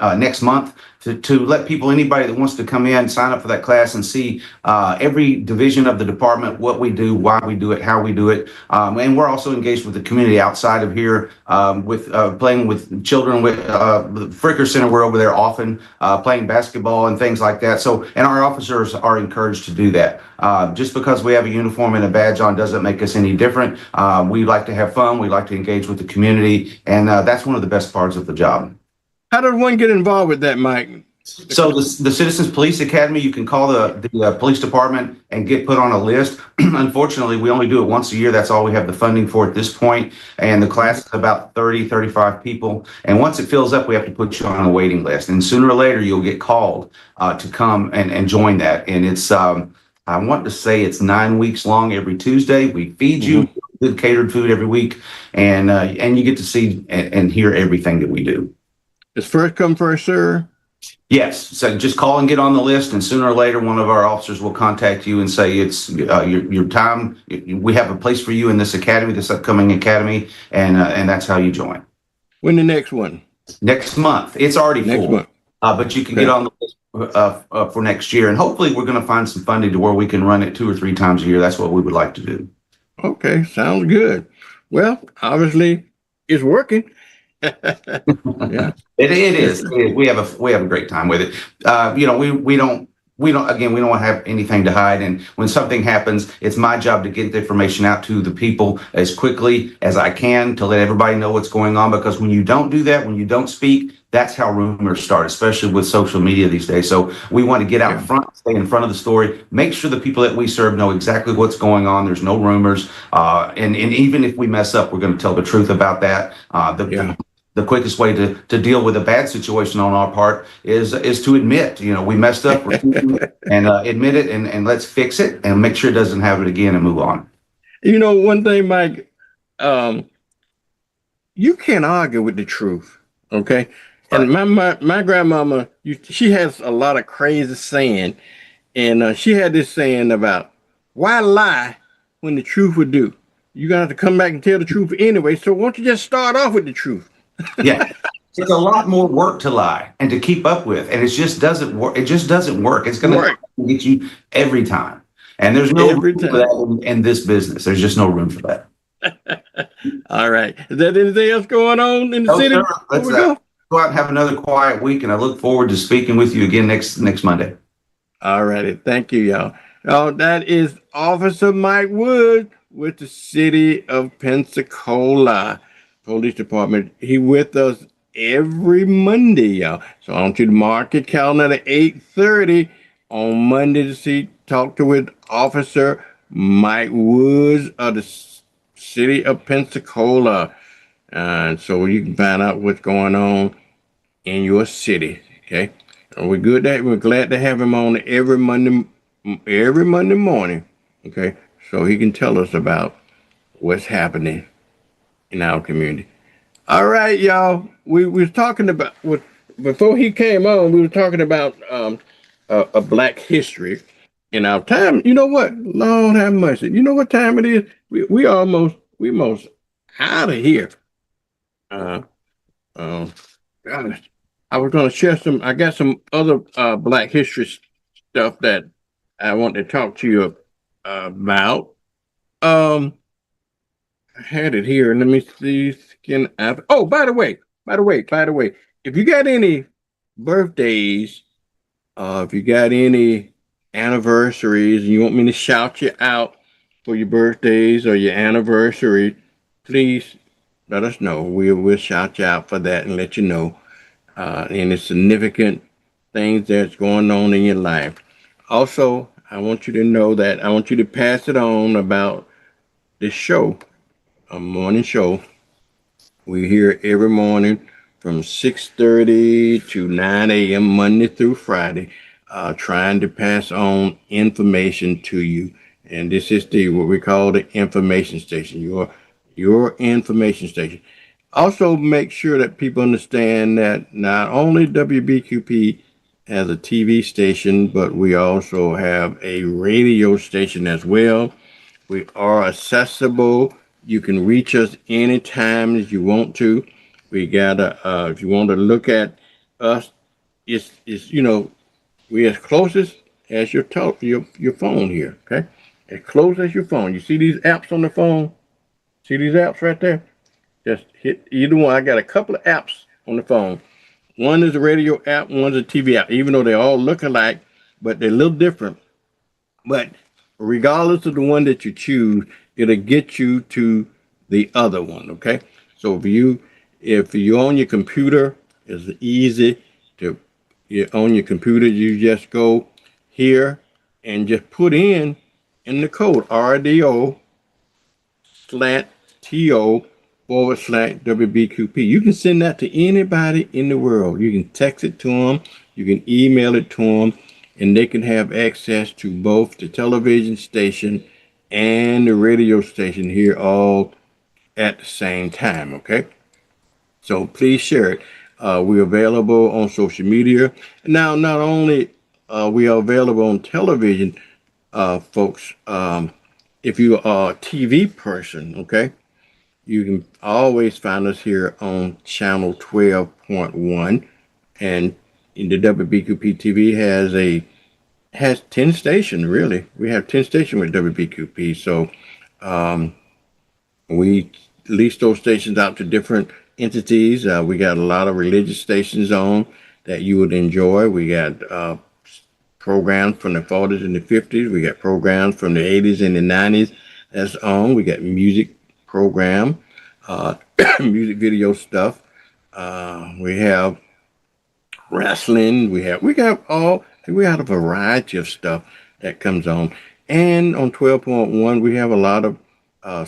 next month to let people, anybody that wants to come in, sign up for that class and see every division of the department, what we do, why we do it, how we do it. And we're also engaged with the community outside of here with playing with children with the Fricker Center. We're over there often playing basketball and things like that. So, and our officers are encouraged to do that. Just because we have a uniform and a badge on doesn't make us any different. We like to have fun. We like to engage with the community. And that's one of the best parts of the job. How does one get involved with that, Mike? So the Citizens Police Academy, you can call the police department and get put on a list. Unfortunately, we only do it once a year. That's all we have the funding for at this point. And the class is about 30, 35 people. And once it fills up, we have to put you on a waiting list. And sooner or later, you'll get called to come and join that. And it's, I want to say it's 9 weeks long every Tuesday. We feed you good catered food every week. And you get to see and hear everything that we do. It's first come, first serve? Yes. So just call and get on the list, and sooner or later, one of our officers will contact you and say it's your time. We have a place for you in this academy, this upcoming academy, and that's how you join. When the next one? Next month. It's already full, but you can get on the list for next year, and hopefully, we're going to find some funding to where we can run it 2 or 3 times a year. That's what we would like to do. Okay, sounds good. Well, obviously, it's working. Yeah, it is. We have a great time with it. We don't have anything to hide. And when something happens, it's my job to get the information out to the people as quickly as I can to let everybody know what's going on. Because when you don't do that, when you don't speak, that's how rumors start, especially with social media these days. So we want to get out front, stay in front of the story, make sure the people that we serve know exactly what's going on. There's no rumors. And even if we mess up, we're going to tell the truth about that. The quickest way to deal with a bad situation on our part is to admit, we messed up and admit it and let's fix it and make sure it doesn't happen again and move on. One thing, Mike, you can't argue with the truth. Okay. Right. And my grandmama, she has a lot of crazy saying, and she had this saying about why lie when the truth would do. You're going to have to come back and tell the truth anyway. So why don't you just start off with the truth? Yeah, it's a lot more work to lie and to keep up with, and it just doesn't work. It's going to get you every time, and there's no room for that in this business. There's just no room for that. All right, is there anything else going on in the city? Sir. Let's go out and have another quiet week, and I look forward to speaking with you again next Monday. All righty, thank you, y'all. That is Officer Mike Wood with the City of Pensacola Police Department. He with us every Monday, y'all. So I want you to mark your calendar at 8:30 on Monday to talk with Officer Mike Woods of the City of Pensacola. And so you can find out what's going on in your city. Okay. And we're glad to have him on every Monday morning. Okay. So he can tell us about what's happening in our community. All right, y'all. We was talking about before he came on. We were talking about a Black history in our time. You know what? Lord have mercy. You know what time it is? We almost out of here. Gosh, I was gonna share some. I got some other Black history stuff that I want to talk to you about. I had it here. Let me see. Oh, by the way, if you got any birthdays, if you got any anniversaries, and you want me to shout you out for your birthdays or your anniversary, please let us know. We'll shout you out for that and let you know any significant things that's going on in your life. Also, I want you to know that I want you to pass it on about this show, a morning show. We're here every morning from 6:30 to 9 a.m. Monday through Friday, trying to pass on information to you. And this is what we call the information station, your information station. Also, make sure that people understand that not only WBQP has a TV station, but we also have a radio station as well. We are accessible. You can reach us anytime as you want to. We got if you want to look at us, it's we're as close as your phone here. Okay, as close as your phone. You see these apps on the phone? See these apps right there? Just hit either one. I got a couple of apps on the phone. One is a radio app, one's a TV app, even though they all look alike, but they're a little different. But regardless of the one that you choose, it'll get you to the other one, okay? So if you're on your computer, it's easy to, you're on your computer, you just go here and just put in the code RDO/TO/WBQP. You can send that to anybody in the world. You can text it to them, you can email it to them, and they can have access to both the television station and the radio station here all at the same time, okay? So please share it. We're available on social media. Now, not only we are available on television, folks, if you are a TV person, okay, you can always find us here on channel 12.1, and the WBQP TV has 10 stations, really. We have 10 stations with WBQP, so we lease those stations out to different entities. We got a lot of religious stations on that you would enjoy. We got programs from the 40s and the 50s. We got programs from the 80s and the 90s that's on. We got music program, music video stuff. We have wrestling. We have a variety of stuff that comes on. And on 12.1, we have a lot of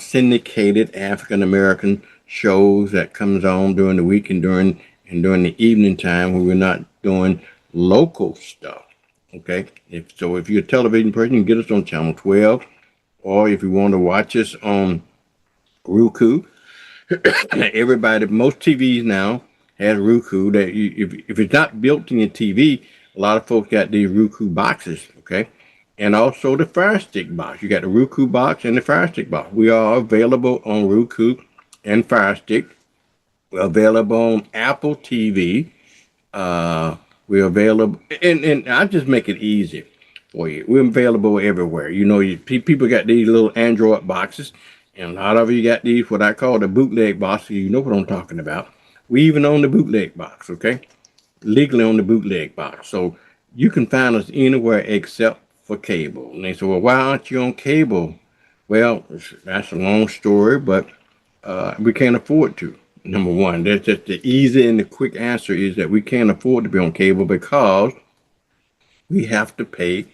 syndicated African American shows that comes on during the week and during the evening time when we're not doing local stuff. Okay, if you're a television person, you can get us on channel 12, or if you want to watch us on Roku. Most TVs now has Roku. That if it's not built in your TV, a lot of folks got these Roku boxes. Okay. And also the Fire Stick box. You got the Roku box and the Fire Stick box. We are available on Roku and Fire Stick. We're available on Apple TV. We're available, and I just make it easy for you. We're available everywhere. People got these little Android boxes, and a lot of you got these, what I call the bootleg boxes. You know what I'm talking about. We even own the bootleg box, okay? Legally on the bootleg box. So you can find us anywhere except for cable. And they say, well, why aren't you on cable? Well, that's a long story, but we can't afford to. Number one, that's just the easy and the quick answer is that we can't afford to be on cable because we have to pay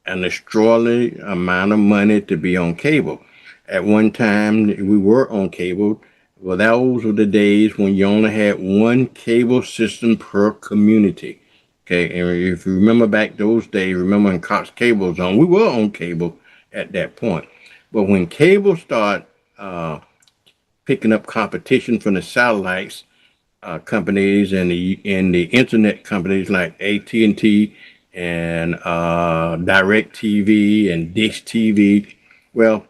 an extraordinary amount of money to be on cable. At one time, we were on cable. Well, those were the days when you only had one cable system per community. Okay, and if you remember back those days, remember when Cox Cable was on, we were on cable at that point. But when cable started picking up competition from the satellites companies and the internet companies like AT&T and DirecTV and Dish TV, well,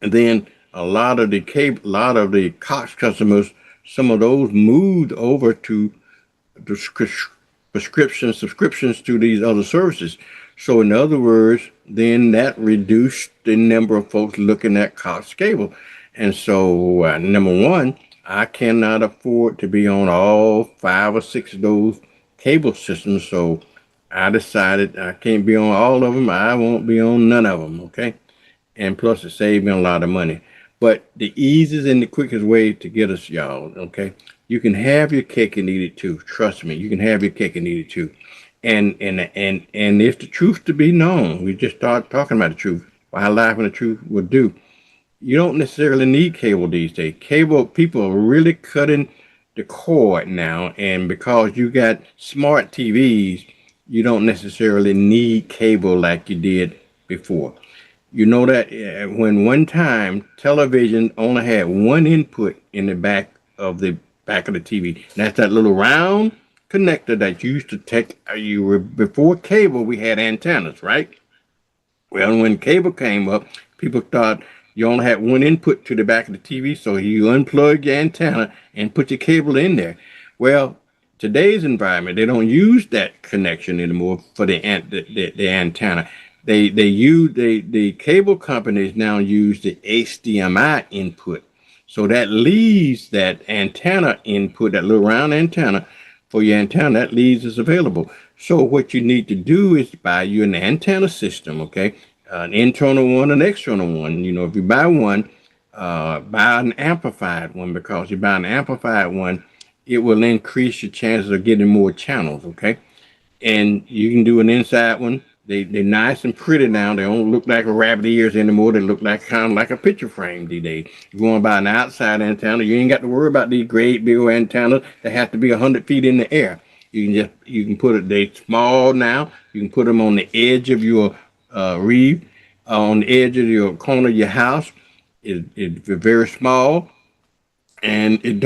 and then a lot of the Cox customers, some of those moved over to the subscriptions to these other services. So in other words, then that reduced the number of folks looking at Cox Cable. And so, number one, I cannot afford to be on all 5 or 6 of those cable systems. So I decided I can't be on all of them. I won't be on none of them. Okay. And plus it saved me a lot of money. But the easiest and the quickest way to get us, y'all, okay, you can have your cake and eat it too. Trust me, you can have your cake and eat it too. And if the truth to be known, we just start talking about the truth, why life and the truth will do. You don't necessarily need cable these days. Cable, people are really cutting the cord now, and because you got smart TVs, you don't necessarily need cable like you did before. You know that when one time television only had one input in the back of the TV. That's that little round connector that used to take you were before cable. We had antennas, right? Well, when cable came up, people thought you only had one input to the back of the TV, so you unplug your antenna and put your cable in there. Well, today's environment, they don't use that connection anymore for the antenna. The cable companies now use the HDMI input. So that leaves that antenna input, that little round antenna for your antenna, that leaves is available. So what you need to do is buy you an antenna system, okay? An internal one, an external one. You know, if you buy one, buy an amplified one, because you buy an amplified one, it will increase your chances of getting more channels, okay? And you can do an inside one. They're nice and pretty now. They don't look like rabbit ears anymore. They look like kind of like a picture frame these days. If you want to buy an outside antenna, you ain't got to worry about these great big old antennas that have to be 100 feet in the air. You can put it, they small now. You can put them on the edge of your reef, on the edge of your corner of your house. It's very small, and it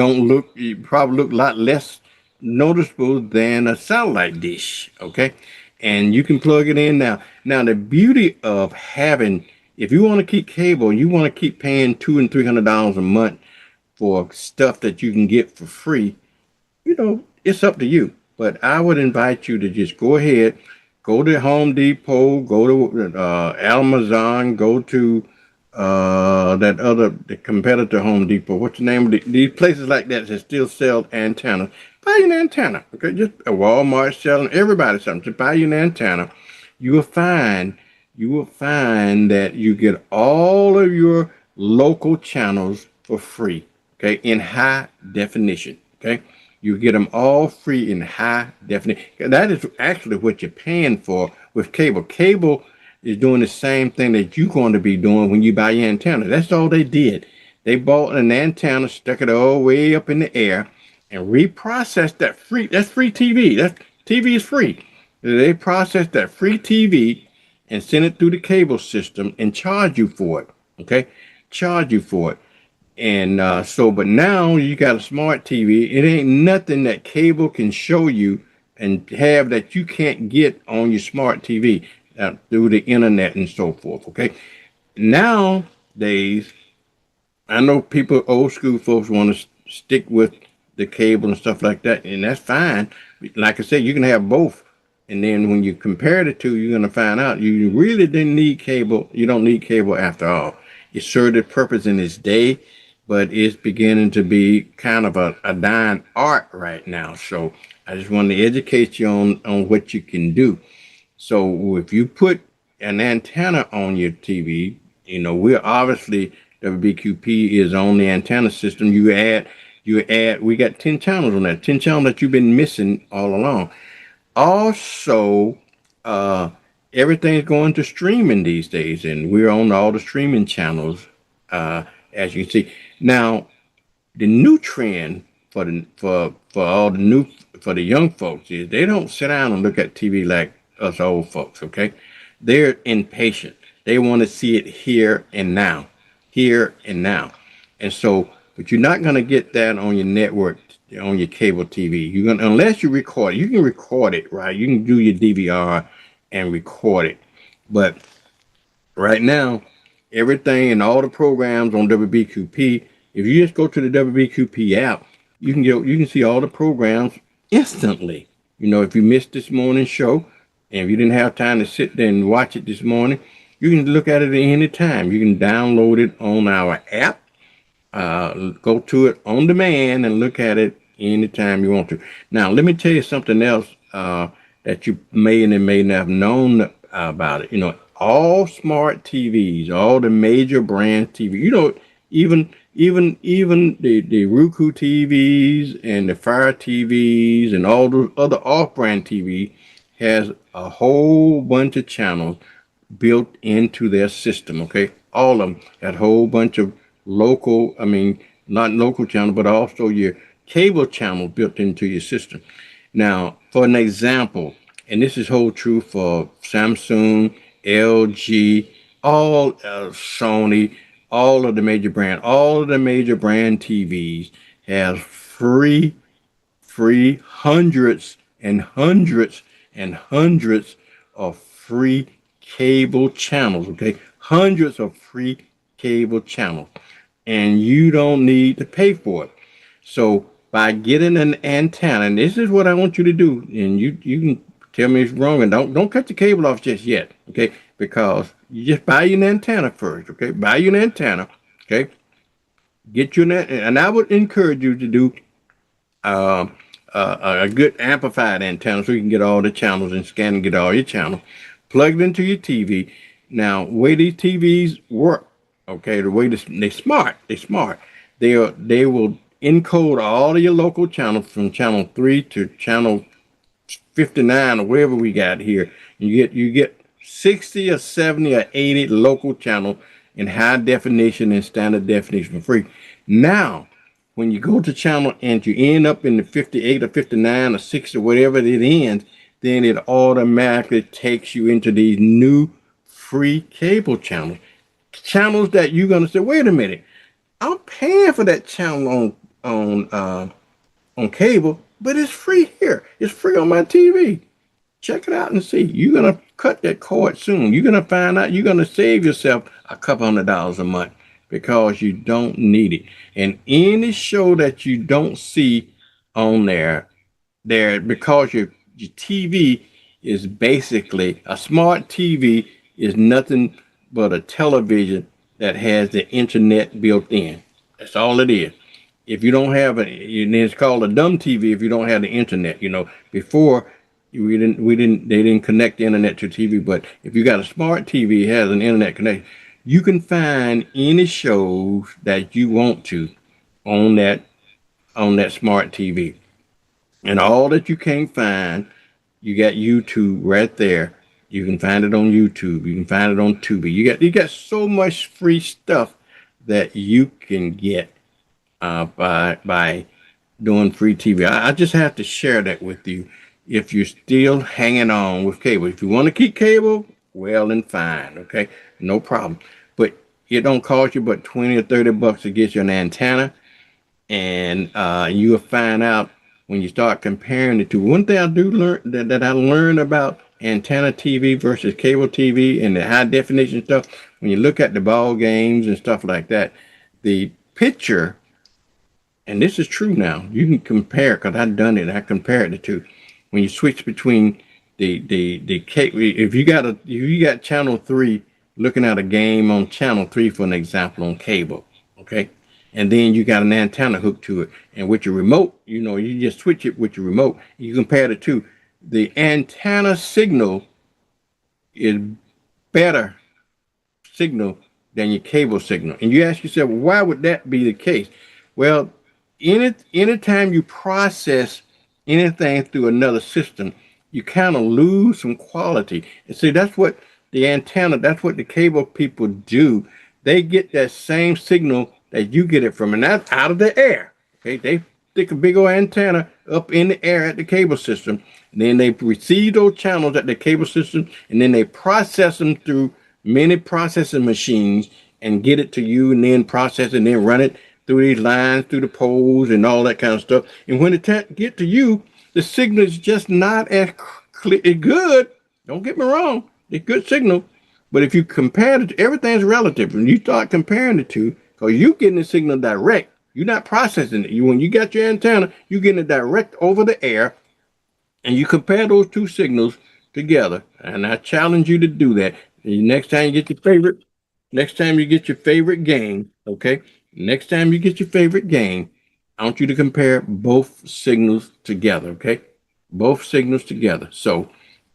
probably look a lot less noticeable than a satellite dish, okay? And you can plug it in now. Now, the beauty of having, if you want to keep cable, you want to keep paying $200 and $300 a month for stuff that you can get for free, you know, it's up to you. But I would invite you to just go ahead, go to Home Depot, go to Amazon, go to the competitor Home Depot. What's the name of these places like that still sell antennas? Buy an antenna, okay? Just a Walmart selling, everybody selling. Just buy you an antenna. You will find that you get all of your local channels for free, okay, in high definition, okay? You get them all free in high definition. That is actually what you're paying for with cable. Cable is doing the same thing that you're going to be doing when you buy your antenna. That's all they did. They bought an antenna, stuck it all way up in the air, and reprocessed that free. That's free TV. That TV is free. They processed that free TV and sent it through the cable system and charge you for it. Okay, charge you for it. And but now you got a smart TV. It ain't nothing that cable can show you and have that you can't get on your smart TV through the internet and so forth. Okay, nowadays, I know people, old school folks, want to stick with the cable and stuff like that, and that's fine. Like I said, you can have both. And then when you compare the two, you're going to find out you really didn't need cable. You don't need cable after all. It served its purpose in its day, but it's beginning to be kind of a dying art right now. So I just wanted to educate you on what you can do. So if you put an antenna on your TV, you know, we're obviously, WBQP is on the antenna system. We got 10 channels on that, 10 channels that you've been missing all along. Also, everything's going to streaming these days, and we're on all the streaming channels, as you can see. Now, the new trend for the young folks is they don't sit down and look at TV like us old folks, okay? They're impatient. They want to see it here and now. And so, but you're not going to get that on your network, on your cable TV. You're going to, unless you record it. You can record it, right? You can do your DVR and record it. But right now, everything and all the programs on WBQP, if you just go to the WBQP app, you can see all the programs instantly. You know, if you missed this morning's show, and if you didn't have time to sit there and watch it this morning, you can look at it at any time. You can download it on our app, go to it on demand, and look at it anytime you want to. Now, let me tell you something else that you may and may not have known about it. You know, all smart TVs, all the major brand TV, you know, even the Roku TVs and the Fire TVs and all those other off-brand TV has a whole bunch of channels built into their system, okay? all of them. Got a whole bunch of local, I mean, not local channel, but also your cable channel built into your system. Now, for an example, and this is whole true for Samsung, LG, all Sony, all of the major brand TVs have free hundreds and hundreds and hundreds of free cable channels, okay? Hundreds of free cable channels. And you don't need to pay for it. So by getting an antenna, and this is what I want you to do, and you can tell me it's wrong, and don't cut the cable off just yet, okay? Because you just buy you an antenna first, okay? Buy you an antenna, okay? Get you an antenna, and I would encourage you to do a good amplified antenna so you can get all the channels and scan and get all your channels. Plug it into your TV. Now, the way these TVs work, okay, the way they're smart. They will encode all of your local channels from channel 3 to channel 59 or wherever we got here. You get 60 or 70 or 80 local channels in high definition and standard definition for free. Now, when you go to channel and you end up in the 58 or 59 or 60 or whatever it ends, then it automatically takes you into these new free cable channels. Channels that you're going to say, wait a minute, I'm paying for that channel on cable, but it's free here. It's free on my TV. Check it out and see. You're going to cut that cord soon. You're going to find out you're going to save yourself a couple $100 a month because you don't need it. And any show that you don't see on there because your TV is basically a smart TV is nothing but a television that has the internet built in. That's all it is. If you don't have it's called a dumb TV if you don't have the internet. You know, before they didn't connect the internet to TV, but if you got a smart TV, it has an internet connection. You can find any shows that you want to on that smart TV. And all that you can't find, you got YouTube right there. You can find it on YouTube. You can find it on Tubi. You got so much free stuff that you can get by doing free TV. I just have to share that with you. If you're still hanging on with cable, if you want to keep cable, well and fine, okay, no problem. But it don't cost you but $20 or $30 to get you an antenna, and you'll find out when you start comparing the two. One thing I do learn that I learned about antenna TV versus cable TV and the high definition stuff, when you look at the ball games and stuff like that, the picture, and this is true now, you can compare, because I've done it, I compared the two. When you switch between the cable, if you got channel 3 looking at a game on channel 3, for an example, on cable, okay, and then you got an antenna hooked to it, and with your remote, you just switch it with your remote, you compare the two. The antenna signal is better signal than your cable signal. And you ask yourself, why would that be the case? Well, anytime you process anything through another system, you kind of lose some quality. And see, that's what the antenna, that's what the cable people do. They get that same signal that you get it from, and that's out of the air. Okay, they stick a big old antenna up in the air at the cable system, and then they receive those channels at the cable system, and then they process them through many processing machines and get it to you, and then process it and then run it through these lines, through the poles and all that kind of stuff. And when it get to you, the signal is just not as clear. It's good. Don't get me wrong. It's good signal. But if you compare it, everything's relative. When you start comparing the two, because you're getting the signal direct, you're not processing it. When you got your antenna, you're getting it direct over the air, and you compare those two signals together. And I challenge you to do that. And next time you get your favorite game, okay? Next time you get your favorite game, I want you to compare both signals together, okay? Both signals together. So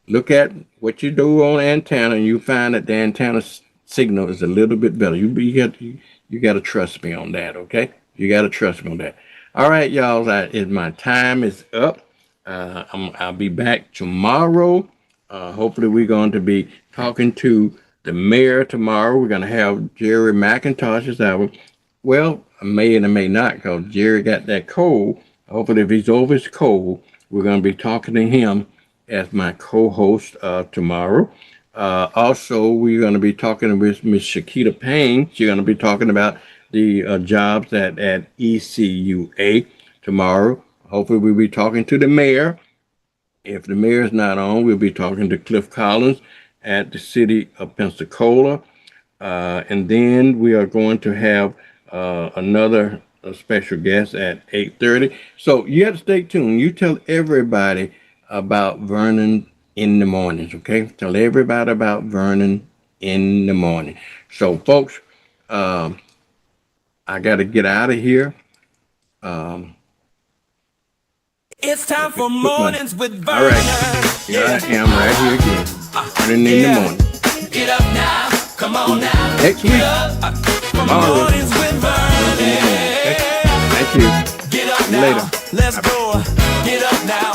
look at what you do on antenna, and you find that the antenna signal is a little bit better. You got to trust me on that, okay? You got to trust me on that. All right, y'all. My time is up. I'll be back tomorrow. Hopefully, we're going to be talking to The mayor tomorrow, we're going to have Jerry McIntosh's album. Well, I may and I may not, because Jerry got that cold. Hopefully, if he's over his cold, we're going to be talking to him as my co-host tomorrow. Also, we're going to be talking with Miss Shakita Payne. She's going to be talking about the jobs at ECUA tomorrow. Hopefully, we'll be talking to the mayor. If the mayor's not on, we'll be talking to Cliff Collins at the city of Pensacola. And then we are going to have another special guest at 8:30. So you have to stay tuned. You tell everybody about Vernon in the mornings, okay? Tell everybody about Vernon in the morning. So, folks, I got to get out of here. It's time for mornings with Vernon. All right, here I am right here again. Vernon in the morning. Get up now, come on now. Next week, tomorrow. Mornings with Vernon. Thank you. Get up now, Later. let's go. Get up now.